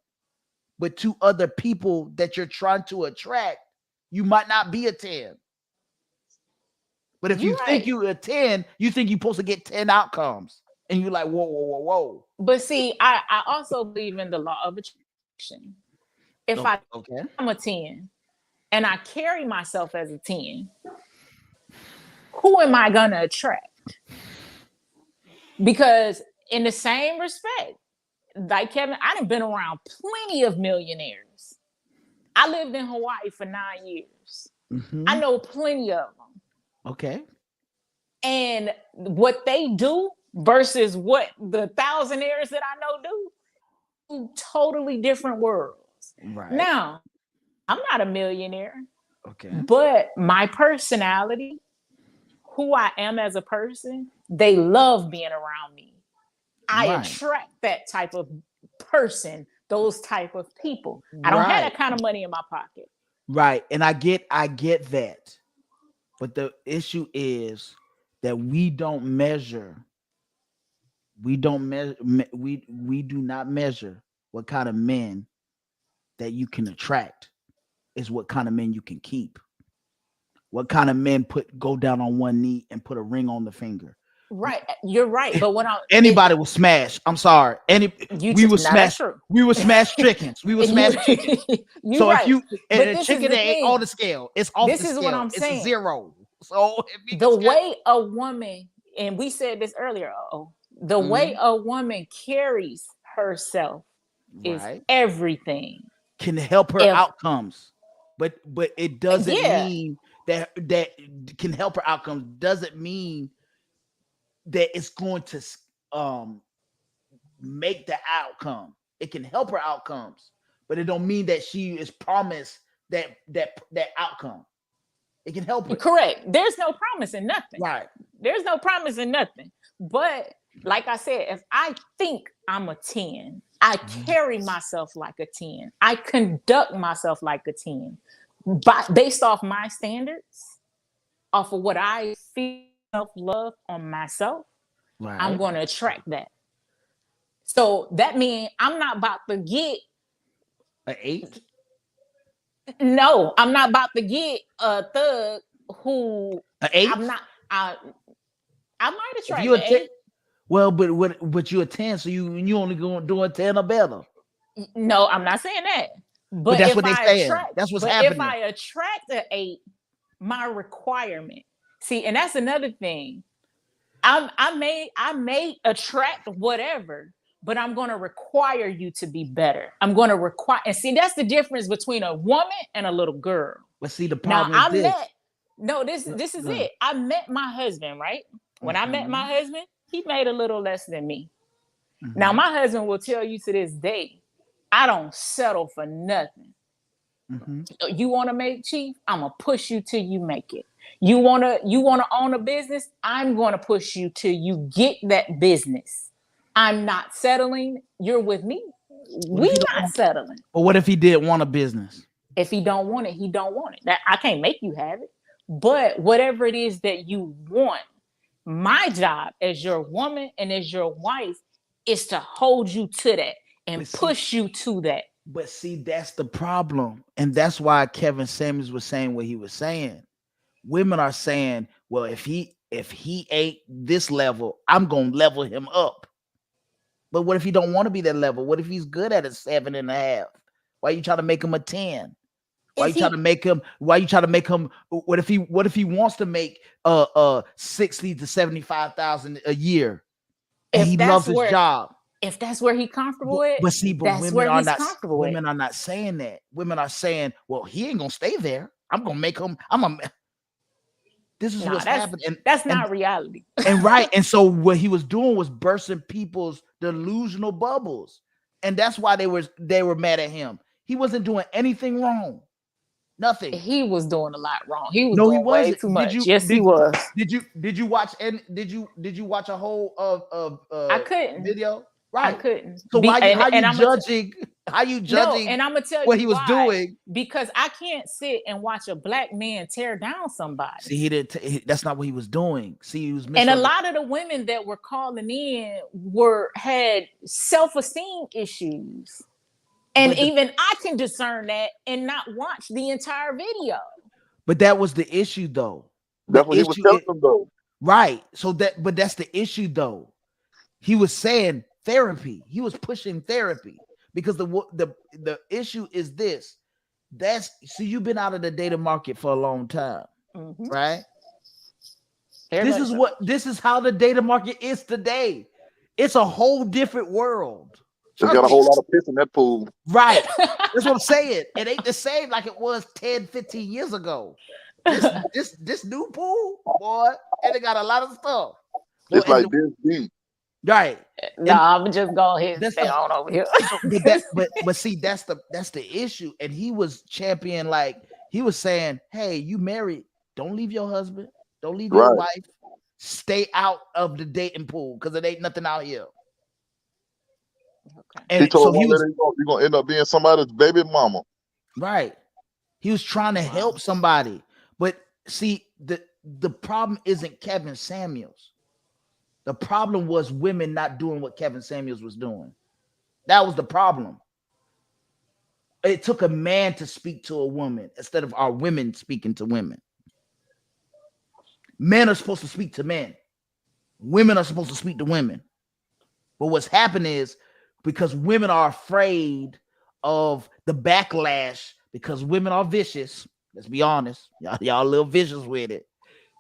but to other people that you're trying to attract, you might not be a 10. But if you think you're a 10, you think you're supposed to get 10 outcomes. And you're like, whoa. But see, I also believe in the law of attraction. If I'm a 10 and I carry myself as a 10, who am I going to attract? Because in the same respect, like Kevin, I done been around plenty of millionaires. I lived in Hawaii for 9 years. Mm-hmm. I know plenty of them. Okay. And what they do versus what the thousandaires that I know do, totally different worlds. Right. Now, I'm not a millionaire. Okay. But my personality, who I am as a person, they love being around me. I attract that type of person, those type of people. I don't have that kind of money in my pocket. Right. And I get that. But the issue is that we do not measure what kind of men that you can attract. Is what kind of men you can keep. What kind of men go down on one knee and put a ring on the finger. Right, you're right. But when anybody will smash. I'm sorry. We would smash chickens. We would smash chickens. So right. if you and a chicken that ain't on the scale, it's off the scale. This is what I'm saying. It's a zero. So the way a woman, and we said this earlier, the way a woman carries herself is everything. Can help her outcomes. But it doesn't mean that can help her outcomes. Doesn't mean that it's going to make the outcome. It can help her outcomes, but it don't mean that she is promised that outcome. It can help her. Correct. There's no promise in nothing. Right. There's no promise in nothing. But like I said, if I think I'm a 10, I carry myself like a 10. I conduct myself like a 10. Based off my standards, off of what I feel self-love on myself, I'm going to attract that. So that means I'm not about to get an 8. No, I'm not about to get a thug who an 8. I'm not. I might attract an 8. Well, but you're a 10, so you only going to do a 10 or better. No, I'm not saying that. But that's what they saying. That's what's happening. If I attract an 8, my requirement. See, and that's another thing. I may attract whatever, but I'm going to require you to be better. I'm going to require, and see, that's the difference between a woman and a little girl. But see, the problem is this. This is it. I met my husband, right? When I met my husband, he made a little less than me. Mm-hmm. Now, my husband will tell you to this day, I don't settle for nothing. Mm-hmm. You want to make chief? I'm going to push you till you make it. You want to own a business? I'm going to push you till you get that business. I'm not settling. You're with me. We're not settling. But what if he did want a business? If he don't want it, he don't want it. I can't make you have it. But whatever it is that you want, my job as your woman and as your wife is to hold you to that and push you to that. But see, that's the problem. And that's why Kevin Samuels was saying what he was saying. Women are saying, well, if he ain't this level, I'm going to level him up. But what if he don't want to be that level? What if he's good at a 7.5? Why are you trying to make him a 10? Why you trying to make him? What if he wants to make 60 to 75,000 a year, and he loves his job? If that's where he's comfortable with, but women are not saying that. Women are saying, well, he ain't gonna stay there. I'm gonna make him. This is Nah, what's happening. that's not reality. And right. And so what he was doing was bursting people's delusional bubbles. And that's why they were mad at him. He wasn't doing anything wrong. Nothing. He was doing a lot wrong. He was No, he doing way wasn't. too much. Yes, he was. Did you watch a whole I couldn't. video? I Right. couldn't. So how you judging No, and I'm gonna tell what you he was why. doing? Because I can't sit and watch a black man tear down somebody. See, he didn't. That's not what he was doing. See, he was And a lot of the women that were calling in had self-esteem issues. And even I can discern that and not watch the entire video. But that was the issue, though. That's what he was telling them, though. Right. So but that's the issue, though. He was saying therapy. He was pushing therapy because the issue is this. You've been out of the data market for a long time, right? This is how the data market is today. It's a whole different world. It's got a whole lot of piss in that pool. Right. That's what I'm saying. It ain't the same like it was 10, 15 years ago. This new pool, boy, and it got a lot of stuff. It's like this deep. Right. No, I'm just going ahead and stay on over here. but see, that's the issue. And he was champion, like he was saying, hey, you married, don't leave your husband, don't leave your wife, stay out of the dating pool because it ain't nothing out here. Okay. And he told so you're gonna end up being somebody's baby mama. Right. He was trying to help somebody. But see, the problem isn't Kevin Samuels. The problem was women not doing what Kevin Samuels was doing. That was the problem. It took a man to speak to a woman instead of our women speaking to women. Men are supposed to speak to men. Women are supposed to speak to women. But what's happened is because women are afraid of the backlash, because women are vicious. Let's be honest. Y'all a little vicious with it.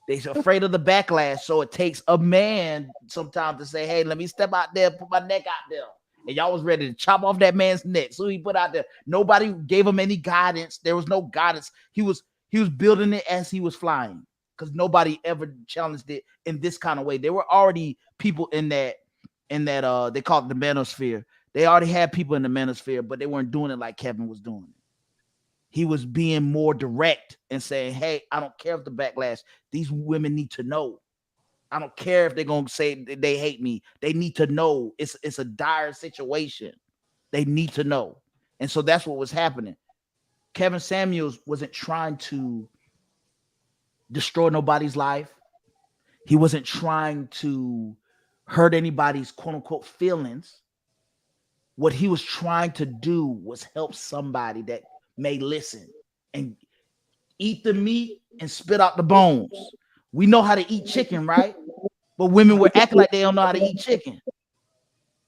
They're afraid of the backlash. So it takes a man sometimes to say, hey, let me step out there, put my neck out there. And y'all was ready to chop off that man's neck. So he put out there. Nobody gave him any guidance. There was no guidance. He was building it as he was flying because nobody ever challenged it in this kind of way. There were already people in that they call it the manosphere. They already had people in the manosphere, but they weren't doing it like Kevin was doing it. He was being more direct and saying, hey, I don't care if the backlash. These women need to know. I don't care if they're going to say they hate me. They need to know it's a dire situation. They need to know. And so that's what was happening. Kevin Samuels wasn't trying to destroy nobody's life. He wasn't trying to hurt anybody's quote unquote feelings. What he was trying to do was help somebody that may listen and eat the meat and spit out the bones. We know how to eat chicken, right? But women were acting like they don't know how to eat chicken.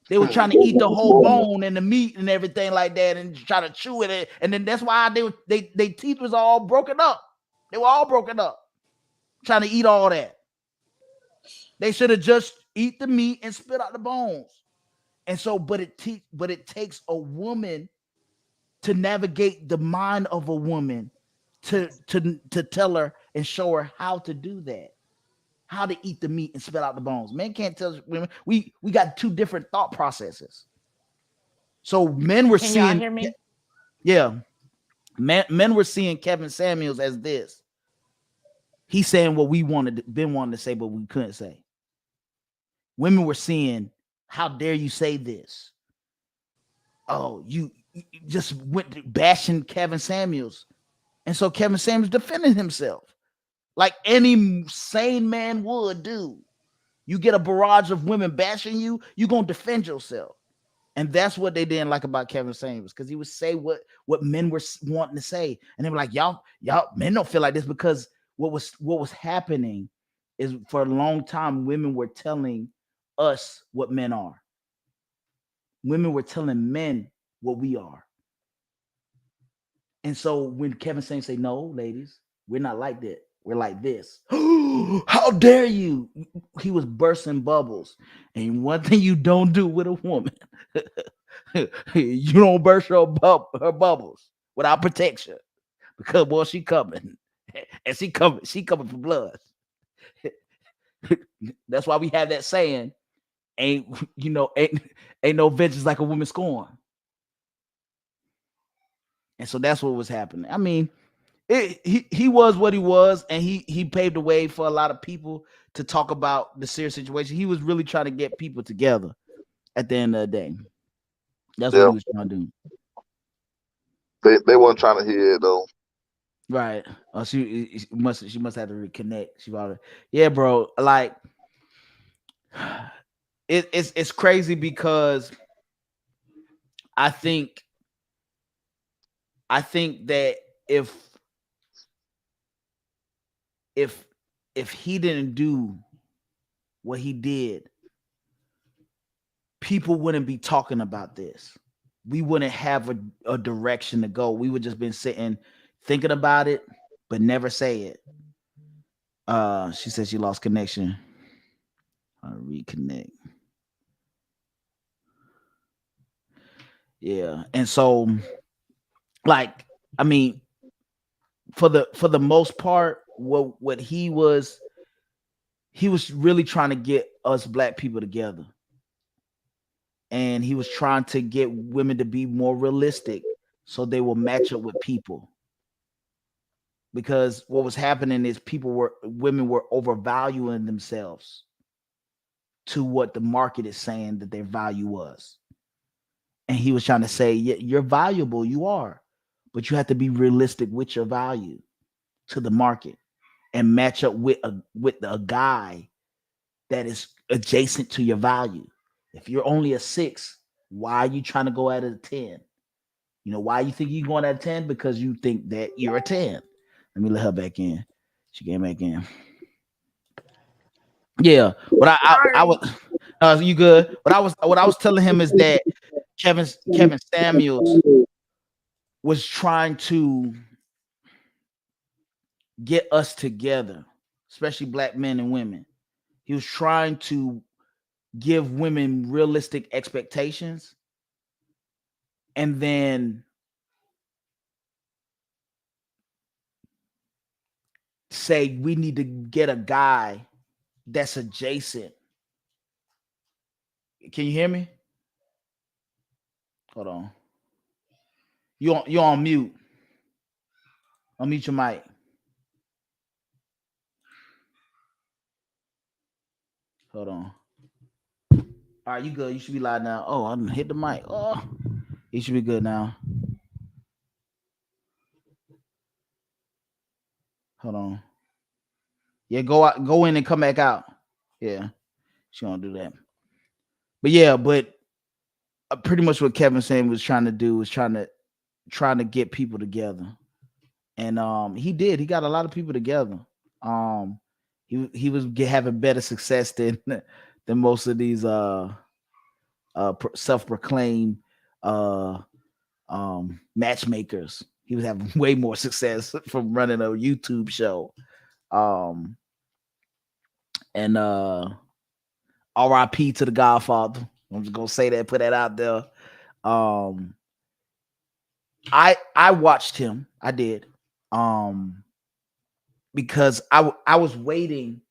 They were trying to eat the whole bone and the meat and everything like that and try to chew it. And then that's why they teeth was all broken up. They were all broken up trying to eat all that. They should have just eat the meat and spit out the bones. And so, but it takes a woman to navigate the mind of a woman to tell her and show her how to do that, how to eat the meat and spit out the bones. Men can't tell women. We got two different thought processes. So men were seeing. Y'all hear me? Yeah, men were seeing Kevin Samuels as this. He's saying what we been wanting to say, but we couldn't say. Women were seeing, how dare you say this? Oh, you just went bashing Kevin Samuels. And so Kevin Samuels defended himself like any sane man would do. You get a barrage of women bashing you, you're going to defend yourself. And that's what they didn't like about Kevin Samuels, because he would say what men were wanting to say. And they were like, y'all men don't feel like this, because what was happening is for a long time, women were telling us what men are. Women were telling men what we are. And so when Kevin Samuels say, no, ladies, we're not like that. We're like this. How dare you? He was bursting bubbles. And one thing you don't do with a woman, you don't burst her bubbles without protection. Because boy, she coming. And she coming for blood. That's why we have that saying, ain't ain't no vengeance like a woman scorn. And so that's what was happening. I mean, he was what he was, and he paved the way for a lot of people to talk about the serious situation. He was really trying to get people together at the end of the day. That's what Yeah, he was trying to do. they weren't trying to hear it though. Right. She must have to reconnect. She already, yeah, bro. Like it's crazy because I think I think that if if if he didn't do what he did, people wouldn't be talking about this. We wouldn't have a direction to go. We would just been sitting thinking about it, but never say it. She said she lost connection. Reconnect. Yeah. And so, like, I mean, for the most part, what he was really trying to get us black people together. And he was trying to get women to be more realistic so they will match up with people. Because what was happening is women were overvaluing themselves to what the market is saying that their value was. And he was trying to say, yeah, you're valuable, you are, but you have to be realistic with your value to the market and match up with a guy that is adjacent to your value. If you're only a 6, why are you trying to go at a 10? Why you think you're going at a 10? Because you think that you're a 10. Let me let her back in. She came back in. Yeah, but I was you good? What I was telling him is that Kevin Samuels was trying to get us together, especially black men and women. He was trying to give women realistic expectations and then say we need to get a guy that's adjacent. Can you hear me? Hold on. You're on mute. Unmute your mic. Hold on. All right, you good. You should be live now. Oh, I didn't hit the mic. Oh, you should be good now. Hold on. Yeah, go in and come back out. Yeah, she gonna do that. But yeah, pretty much what Kevin saying was trying to do was trying to get people together, and he did. He got a lot of people together. He was having better success than most of these self-proclaimed matchmakers. He was having way more success from running a YouTube show. And RIP to the Godfather. I'm just gonna say that, put that out there. I watched him. I did. Because I was waiting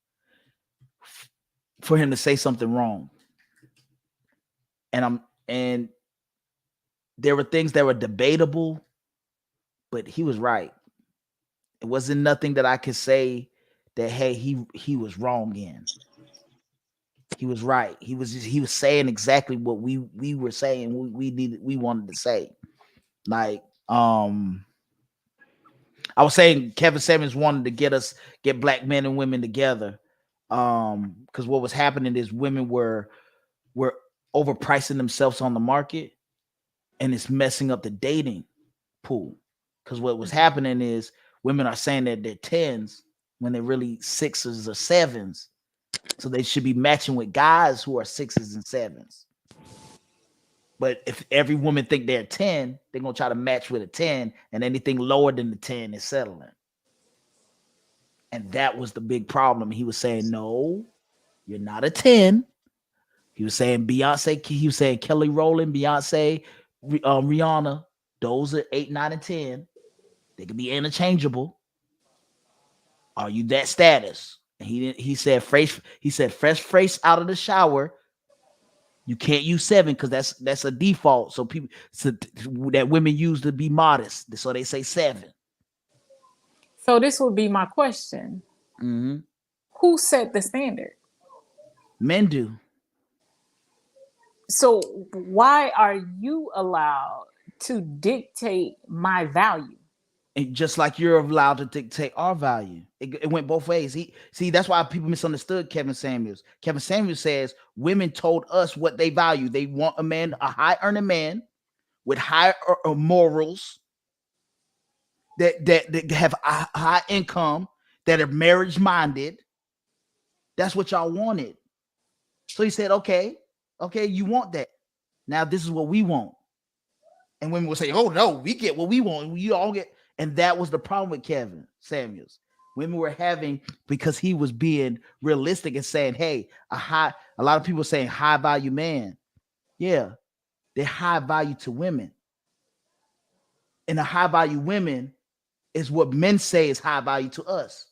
for him to say something wrong. And there were things that were debatable, but he was right. It wasn't nothing that I could say that hey, he was wrong in. He was right. He was saying exactly what we were saying we wanted to say. Like I was saying Kevin Samuels wanted to get black men and women together. Because what was happening is women were overpricing themselves on the market, and it's messing up the dating pool. Because what was happening is women are saying that they're 10s when they're really 6s or 7s. So they should be matching with guys who are 6s and 7s. But if every woman think they're 10, they're gonna try to match with a 10, and anything lower than the 10 is settling. And that was the big problem. He was saying, no, you're not a 10. He was saying Beyonce, he was saying Kelly Rowland, Beyonce, Rihanna, those are 8, 9, and 10. They can be interchangeable. Are you that status? And he didn't. He said fresh. He said fresh out of the shower. You can't use 7 because that's a default. So people that women use to be modest. So they say 7. So this would be my question: Mm-hmm. who set the standard? Men do. So why are you allowed to dictate my value? And just like you're allowed to dictate our value. It went both ways. That's why people misunderstood Kevin Samuels. Kevin Samuels says women told us what they value. They want a high earning man with high morals, that have a high income, that are marriage minded. That's what y'all wanted. So he said, okay, you want that. Now this is what we want. And women will say, oh no, we get what we want. We all get. And that was the problem with Kevin Samuels. Women were having, because he was being realistic and saying, hey, a lot of people saying high value man. Yeah, they're high value to women. And the high value women is what men say is high value to us.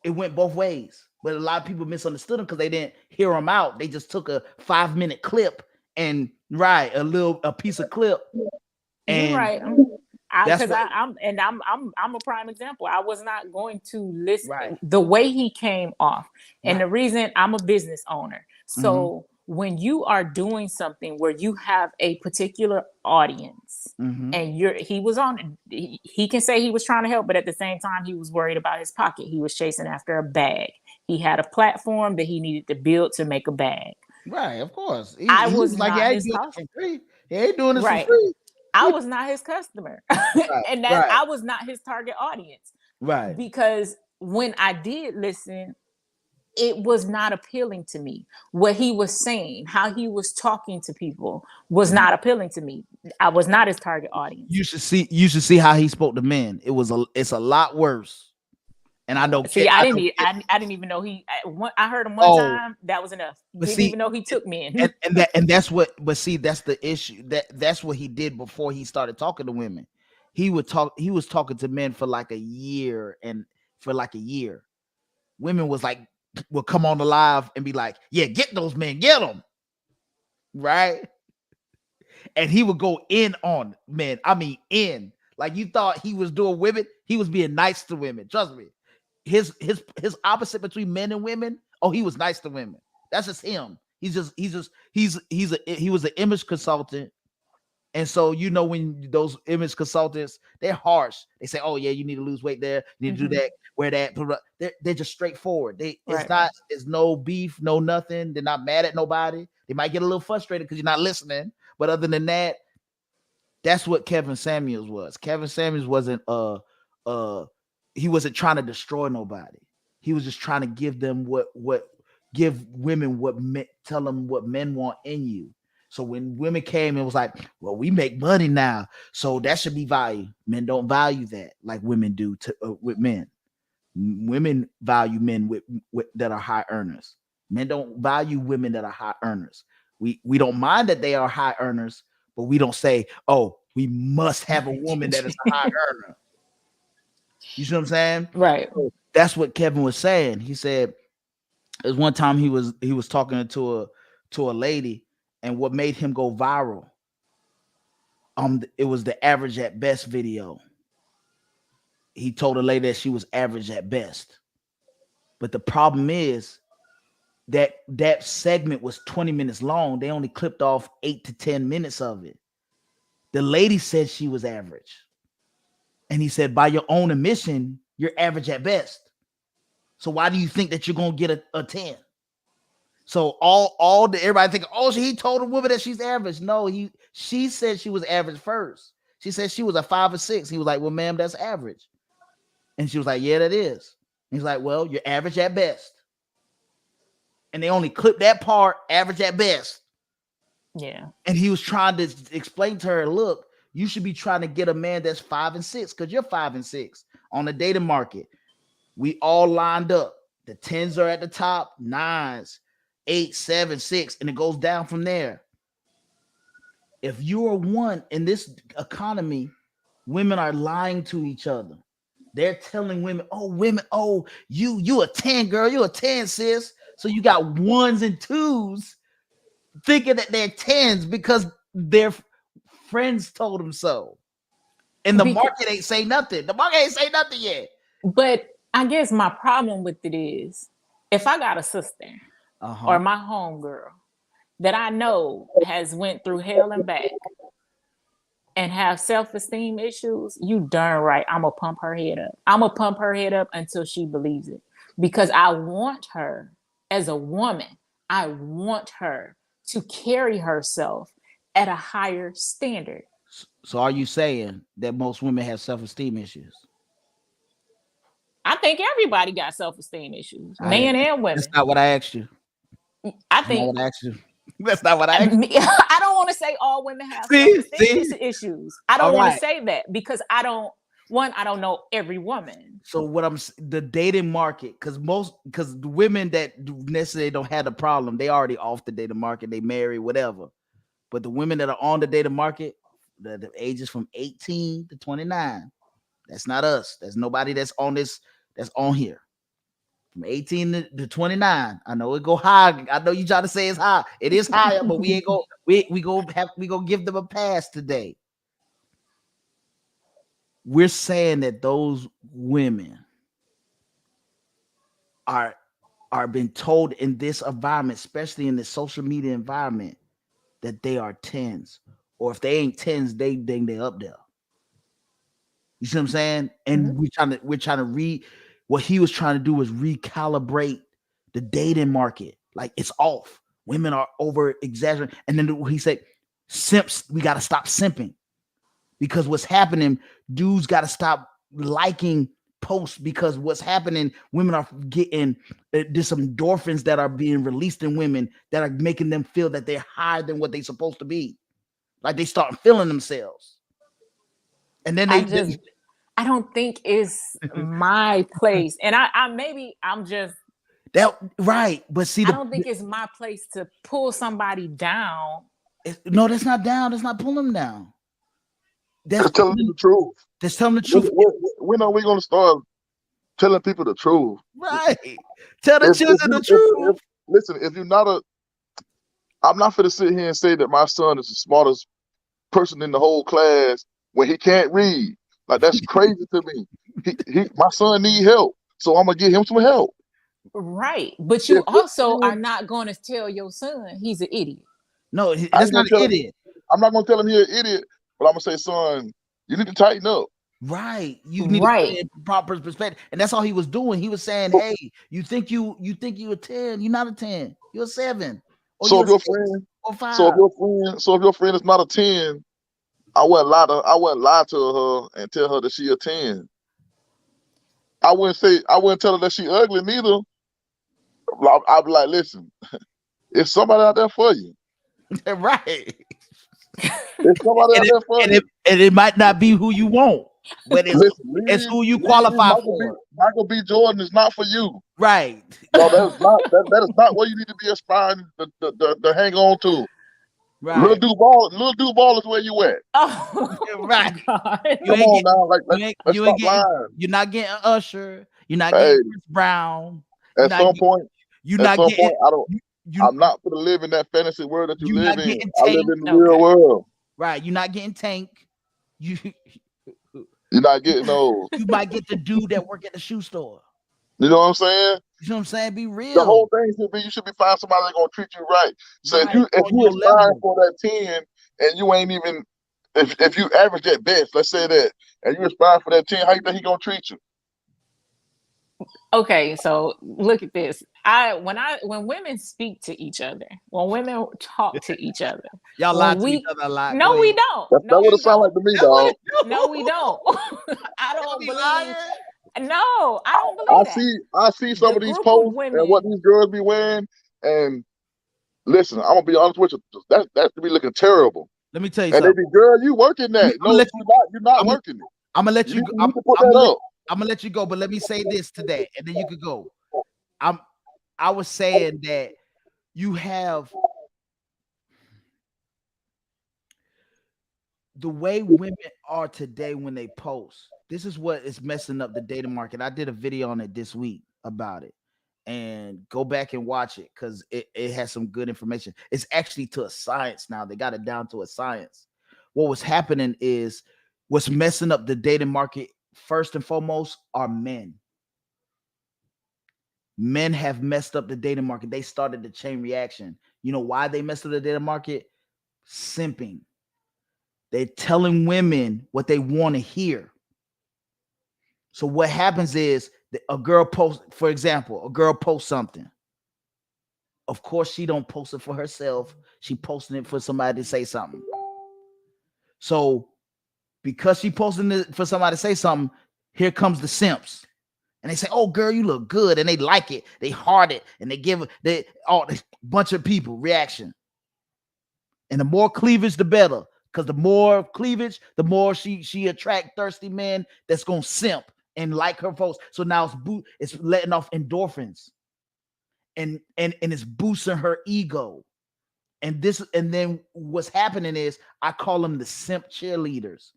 It went both ways. But a lot of people misunderstood him because they didn't hear him out. They just took a 5-minute clip and a piece of clip. And you're right. Because I'm a prime example. I was not going to listen the way he came off. And the reason, I'm a business owner. So when you are doing something where you have a particular audience and he can say he was trying to help, but at the same time, he was worried about his pocket. He was chasing after a bag. He had a platform that he needed to build to make a bag. Right, of course. I was like, not his customer. He ain't doing this for free. I was not his customer. And I was not his target audience. Right. Because when I did listen, it was not appealing to me. What he was saying, how he was talking to people was not appealing to me. I was not his target audience. You should see how he spoke to men. It's a lot worse. And I know. See, I didn't even know I heard him one time. That was enough. Didn't even know he took men. And that's what. But see, that's the issue. That's what he did before he started talking to women. He was talking to men for like a year, women would come on the live and be like, "Yeah, get those men, get them," right? And he would go in on men. I mean, like you thought he was doing women. He was being nice to women. Trust me. His opposite between men and women. Oh, he was nice to women. That's just him. He was an image consultant. And so, when those image consultants, they're harsh. They say, oh yeah, you need to lose weight there. You need to do that, wear that. They're just straightforward. It's no beef, no nothing. They're not mad at nobody. They might get a little frustrated because you're not listening. But other than that, that's what Kevin Samuels was. Kevin Samuels wasn't he wasn't trying to destroy nobody. He was just trying to give them give women tell them what men want in you. So when women came and was like, well, we make money now, so that should be value. Men don't value that like women do with men. Women value men with that are high earners. Men don't value women that are high earners. We don't mind that they are high earners, but we don't say, oh, we must have a woman that is a high earner. You see what I'm saying? Right. So that's what Kevin was saying. He said there's one time he was talking to a lady, and what made him go viral, it was the average at best video. He told a lady that she was average at best. But the problem is that segment was 20 minutes long. They only clipped off 8 to 10 minutes of it. The lady said she was average. And he said, by your own admission, you're average at best. So why do you think that you're going to get a 10? So everybody thinking, oh, he told a woman that she's average. No, she said she was average first. She said she was a 5 or 6. He was like, well, ma'am, that's average. And she was like, yeah, that is. He's like, well, you're average at best. And they only clipped that part, average at best. Yeah. And he was trying to explain to her, look, you should be trying to get a man that's 5 and 6 because you're 5 and 6 on the dating market. We all lined up. The 10s are at the top, 9s, 8, 7, 6, and it goes down from there. If you are one in this economy, women are lying to each other. They're telling women, oh, you a 10, girl, you a 10, sis. So you got ones and twos thinking that they're 10s because their friends told them so. And the market ain't say nothing. The market ain't say nothing yet. But I guess my problem with it is, if I got a sister or my homegirl that I know has went through hell and back and have self-esteem issues, you darn right, I'm gonna pump her head up. I'm gonna pump her head up until she believes it, because I want her as a woman. I want her to carry herself at a higher standard. So are you saying that most women have self-esteem issues? I think everybody got self-esteem issues, men and women. That's not what I asked you. I think That's not what I asked you. I don't want to say all women have self-esteem issues. I don't want to say that, because I don't know every woman. So what the dating market, because the women that necessarily don't have the problem, they already off the dating market, they marry, whatever. But the women that are on the dating market, the ages from 18 to 29, that's not us. There's nobody that's on here. From 18 to 29. I know it go high. I know you trying to say it's high. It is higher, but we ain't go. We go give them a pass today. We're saying that those women are being told in this environment, especially in the social media environment, that they are 10s, or if they ain't 10s, they up there. You see what I'm saying? And we're trying to read what he was trying to do was recalibrate the dating market. Like, it's off. Women are over exaggerating. And then he said, simps, we got to stop simping, because what's happening, dudes got to stop liking posts, because what's happening, women are getting there's some endorphins that are being released in women that are making them feel that they're higher than what they're supposed to be. Like, they start feeling themselves. And then I don't think it's my place. And I'm just that right. But see, I don't think it's my place to pull somebody down. No, that's not down. That's not pulling them down. That's telling them the truth. That's telling the truth. When are we going to start telling people the truth? Right. Tell the children the truth. Listen, if you're not I'm not going to sit here and say that my son is the smartest person in the whole class when he can't read. Like, that's crazy to me. My son need help, so I'm gonna get him some help. Right, but you also are not going to tell your son he's an idiot. No, that's not an idiot. I'm not gonna tell him he's an idiot, but I'm gonna say, son, you need to tighten up. Right, you need to put it in proper perspective, and that's all he was doing. He was saying, "Hey, you think you a 10? You're not a 10. You're a 7. Or So you're if your 6 friend, or 5. so if your friend is not a 10. I wouldn't lie to her and tell her that she a 10. I wouldn't tell her that she ugly neither. I'd be like, listen, it's somebody out there for you. Right. It's somebody out there for you. And it might not be who you want, but it's who you qualify for. Michael B. Jordan is not for you. Right. No, that is not what you need to be aspiring to hang on to. Right. Lil Duval is where you at. Oh, right. God. Come on now, let's stop lying. You're not getting Usher. You're not getting Chris Brown. At some point, I'm not going to live in that fantasy world that you live in. I live in the real world. Right. You're not getting Tank. You're not getting those. You might get the dude that work at the shoe store. You know what I'm saying? You know what I'm saying? Be real. The whole thing should be, you should be finding somebody that's gonna treat you right. So if you aspire for that 10 and you ain't even, if you average at best, let's say that, and you aspire for that 10, how you think he gonna treat you? Okay, so look at this. When women speak to each other, when women talk to each other, y'all lie to each other a lot. No, we don't. That's what it sounds like to me, dog. No, we don't. I don't believe. No, I don't believe that. I see some of these posts and what these girls be wearing, and listen, I'm gonna be honest with you. That to be looking terrible. Let me tell you something. And they be, girl, you working that? No, you're not working it. I'm gonna let you. I'm gonna let you go, but let me say this today, and then you could go. I was saying that you have the way women are today when they post, this is what is messing up the dating market. I did a video on it this week about it. And go back and watch it because it has some good information. It's actually to a science now. They got it down to a science. What was happening is what's messing up the dating market first and foremost are men. Men have messed up the dating market. They started the chain reaction. You know why they messed up the dating market? Simping. They're telling women what they want to hear. So what happens is a girl posts, for example, a girl posts something. Of course, she don't post it for herself. She posting it for somebody to say something. So because she posting it for somebody to say something, here comes the simps. And they say, "Oh, girl, you look good," and they like it, they heart it, and they give they all this bunch of people reaction. And the more cleavage, the better, because the more cleavage, the more she attract thirsty men that's gonna simp and like her post. So now it's letting off endorphins, and it's boosting her ego. And then what's happening is I call them the simp cheerleaders.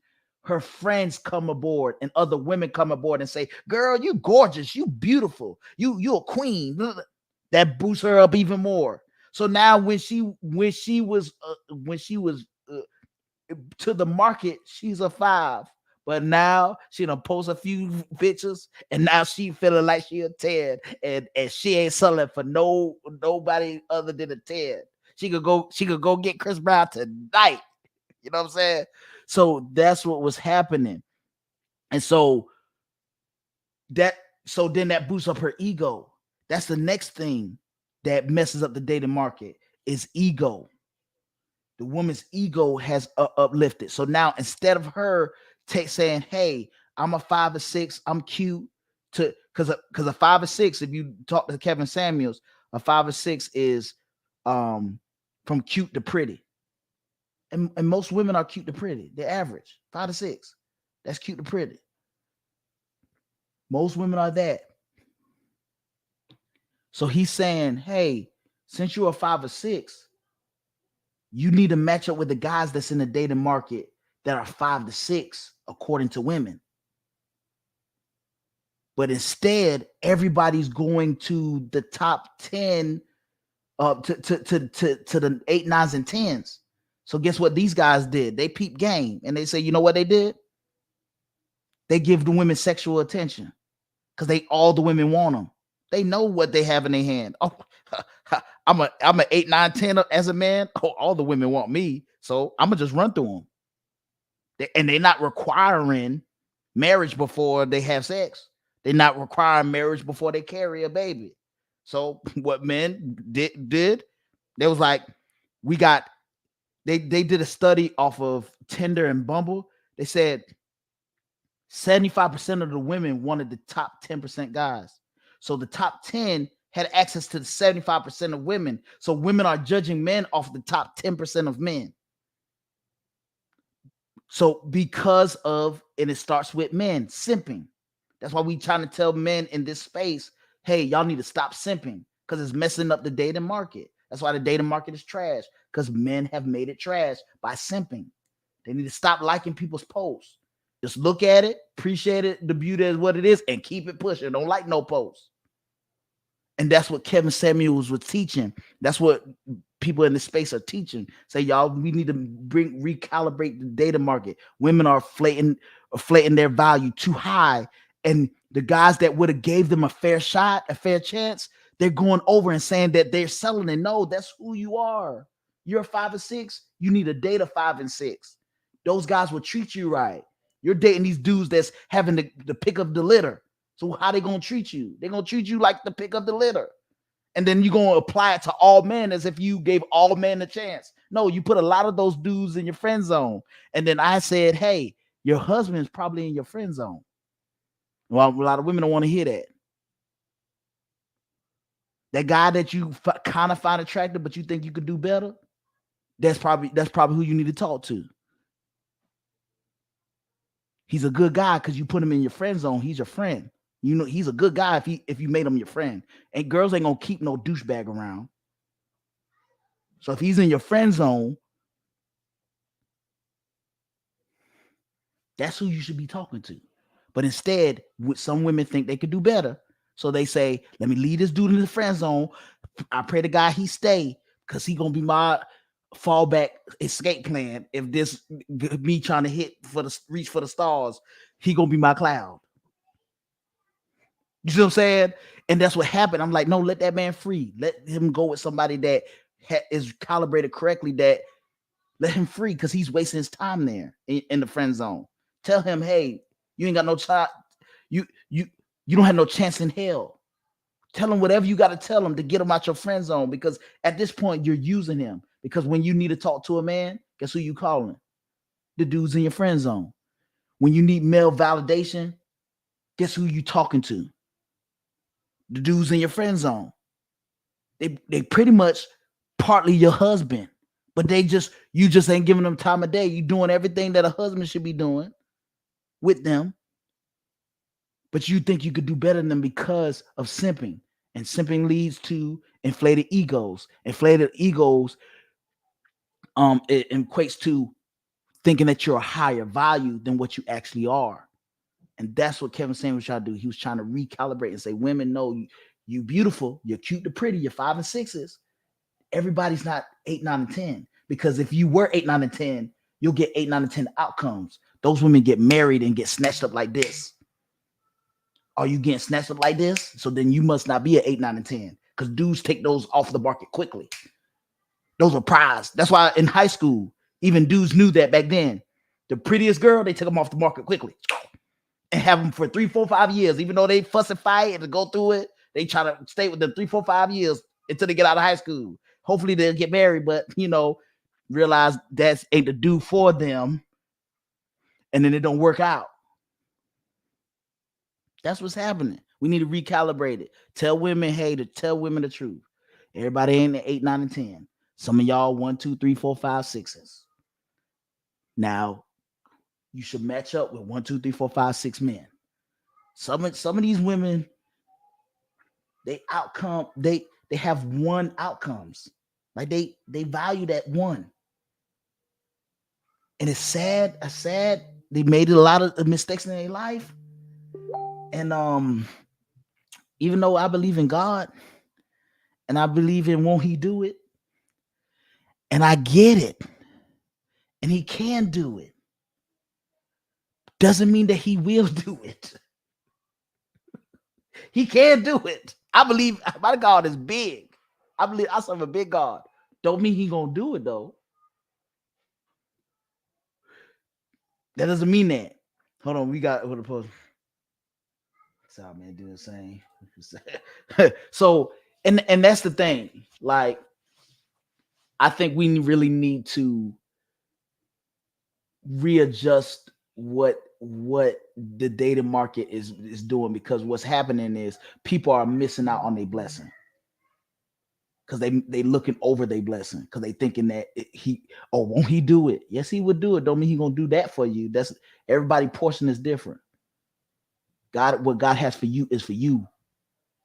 Her friends come aboard and other women come aboard and say, "Girl, you gorgeous, you beautiful, you a queen." That boosts her up even more. So now when she was to the market, she's a 5. But now she done post a few pictures, and now she feeling like she a 10, and she ain't selling for nobody other than a 10. She could go get Chris Brown tonight. You know what I'm saying? So that's what was happening. And so then that boosts up her ego. That's the next thing that messes up the dating market is ego. The woman's ego has uplifted. So now instead of her saying, "Hey, I'm a 5 or 6, I'm cute," because a 5 or 6, if you talk to Kevin Samuels, a 5 or 6 is from cute to pretty. And most women are cute to pretty. They're average, 5 to 6. That's cute to pretty. Most women are that. So he's saying, "Hey, since you're a 5 or 6, you need to match up with the guys that's in the dating market that are 5 to 6, according to women." But instead, everybody's going to the top 10, to the 8, 9s, and 10s. So guess what these guys did? They peep game and they say, you know what they did? They give the women sexual attention because all the women want them. They know what they have in their hand. Oh, I'm a 8, 9, 10 as a man. Oh, all the women want me, so I'm gonna just run through them. And they're not requiring marriage before they have sex. They're not requiring marriage before they carry a baby. So what men did, they was like, they did a study off of Tinder and Bumble. They said 75% of the women wanted the top 10% guys. So the top 10 had access to the 75% of women. So women are judging men off the top 10% of men. So and it starts with men simping. That's why we trying to tell men in this space, hey, y'all need to stop simping because it's messing up the dating market. That's why the dating market is trash, because men have made it trash by simping. They need to stop liking people's posts. Just look at it, appreciate it, the beauty is what it is, and keep it pushing. Don't like no posts. And that's what Kevin Samuels was teaching. That's what people in the space are teaching. Say, y'all, we need to recalibrate the data market. Women are inflating their value too high. And the guys that would have gave them a fair shot, a fair chance, they're going over and saying that they're selling it. No, that's who you are. You're a 5 or 6. You need a date of 5 and 6. Those guys will treat you right. You're dating these dudes that's having the pick of the litter. So how they gonna treat you? They're gonna treat you like the pick of the litter. And then you're gonna apply it to all men as if you gave all men a chance. No, you put a lot of those dudes in your friend zone. And then I said, hey, your husband's probably in your friend zone. Well, a lot of women don't want to hear that. That guy that you kind of find attractive, but you think you could do better, that's probably who you need to talk to. He's a good guy because you put him in your friend zone. He's your friend. You know, he's a good guy if you made him your friend. And girls ain't gonna keep no douchebag around. So if he's in your friend zone, That's who you should be talking to. But instead, some women think they could do better. So they say, let me leave this dude in the friend zone. I pray to God he stay, because he gonna be my fallback escape plan. If this me trying to hit for the reach for the stars, he gonna be my cloud. You see what I'm saying? And that's what happened. I'm like, no, let that man free. Let him go with somebody that is calibrated correctly. That let him free, because he's wasting his time there in the friend zone. Tell him, hey, you ain't got no child. You you you don't have no chance in hell. Tell him whatever you got to tell him to get him out your friend zone, because at this point you're using him. Because when you need to talk to a man, guess who you calling? The dudes in your friend zone. When you need male validation, guess who you talking to? The dudes in your friend zone. They pretty much partly your husband, but you just ain't giving them time of day. You doing everything that a husband should be doing with them, but you think you could do better than them because of simping. And simping leads to inflated egos. Inflated egos it equates to thinking that you're a higher value than what you actually are. And that's what Kevin Samuels tried to do. He was trying to recalibrate and say, women, know you beautiful, you're cute to pretty, you're 5 and 6s. Everybody's not 8, 9, and 10. Because if you were 8, 9, and 10, you'll get 8, 9, and 10 outcomes. Those women get married and get snatched up like this. Are you getting snatched up like this? So then you must not be an 8, 9, and 10. Because dudes take those off the market quickly. Those are prized. That's why in high school, even dudes knew that back then. The prettiest girl, they took them off the market quickly and have them for 3, 4, 5 years. Even though they fuss and fight and go through it, they try to stay with them 3, 4, 5 years until they get out of high school. Hopefully they'll get married, but realize that's ain't the do for them, and then it don't work out. That's what's happening. We need to recalibrate it. Tell women, hey, tell women the truth. Everybody ain't at 8, 9, and 10. Some of y'all 1, 2, 3, 4, 5, 6s. Now, you should match up with 1, 2, 3, 4, 5, 6 men. Some of these women, they have one outcomes. Like they value that one. And it's sad. They made a lot of mistakes in their life. And even though I believe in God and I believe in won't he do it, and I get it, and he can do it, doesn't mean that he will do it. He can do it. I believe my God is big. I serve a big God. Don't mean he gonna do it though. That doesn't mean that. Hold on, we got what the post. Sorry, man, do the same. So, and that's the thing. Like, I think we really need to readjust what the data market is doing, because what's happening is people are missing out on their blessing, because they looking over their blessing, because they thinking that won't he do it? Yes, he would do it. Don't mean he gonna do that for you. That's everybody portion is different. What God has for you is for you.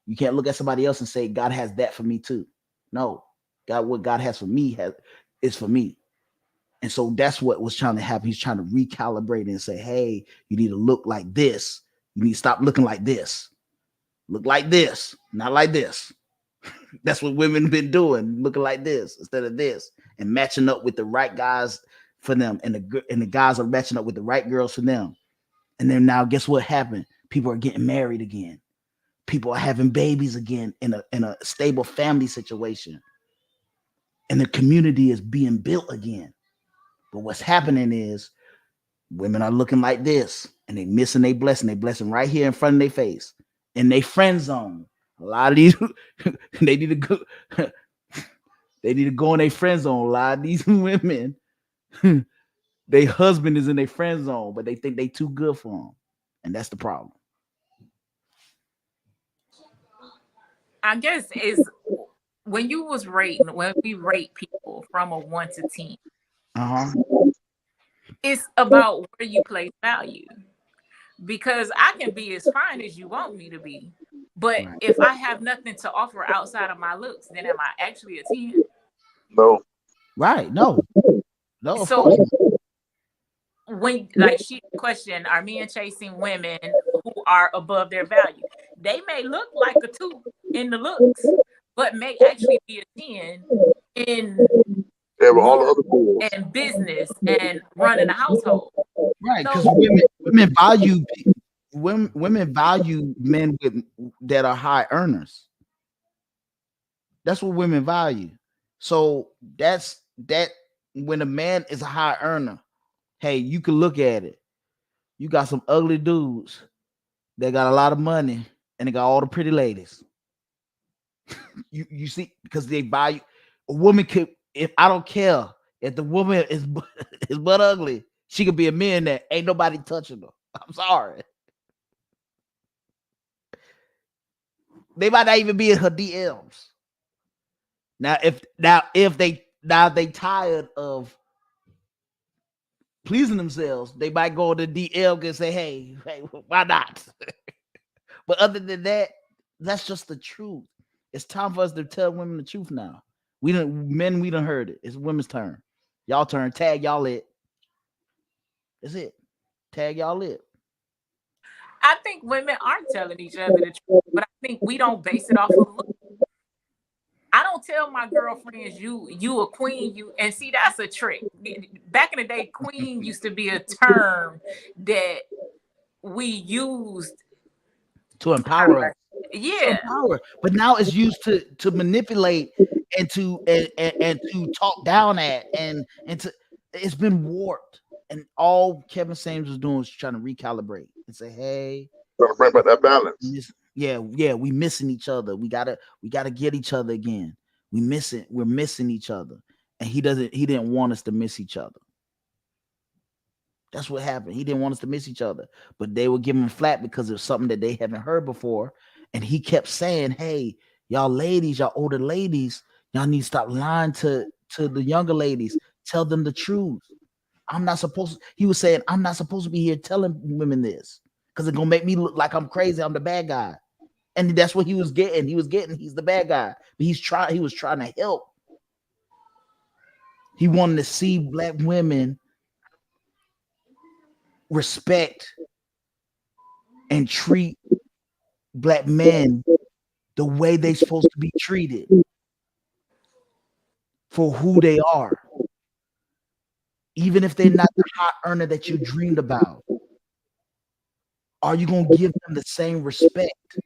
You can't look at somebody else and say God has that for me too. No, what God has for me is for me. And so that's what was trying to happen. He's trying to recalibrate and say, hey, you need to look like this. You need to stop looking like this. Look like this, not like this. That's what women been doing, looking like this instead of this, and matching up with the right guys for them. And the guys are matching up with the right girls for them. And then now guess what happened? People are getting married again. People are having babies again in a stable family situation. And the community is being built again. But what's happening is women are looking like this, and they missing their blessing. They blessing right here in front of their face, in their friend zone. A lot of these, they need to go. They need to go in their friend zone. A lot of these women, their husband is in their friend zone, but they think they too good for them, and that's the problem. I guess is when we rate people from a 1 to 10. It's about where you place value, because I can be as fine as you want me to be, but if I have nothing to offer outside of my looks, then am I actually a 10? No. Right? No. So when like she question, are men chasing women who are above their value? They may look like a 2 in the looks, but may actually be a 10 in Yeah, but all the other moral fields. and business and running a household. Right, because So women value men with that are high earners. That's what women value. So that when a man is a high earner, hey, you can look at it. You got some ugly dudes that got a lot of money and they got all the pretty ladies. You see, because they value a woman could, if I don't care if the woman is is but ugly, she could be a man that ain't nobody touching her. I'm sorry. They might not even be in her DMs. If they tired of pleasing themselves, they might go to DM and say, hey, why not? But other than that, that's just the truth. It's time for us to tell women the truth now. We done heard it. It's women's turn. Y'all turn. Tag y'all it. That's it. Tag y'all it. I think women are telling each other the truth, but I think we don't base it off of look. I don't tell my girlfriends you a queen, you and see that's a trick. Back in the day, queen used to be a term that we used To empower us. Yeah. Empower. But now it's used to manipulate and to talk down at and to it's been warped. And all Kevin Samuels was doing was trying to recalibrate and say, hey, Trying to bring back that balance. yeah, we missing each other. We gotta get each other again. We're missing each other. And he didn't want us to miss each other. That's what happened. He didn't want us to miss each other, but they were giving him flat because it was something that they haven't heard before. And he kept saying, hey, y'all ladies, y'all older ladies, y'all need to stop lying to the younger ladies. Tell them the truth. He was saying, I'm not supposed to be here telling women this because it's gonna make me look like I'm crazy. I'm the bad guy. And that's what he was getting. He's the bad guy. But he was trying to help. He wanted to see black women respect and treat black men the way they're supposed to be treated for who they are. Even if they're not the high earner that you dreamed about, are you going to give them the same respect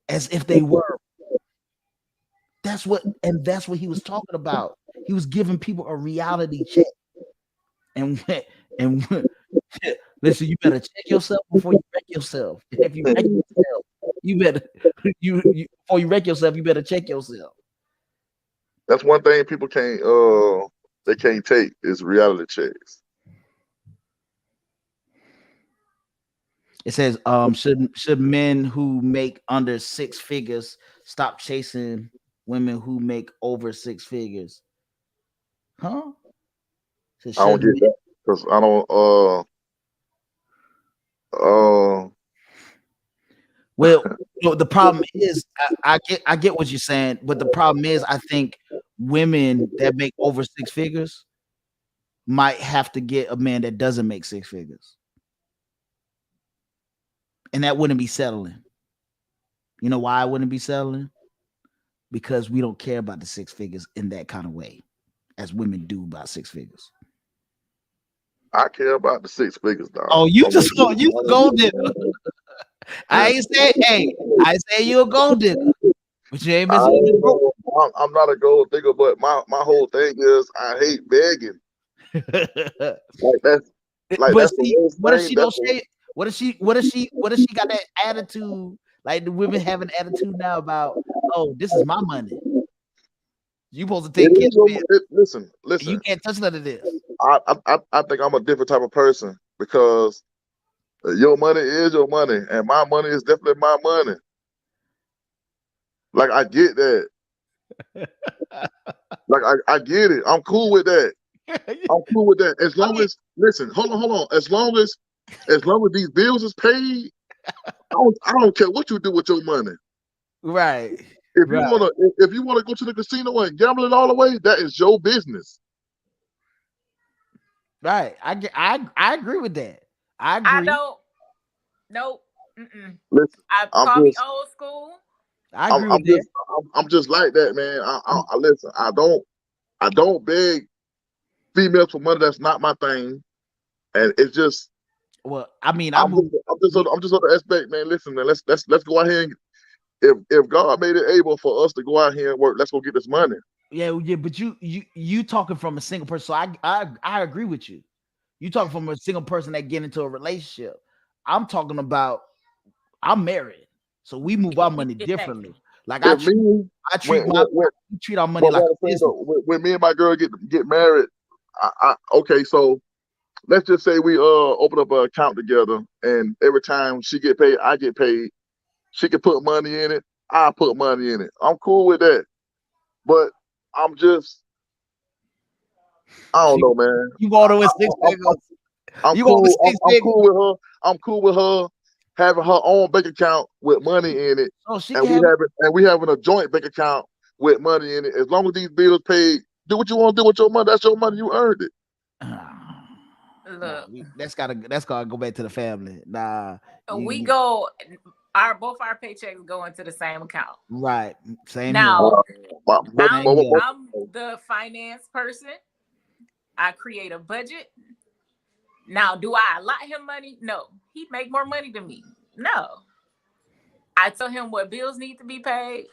as if they were? That's what he was talking about. He was giving people a reality check. And listen, you better check yourself before you wreck yourself. If you wreck yourself, you better before you wreck yourself, you better check yourself. That's one thing people they can't take is reality checks. It says, should men who make under 6 figures stop chasing women who make over 6 figures? Huh? I don't get that because I don't. Well, the problem is, I get what you're saying, but the problem is, I think women that make over 6 figures might have to get a man that doesn't make 6 figures, and that wouldn't be settling. You know why I wouldn't be settling? Because we don't care about the 6 figures in that kind of way, as women do about 6 figures. I care about the 6 figures, dog. Oh, you gold digger. I ain't say, hey, I say you a gold digger, but you ain't messing with the broke. I'm not a gold digger, but my whole thing is I hate begging. Like that's like but that's see, the what if thing. she don't say? What if she got that attitude? Like the women have an attitude now about, oh, this is my money. You supposed to take care of it. Listen. You can't touch none of this. I think I'm a different type of person because your money is your money, and my money is definitely my money. Like I get that. Like I get it. I'm cool with that. I'm cool with that. As long as listen, hold on. As long as these bills is paid, I don't care what you do with your money. Right. If you wanna go to the casino and gamble it all away, that is your business. Right. I agree with that. I I agree. don't. Nope. Mm-mm. Listen, I I'm call me just, old school. I I'm, agree I'm with that. just, I'm just like that, man. I listen. I don't beg females for money. That's not my thing. And it's just, Well, I mean, I moved. I'm just on the aspect, man. Listen, man. Let's go out here and if God made it able for us to go out here and work, let's go get this money. Yeah, but you talking from a single person. So I agree with you. You talking from a single person that get into a relationship. I'm talking about I'm married, so we move our money Exactly. differently. Like If me, I when treat when, when we treat our money but like what a I'm saying business. though, when me and my girl get married, okay, so let's just say we open up an account together, and every time she get paid, I get paid. She can put money in it. I put money in it. I'm cool with that. But I'm just, I don't She, know, man. you going to a six I'm, figures. I'm You going to cool. six I'm figures. cool with her. I'm cool with her having her own bank account with money in it, Oh, she and can have. we having a joint bank account with money in it. As long as these bills paid, do what you want to do with your money. That's your money. You earned it. Nah, Look, that's gotta go back to the family. Nah, we you go. Both our paychecks go into the same account. right. Same here. Now, Same here. I'm the finance person. I create a budget. Now, do I allot him money? No. He make more money than me. No. I tell him what bills need to be paid,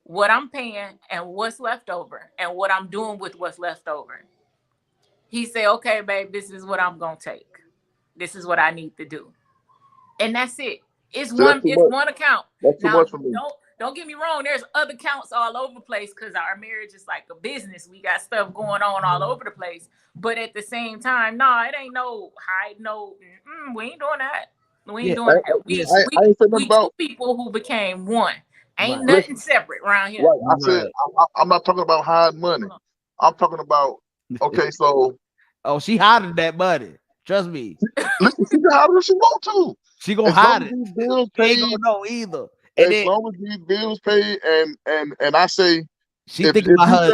what I'm paying, and what's left over, and what I'm doing with what's left over. He say, "Okay, babe, this is what I'm gonna take. This is what I need to do," and that's it. It's See, that's one. too It's much. one account. That's too Now, much for me. don't get me wrong. There's other accounts all over the place because our marriage is like a business. We got stuff going on all over the place. But at the same time, nah, it ain't no hide. No, we ain't doing that. We ain't Yeah. doing that. Yes. I ain't saying nothing We two about. people who became one. Ain't Right. nothing Listen, separate around here. right? I said Right. I'm not talking about hiding money. I'm talking about okay. So Oh, she hiding that money. Trust me. listen, she can hide it if she want to. She gonna As long hide as it. these bills You ain't paid, gonna know either. And as then long as these bills paid, and I say she if think about you her.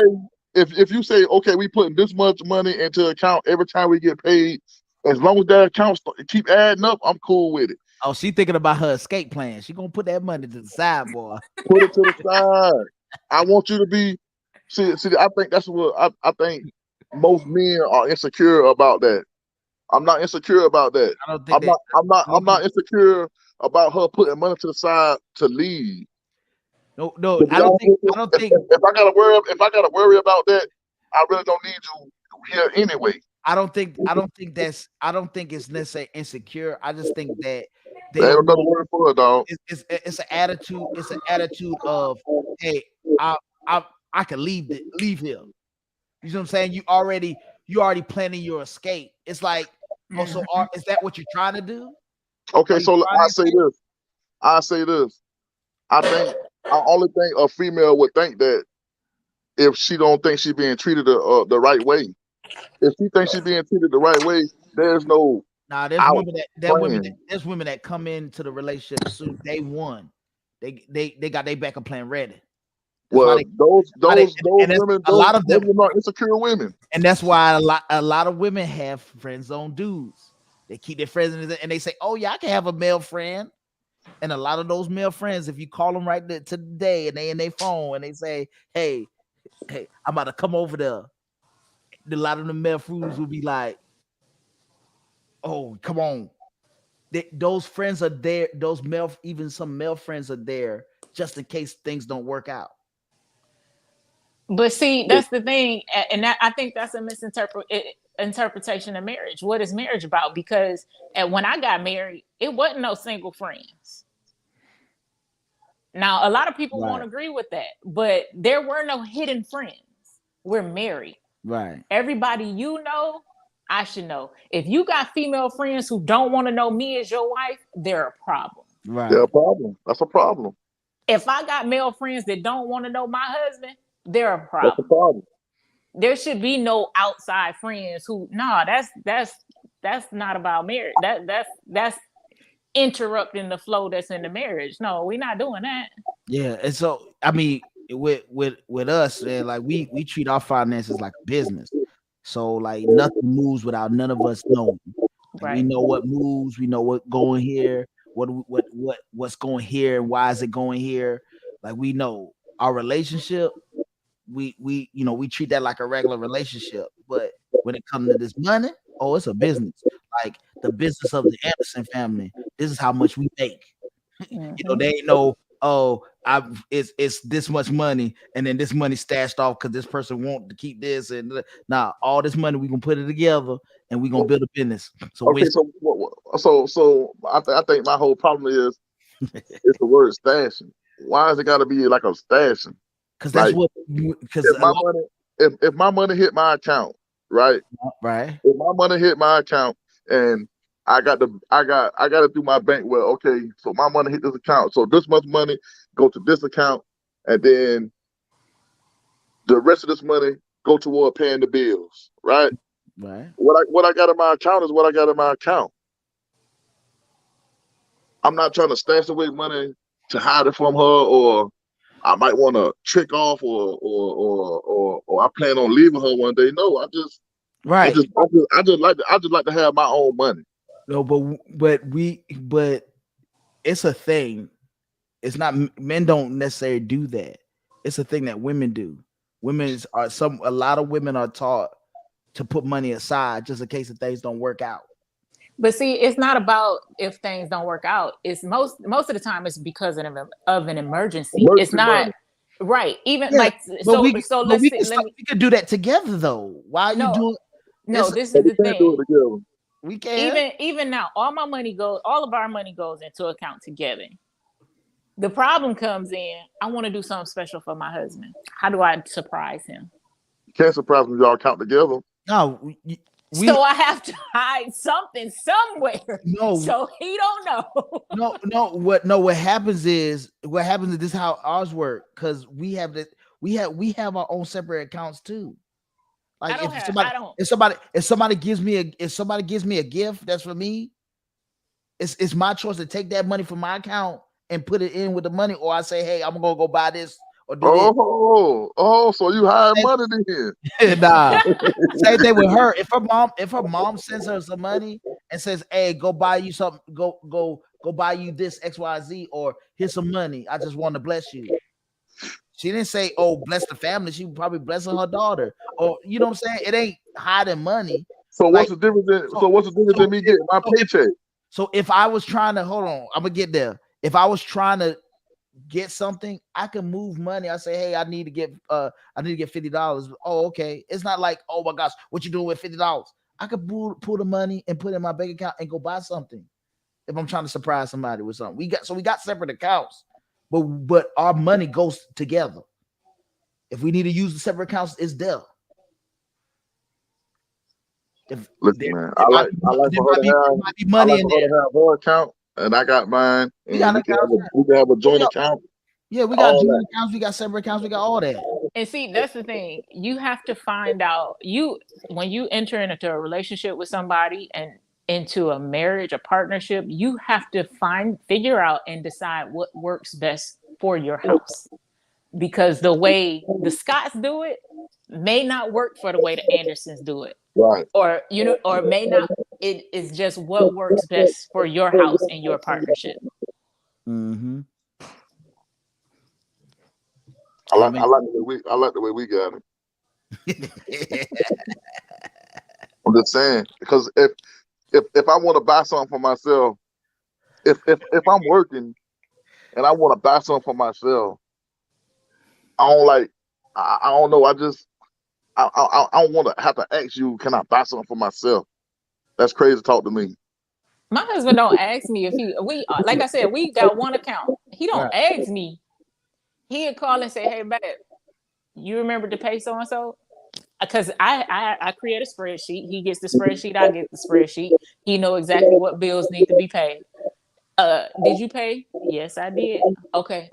say if you say okay, we putting this much money into account every time we get paid, as long as that account keep adding up, I'm cool with it. Oh, she thinking about her escape plan. She gonna put that money to the side, boy. Put it to the side. I want you to be. See. I think that's what I think most men are insecure about that. I'm not insecure about that. I don't think that. I I'm don't think. not insecure about her putting money to the side to leave. No, no. To be honest with you, I don't think. if I gotta worry about that, I really don't need you here anyway. I don't think that's. I don't think it's necessarily insecure. I just think that they There ain't don't another want. word for it, dog. It's an attitude. It's an attitude of, hey, I I I can leave here. You know what I'm saying? You already planning your escape. It's like, oh, so is that what you're trying to do? Are Okay, you so trying to escape? I say this. I think I only think a female would think that if she don't think she's being treated the right way. If she thinks she's being treated the right way, there's no Nah, there's out women plan. there's women that come into the relationship soon day one. They got their backup plan ready. That's why Well, they and that's a lot of those them, women are insecure women. and that's why a lot of women have friend zone dudes. They keep their friends and they say, "Oh yeah, I can have a male friend." And a lot of those male friends, if you call them right there today and they in their phone and they say, hey, I'm about to come over there. A lot of the male fools will be like, oh, come on. Those friends are there. Those male, even some male friends are there just in case things don't work out. But see, that's the thing, and that, I think that's a interpretation of marriage. What is marriage about? Because when I got married, it wasn't no single friends. Now, a lot of people won't Right. agree with that, but there were no hidden friends. We're married. Right. Everybody you know, I should know. If you got female friends who don't want to know me as your wife, they're a problem. They're a Right. problem. That's a problem. If I got male friends that don't want to know my husband, they're a That's a problem. problem. There should be no outside friends who that's not about marriage. That's interrupting the flow that's in the marriage. No, we're not doing that. Yeah. And so, I mean, with us, man, like we treat our finances like a business. So like nothing moves without none of us knowing. Like, we Right. know what moves, we know what going here, what's going here, and why is it going here. Like, we know our relationship. We we treat that like a regular relationship, but when it comes to this money, oh, it's a business. Like the business of the Anderson family. This is how much we make. They ain't no, oh, it's this much money, and then this money stashed off because this person want to keep this, and nah, all this money we gonna put it together and we gonna build a business. So Okay, so I think my whole problem is the word stashing. Why has it got to be like a stashing? because that's Like, what because if my money, if my money hit my account, right? right, If my money hit my account and I got to do my bank. Well, okay, so my money hit this account. So this much money go to this account, and then the rest of this money go toward paying the bills, right? right. What I got in my account is what I got in my account. I'm not trying to stash away money to hide it from her, or I might want to trick off, or I plan on leaving her one day. No, Right. I just like to have my own money. No, but it's a thing. It's not, men don't necessarily do that. It's a thing that women do. A lot of women are taught to put money aside just in case if things don't work out. But see, it's not about if things don't work out. It's most of the time it's because of an emergency. It's not money. right. Even Yeah, like but let's see. we could do that together though. Why are you doing? No, this So is we the can't do thing. it together. We can. Even now, all of our money goes into account together. The problem comes in, I want to do something special for my husband. How do I surprise him? You can't surprise me. Y'all count together. No, So I have to hide something somewhere. No. So he don't know. What happens is this is how ours work, because we have our own separate accounts too. Like if somebody gives me a gift that's for me, it's my choice to take that money from my account and put it in with the money, or I say, hey, I'm gonna go buy this or do this. So you hide money then? Nah. Same thing with her. If her mom sends her some money and says, hey, go buy you something, go buy you this XYZ, or here's some money, I just want to bless you. She didn't say, oh, bless the family. She probably blessing her daughter. Or you know what I'm saying? It ain't hiding money. So what's the difference in me getting my paycheck? So if I was trying to, hold on, I'm gonna get there. If I was trying to get something, I can move money. I say, hey, I need to get $50. Oh, okay. It's not like, oh my gosh, what you doing with $50? I could pull the money and put it in my bank account and go buy something if I'm trying to surprise somebody with something. We got separate accounts, but our money goes together. If we need to use the separate accounts, it's there. Listen, man, I like for her to have her account, and I got mine, and we can have a joint account. Yeah, we got joint accounts, we got separate accounts, we got all that. And see, that's the thing. You have to find out, when you enter into a relationship with somebody and into a marriage, a partnership, you have to figure out and decide what works best for your house. Because the way the Scotts do it may not work for the way the Andersons do it. Right. Or may not. It is just what works best for your house and your partnership. Mm-hmm. I like the way we got it. I'm just saying, because if I want to buy something for myself, if I'm working and I want to buy something for myself, I don't know. I don't want to have to ask you, can I buy something for myself? That's crazy talk to me. My husband don't ask me like I said, we got one account. He don't ask me. He'd call and say, hey, babe, you remember to pay so-and-so? Because I create a spreadsheet. He gets the spreadsheet. I get the spreadsheet. He know exactly what bills need to be paid. Did you pay? Yes, I did. Okay.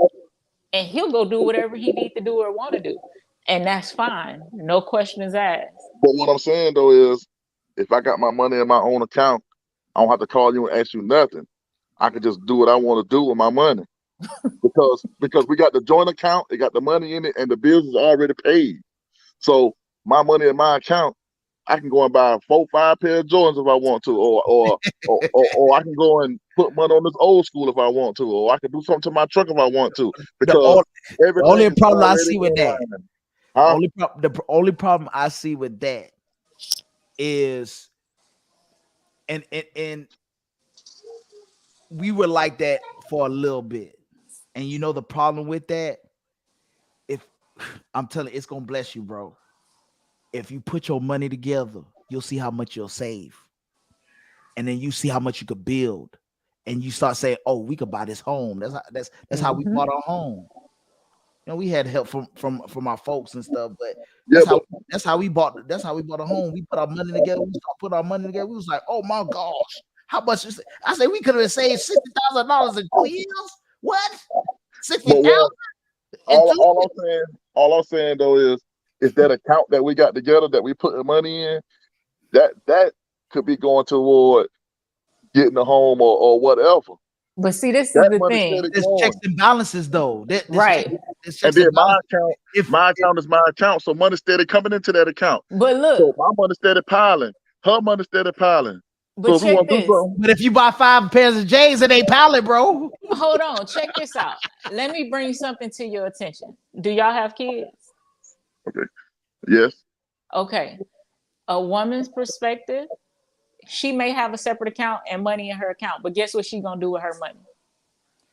And he'll go do whatever he needs to do or want to do. And that's fine. No questions asked. But what I'm saying, though, is if I got my money in my own account, I don't have to call you and ask you nothing. I can just do what I want to do with my money. because we got the joint account, it got the money in it, and the bills is already paid. So my money in my account, I can go and buy 4, 5 pair of Jordans if I want to, or I can go and put money on this old school if I want to, or I can do something to my truck if I want to, The, because all, the everything only is problem I already see with in that, line. Huh? the only problem I see with that is, and we were like that for a little bit, and you know the problem with that, if I'm telling you, it's gonna bless you, bro. If you put your money together, you'll see how much you'll save, and then you see how much you could build, and you start saying, "Oh, we could buy this home." That's how we bought our home. You know, we had help from our folks and stuff, but Yeah, but that's how we bought a home. We put our money together. We start putting our money together. We was like, "Oh my gosh, how much is it?" I said we could have saved $60,000 in 2 years. What? sixty but what thousand in 2 years? all I'm saying though is that account that we got together that we put the money in, that could be going toward getting a home or whatever. But see, this is That the money thing, steady There's checks going. and balances, though. right? There's And checks then and balances. If my account is my account, so money steady coming into that account. But So look, my money steady piling, her money steady piling. So but if we check want to do this. something, but if you buy 5 pairs of J's, it ain't pallet, bro. Hold on, check this out. Let me bring something to your attention. Do y'all have kids? okay, yes, Okay. A woman's perspective, she may have a separate account and money in her account, but guess what she gonna do with her money?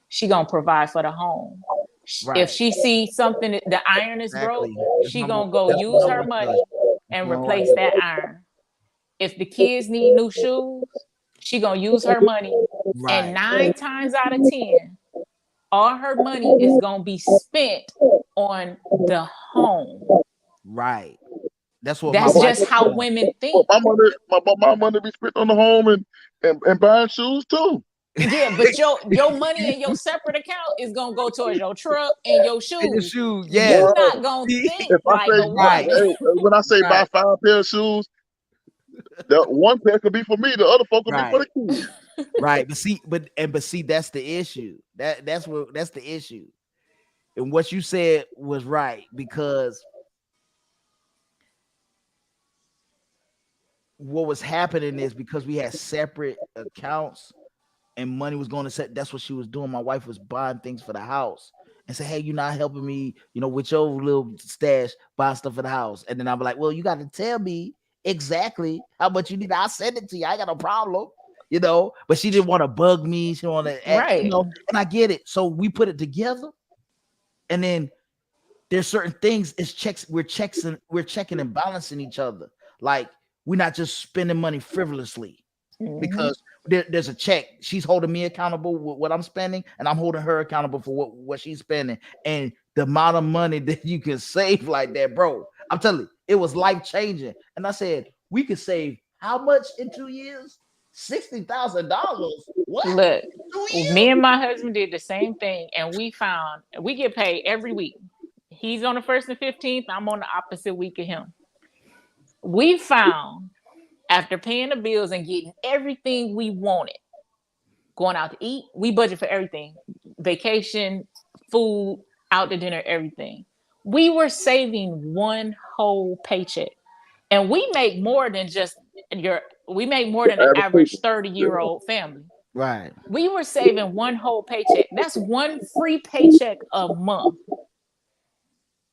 She gonna provide for the home. If Right. she sees something, the iron is broke, Exactly. she gonna go That's use what my her mama money does. and That's what replace that iron. If the kids need new shoes, she gonna use her money, and Right. 9 times out of 10, all her money is gonna be spent on the home. Right. That's what my That's but, wife just how does. women but think. my money be spent on the home and buying shoes too. Yeah, but your money in your separate account is gonna go towards your truck and your In your shoes. shoe, yes. You Word. not gonna See? think If I like say a Right. woman. when I say buy Right. 5 pair of shoes, the one pair could be for me, the other 4 could be for Right. the kids. Right. But see, that's the issue. That's the issue. And what you said was right, because what was happening is because we had separate accounts and money was going to set. That's what she was doing. My wife was buying things for the house and say, "Hey, you're not helping me, with your little stash, buy stuff for the house." And then I'm like, "Well, you got to tell me exactly how much you need. I'll send it to you. I got no problem." But she didn't want to bug me. She didn't want to act, Right. and I get it. So we put it together, and then there's certain things, it's checks, we're checking and balancing each other. Like, we're not just spending money frivolously, Mhm. because there's a check. She's holding me accountable with what I'm spending, and I'm holding her accountable for what she's spending. And the amount of money that you can save like that, bro, I'm telling you, it was life changing. And I said, we could save how much in 2 years? $60,000. What? Look, 2 years? me and my husband did the same thing, and we found we get paid every week. He's on the 1st and 15th. I'm on the opposite week of him. We found, after paying the bills and getting everything we wanted, going out to eat, we budget for everything: vacation, food, out to dinner, everything. We were saving one whole paycheck, and we make more than just we make more than an Average average people. 30-year-old family. Right. We were saving one whole paycheck. That's one free paycheck a month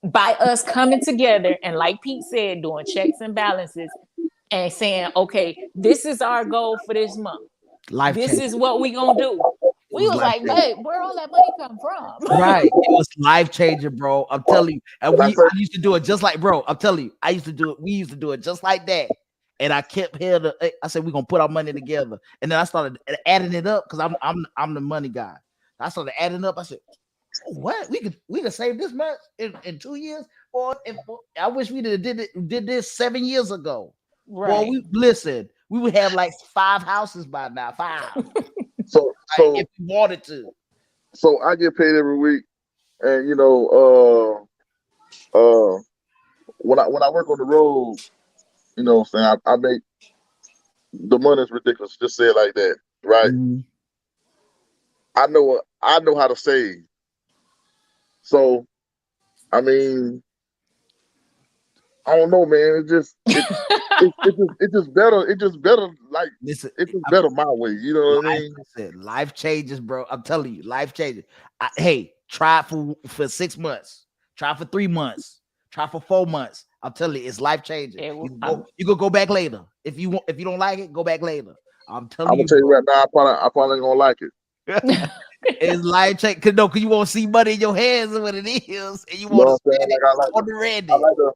by us coming together and, like Pete said, doing checks and balances and saying, okay, this is our goal for this month. Life This changing. is what we gonna do. It We was was life like, changing. babe, where all that money come from? Right. It was life changing, bro. I'm telling you. And When I I say used to do it just like, bro. I'm telling you, I used to do it. We used to do it just like that. And I kept here I said, we're gonna put our money together. And then I started adding it up, because I'm the money guy. I started adding up. I said, "Oh, what? We could save this much in 2 years? Or I wish we did this 7 years ago. Boy, Right. we would have like 5 houses by now. 5. so Like, so if we wanted to. so I get paid every week, and when I work on the road, what I'm saying, I make the money is ridiculous. Just say it like that, right? Mhm. I know how to save. So I mean, I don't know, man. It's just better. It just better. Like Listen, it's just better my way. You know what I life, mean? listen, life changes, bro. I'm telling you, life changes. Hey, try it for 6 months. Try it for 3 months. Try for 4 months. I'm telling you, it's life changing. You can go back later if you want. If you don't like it, go back later. I'm I'm telling gonna you, tell you bro. right now. I probably ain't gonna like it. It's life change. Cause you won't see money in your hands is what it is, and you You know want to what I'm saying? spend it Like on the I ready. like the,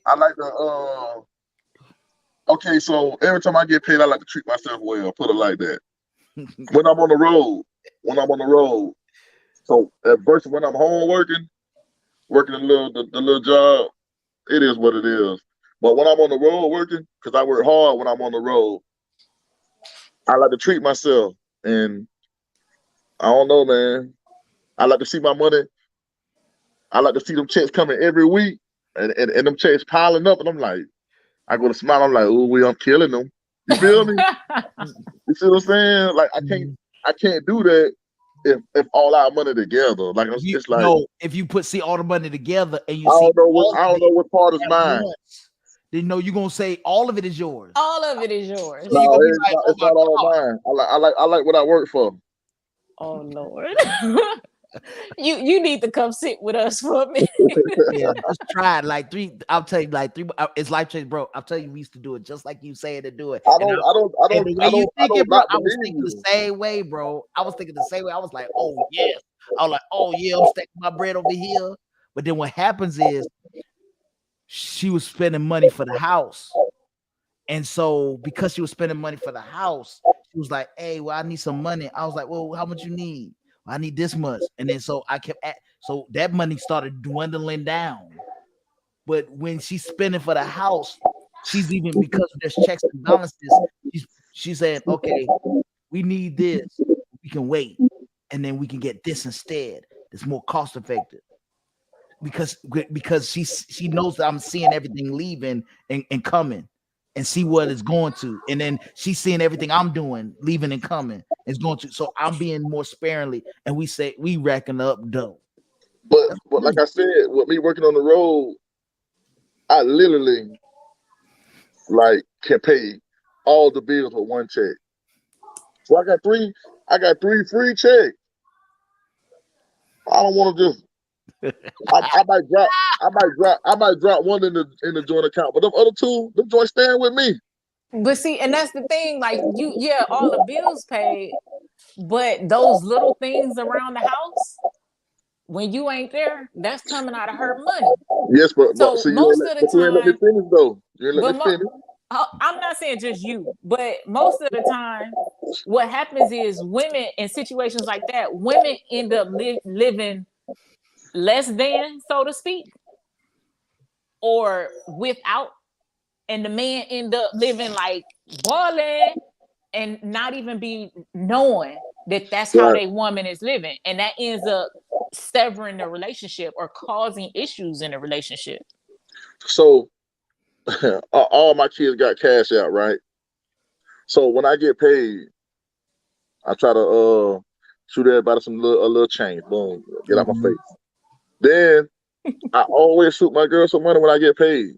I like the. Okay, so every time I get paid, I like to treat myself well. Put it like that. When I'm on the road, when I'm on the road. So at first, when I'm home working the little job, it is what it is. But when I'm on the road working, because I work hard when I'm on the road, I like to treat myself. And I don't know, man. I like to see my money. I like to see them checks coming every week, and them checks piling up. And I'm like, I go to smile. I'm like, ooh, I'm killing them. You feel me? You see what I'm saying? Like I can't do that if all our money together. Like it's like If you see all the money together and you I see don't know what all I of don't know it what part is at mine. once, then you're gonna say all of it is yours. All of it is yours. So you're No, gonna be like, oh it's my not all God. mine. I like what I work for. Oh Lord. you need to come sit with us for a minute. Yeah, just try it. Like I'll tell you, like three. It's life change, bro. I'll tell you, we used to do it just like you saying to do it. And the way you I thinking, don't bro, not I was believe thinking the you. same way, bro. I was thinking the same way. I was like, oh yes. I was like, oh yeah, I'm stacking my bread over here. But then what happens is she was spending money for the house. And so because she was spending money for the house, she was like, hey, well, I need some money. I was like, well, how much you need? Well, I need this much. And then so I kept so that money started dwindling down. But when she's spending for the house, she's even because there's checks and balances, she's saying, okay, we need this, we can wait, and then we can get this instead. It's more cost effective because she knows that I'm seeing everything leaving and coming and see what it's going to, and then she's seeing everything I'm doing leaving and coming is going to. So I'm being more sparingly, and we reckon up dough. But like I said, with me working on the road, I literally like can pay all the bills with one check. So I got three free checks. I don't want to just I might drop one in the joint account, but them other two, them joints staying with me. But see, and that's the thing, like yeah, all the bills paid, but those little things around the house, when you ain't there, that's coming out of her money. Yes, but So see most of the you ain't let me time, finish though. You ain't let but me finish. I'm not saying just you, but most of the time, what happens is women in situations like that, women end up living less than, so to speak, or without, and the man end up living like balling and not even be knowing that that's how Right. they woman is living, and that ends up severing the relationship or causing issues in the relationship. So all my kids got cash out, right? So when I get paid, I try to shoot everybody a little change. Boom, get out my Mhm. face. Then I always shoot my girl some money when I get paid.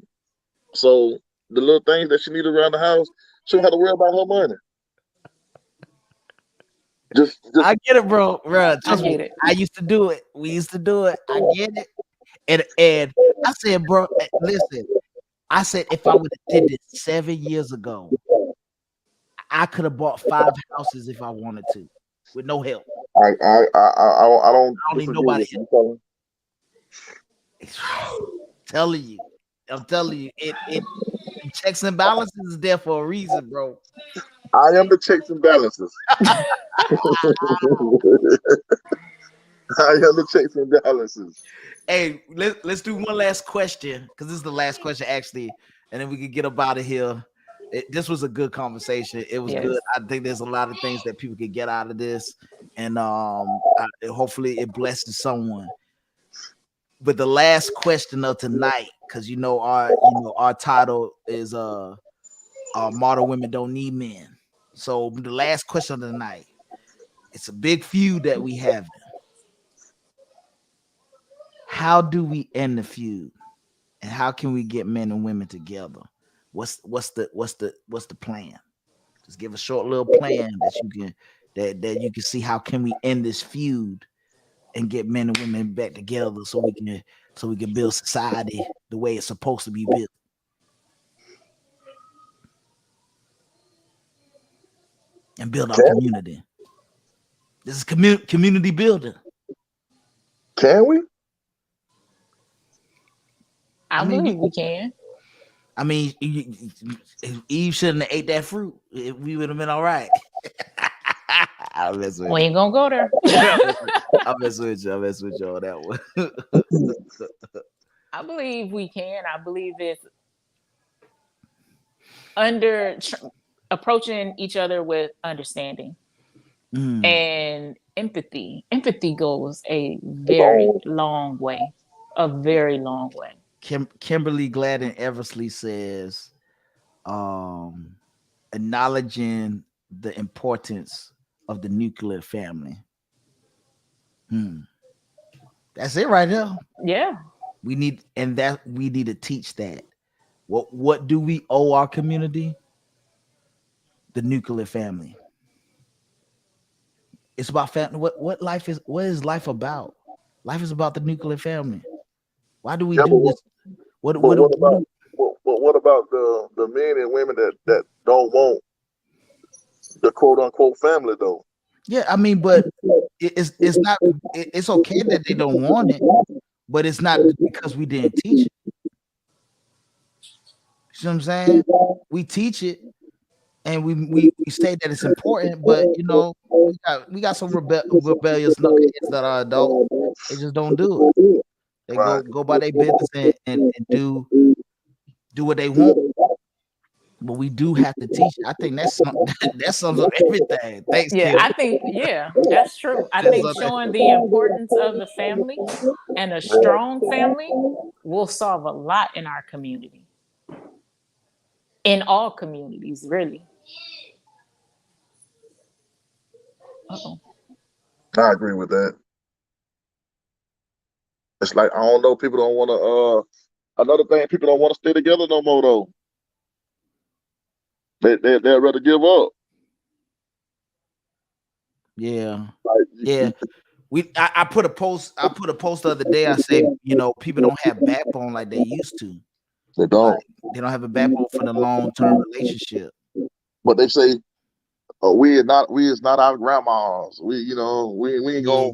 So the little things that she need around the house, she don't have to worry about her money. Just I get it, bro. Bro, I trust me. get it. I used to do it. We used to do it. I get it. And I said, bro, listen. I said if I would have did this 7 years ago, I could have bought 5 houses if I wanted to, with no help. I don't I don't need disagree nobody with you. help. Telling you, I'm telling you, it checks and balances is there for a reason, bro. I am the checks and balances. I am the checks and balances. Hey, let's do one last question because this is the last question actually, and then we can get up out of here. This was a good conversation. It was Yes. good. I think there's a lot of things that people could get out of this, and hopefully it blesses someone. But the last question of tonight, because our title is modern women don't need men. So the last question of the night, it's a big feud that we have. How do we end the feud? And how can we get men and women together? What's the plan? Just give a short little plan that you can see how can we end this feud and get men and women back together so we can build society the way it's supposed to be built. And build our community. This is community building. Can we? I believe we can. I mean, Eve shouldn't have ate that fruit. We would have been all right. We ain't gonna go there. I'll mess with you. I'll mess with you on that one. I believe we can. I believe it's approaching each other with understanding and empathy. Empathy goes a very long way. A very long way. Kimberly Gladden Eversley says, acknowledging the importance of the nuclear family. That's it right there. Yeah. We need to teach that. What do we owe our community? The nuclear family. It's about family. What is life about? Life is about the nuclear family. Why do we do this? What about the men and women that don't want the quote unquote family though? Yeah, I mean, but it's not. It's okay that they don't want it, but it's not because we didn't teach it. You see what I'm saying? We teach it, and we say that it's important, but you know, we got some rebellious kids that are adult. They just don't do it. They go by their business and do what they want. But we do have to teach. I think that sums up everything. Thanks, yeah, Kim. I think that's true. I think showing the importance of the family and a strong family will solve a lot in our community. In all communities, really. Uh-oh. I agree with that. It's like I don't know. People don't want to. Another thing, people don't want to stay together no more though. They'd rather give up. Yeah, yeah. I put a post. I put a post the other day. I say, you know, people don't have backbone like they used to. They don't. Like, they don't have a backbone for the long-term relationship. But they say, we is not our grandmas. We ain't gonna.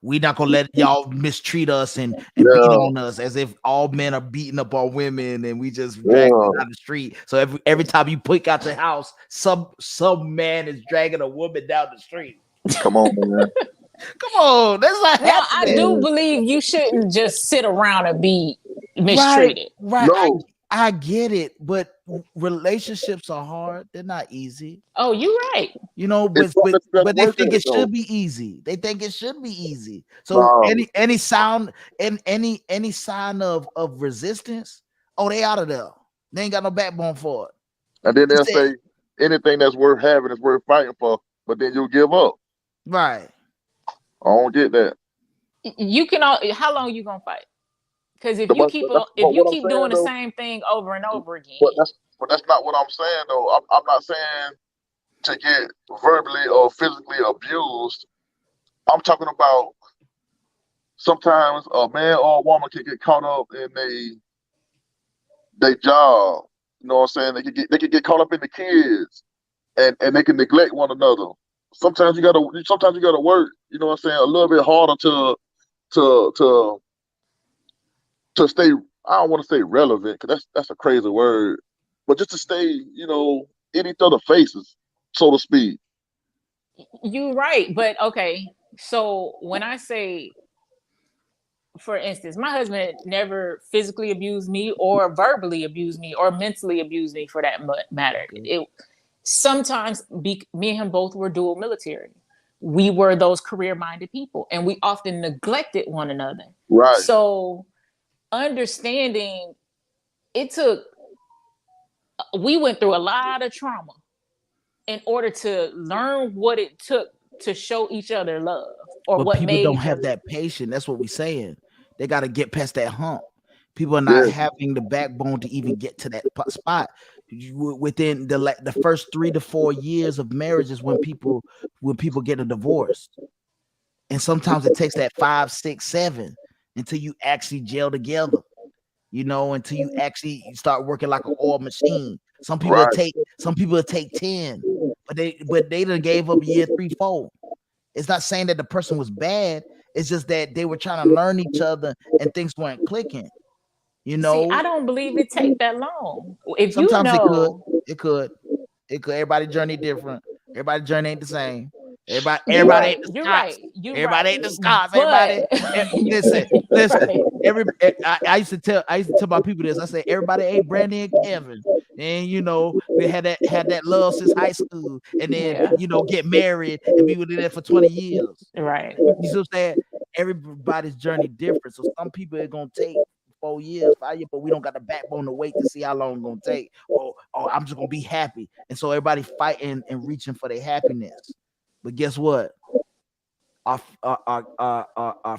We not gonna let y'all mistreat us and beat on us as if all men are beating up on women and we just drag them down the street. So every time you pick out the house, some man is dragging a woman down the street. Come on, man. Come on, that's not happening. I do believe you shouldn't just sit around and be mistreated. Right. No. I get it, but relationships are hard. They're not easy. Oh, you're right. You know, but they think it should be easy. They think it should be easy. So any sign of resistance, they out of there. They ain't got no backbone for it. And then they'll say anything that's worth having is worth fighting for, but then you'll give up. Right. I don't get that. You can. How long you gonna fight? Because if you keep doing the same thing over and over again. But that's not what I'm saying though. I'm not saying to get verbally or physically abused. I'm talking about sometimes a man or a woman can get caught up in their job. You know what I'm saying? They can get caught up in the kids and they can neglect one another. Sometimes you gotta work, you know what I'm saying, a little bit harder to stay. I don't want to say relevant because that's a crazy word, but just to stay, you know, in each other's faces, so to speak. You're right, but okay. So when I say, for instance, my husband never physically abused me or verbally abused me or mentally abused me for that matter. Sometimes me and him both were dual military. We were those career-minded people, and we often neglected one another. Right. So understanding we went through a lot of trauma in order to learn what it took to show each other love, or but what people made don't have that patience. That's what we're saying. They got to get past that hump. People are not having the backbone to even get to that spot. Within the first 3 to 4 years of marriage is when people get a divorce, and sometimes it takes that 5, 6, 7 until you actually gel together. Until you actually start working like an oil machine. Some people take 10, but they done gave up year 3, 4. It's not saying that the person was bad. It's just that they were trying to learn each other and things weren't clicking. See, I don't believe it take that long. If Sometimes you know, it could. Everybody's journey different. Everybody's journey ain't the same. Everybody you're ain't right. the You're Scots. right. You're Everybody right. ain't the Scots. But Listen. right. I used to tell my people this. I say everybody ain't Brandy and Kevin, and we had that love since high school, and then Yeah. get married and be with it for 20 years. Right. You see what I'm saying? Everybody's journey different. So some people it's gonna take 4 years, 5 years, but we don't got the backbone to wait to see how long it's gonna take. Oh, I'm just gonna be happy. And so everybody fighting and reaching for their happiness. But guess what? Our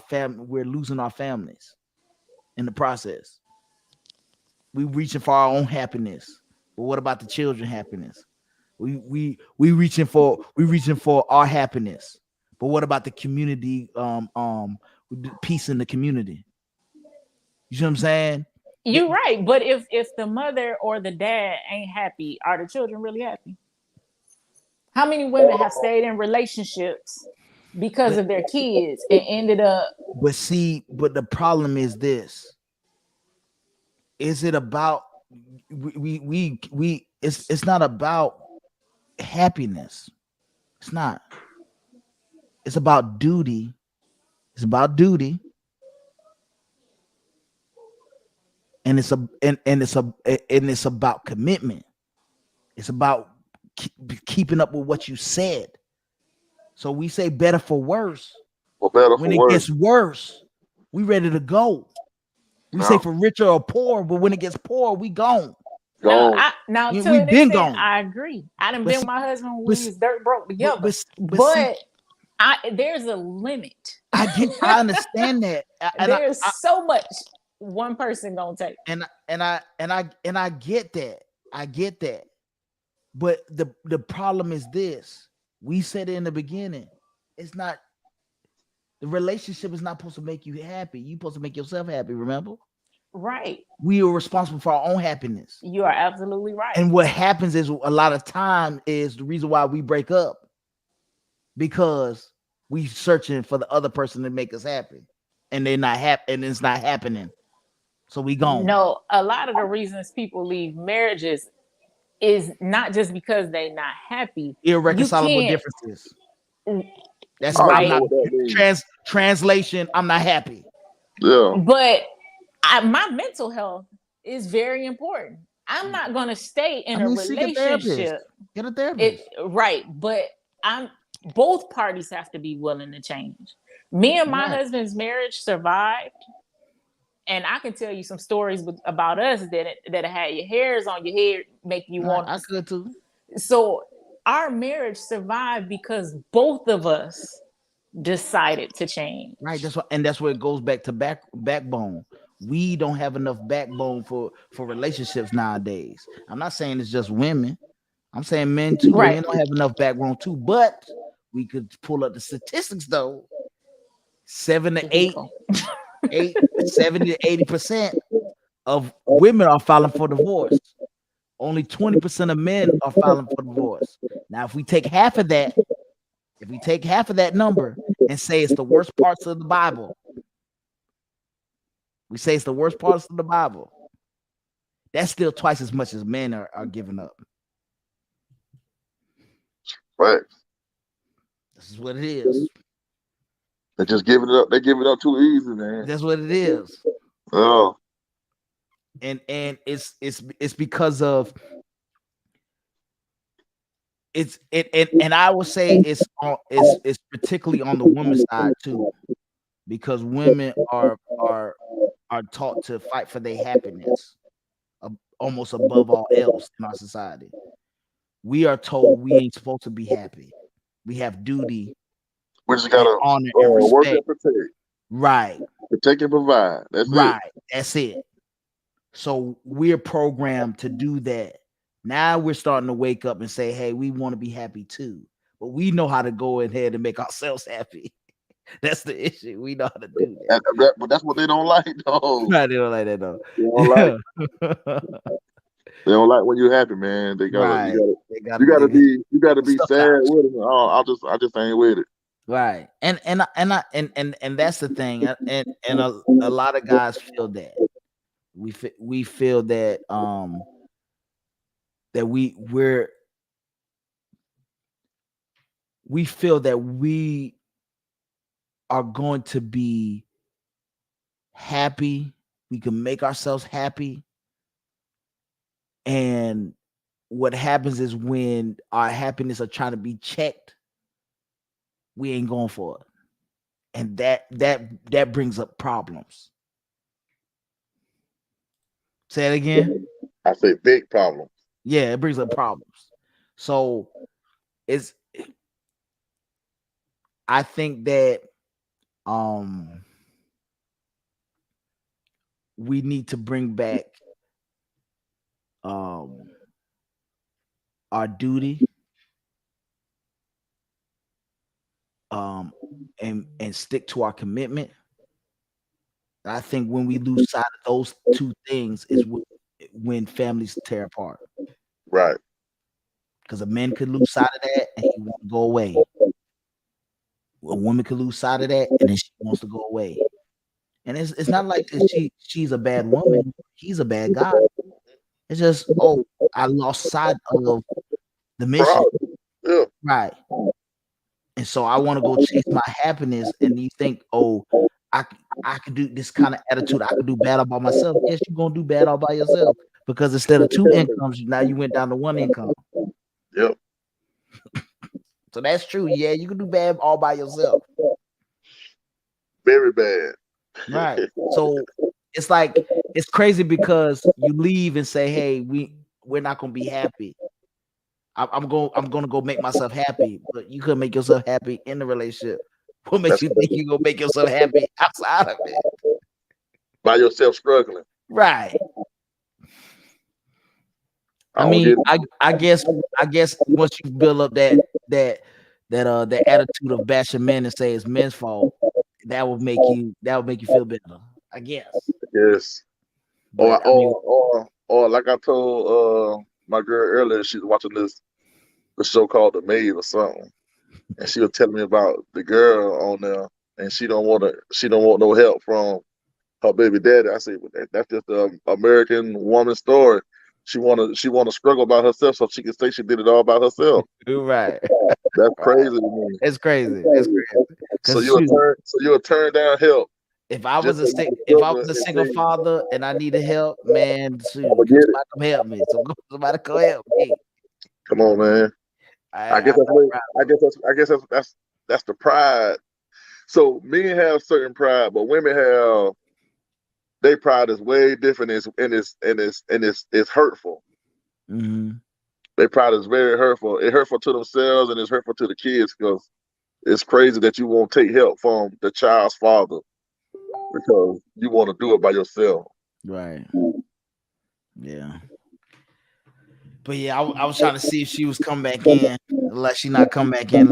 family, we're losing our families in the process. We reaching for our own happiness. But what about the children's happiness? We reaching for our happiness. But what about the community? Peace in the community. You see what I'm saying? You're right. But if the mother or the dad ain't happy, are the children really happy? How many women have stayed in relationships because of their kids and ended up? But the problem is this: is it about we? It's not about happiness. It's not. It's about duty. It's about duty. And it's about commitment. It's about keeping up with what you said. So we say better for worse. When it gets worse, we ready to go. We say for richer or poor, but when it gets poor, we gone. Now to We've an been extent, gone. I agree. I done been with my husband when we was dirt broke together. But there's a limit. I understand that. There's so much one person gonna take. And I get that. I get that. But the problem is this. We said it in the beginning. It's not the relationship is not supposed to make you happy. You're supposed to make yourself happy, remember? Right. We are responsible for our own happiness. You are absolutely right. And what happens is a lot of time is the reason why we break up, because we searching for the other person to make us happy, and they're not happy, and it's not happening. So we gone. No, a lot of the reasons people leave marriages is not just because they're not happy. Irreconcilable differences. That's right. Translation. I'm not happy. Yeah. But my mental health is very important. I'm not going to stay in a relationship. Get a therapist. Right. But both parties have to be willing to change. Me and my husband's marriage survived. And I can tell you some stories about us that had your hairs on your head, make you want. I could too. So our marriage survived because both of us decided to change. Right. That's where it goes back to backbone. We don't have enough backbone for relationships nowadays. I'm not saying it's just women. I'm saying men too. Right. Men don't have enough backbone too. But we could pull up the statistics though. 7 to 8. 70 to 80% of women are filing for divorce. Only 20% of men are filing for divorce. Now, if we take half of that number and say it's the worst parts of the Bible, that's still twice as much as men are giving up. Right. This is what it is. They're just giving it up. They give it up too easy, man. That's what it is. Oh. And it's because of and I would say it's particularly on the woman's side too, because women are taught to fight for their happiness almost above all else in our society. We are told we ain't supposed to be happy. We have duty. We just gotta honor and respect. Work and protect. Right. Protect and provide. That's right. it. That's it. So we're programmed to do that. Now we're starting to wake up and say, hey, we want to be happy too. But we know how to go ahead and make ourselves happy. That's the issue. We know how to do But that's what they don't like, though. that. They don't like that though. They don't like. They don't like when you're happy, man. They gotta. Right. They You gotta they be. You gotta be stuff sad out. with them. Oh, I just ain't with it. Right. And that's the thing. And a lot of guys feel that. We feel that that we feel that we are going to be happy. We can make ourselves happy. And what happens is when our happiness are trying to be checked, we ain't going for it. And that brings up problems. Say it again. I say big problem. Yeah, it brings up problems. So I think that we need to bring back our duty and stick to our commitment. I think when we lose sight of those two things is when families tear apart. Right. Because a man could lose sight of that and he wants to go away. A woman could lose sight of that and then she wants to go away. And it's not like she's a bad woman. He's a bad guy. It's just, oh, I lost sight of the mission. Yeah. Right. And so I want to go chase my happiness. And you think, oh, I could do this kind of attitude. I could do bad all by myself. Yes, you're going to do bad all by yourself. Because instead of two incomes, now you went down to one income. Yep. So that's true. Yeah, you can do bad all by yourself. Very bad. Right. So it's like it's crazy because you leave and say, "Hey, we're not gonna be happy. I'm gonna go make myself happy." But you could make yourself happy in the relationship. What makes you think you're gonna make yourself happy outside of it? By yourself struggling. Right. I mean, I guess once you build up that attitude of bashing men and say it's men's fault, that will make you feel better. I guess. Yes. But, Or like I told my girl earlier, she's watching the show called The Maid or something, and she was telling me about the girl on there, and she don't want no help from her baby daddy. I said, well, that's just the American woman story. She wanna struggle by herself so she can say she did it all by herself. Right. That's crazy to me. It's crazy. It's crazy. So you'll turn down help. If I was a single father and I needed help, man, somebody come help me. So somebody come help me. Come on, man. I guess that's the pride. So men have certain pride, but women have their pride is way different and it's hurtful. Mm-hmm. Their pride is very hurtful. It's hurtful to themselves and it's hurtful to the kids because it's crazy that you won't take help from the child's father because you want to do it by yourself. Right. Yeah. But yeah, I was trying to see if she was coming back in. Like she not come back in.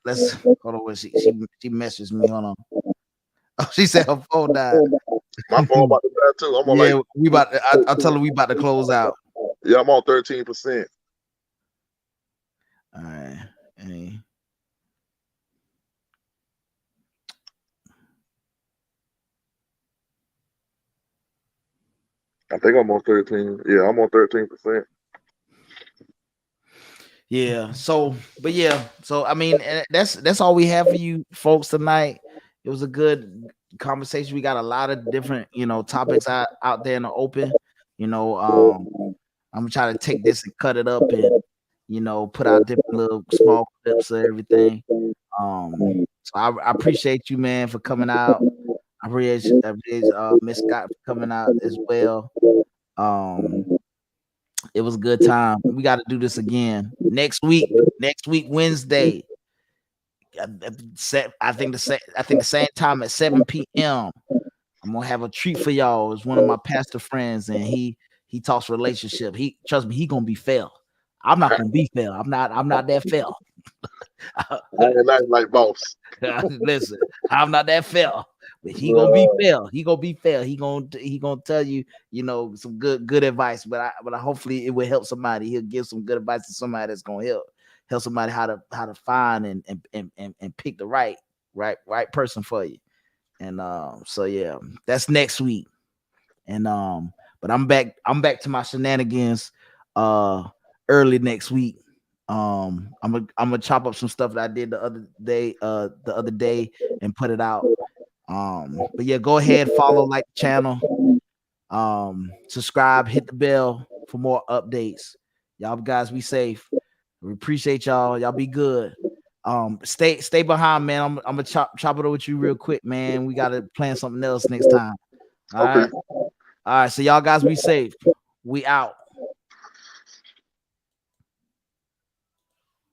Let's hold on. Where she messaged me. Hold on. Oh, she said her phone died. My phone about to die too. I'm on we about. I'll tell her we about to close out. Yeah, I'm on 13%. All right. Hey. I think I'm on 13. Yeah, I'm on 13%. Yeah. So, but yeah. So I mean, that's all we have for you folks tonight. It was a good conversation. We got a lot of different, topics out there in the open. I'm gonna try to take this and cut it up and put out different little small clips of everything. So I appreciate you, man, for coming out. I appreciate Miss Scott for coming out as well. It was a good time. We got to do this again next week. Next week, Wednesday. I think the same time at 7 p.m. I'm I'm gonna have a treat for y'all. It's one of my pastor friends, and he talks relationship. He trust me, he gonna be fair. I'm not gonna be fair. I'm not that fair. I ain't like boss. Listen, I'm not that fair, but he gonna be fair. He gonna be fair. He gonna tell you, you know, some good advice. But I hopefully it will help somebody. He'll give some good advice to somebody that's gonna help somebody how to find and pick the right person for you. And so yeah, that's next week. And but I'm back to my shenanigans early next week. I'm gonna chop up some stuff that I did the other day and put it out. But yeah, go ahead, follow, like the channel, subscribe, hit the bell for more updates. Y'all guys be safe. We appreciate y'all. Y'all be good. Stay behind, man. I'm gonna chop it over with you real quick, man. We gotta plan something else next time. All right. All right. So y'all guys be safe. We out.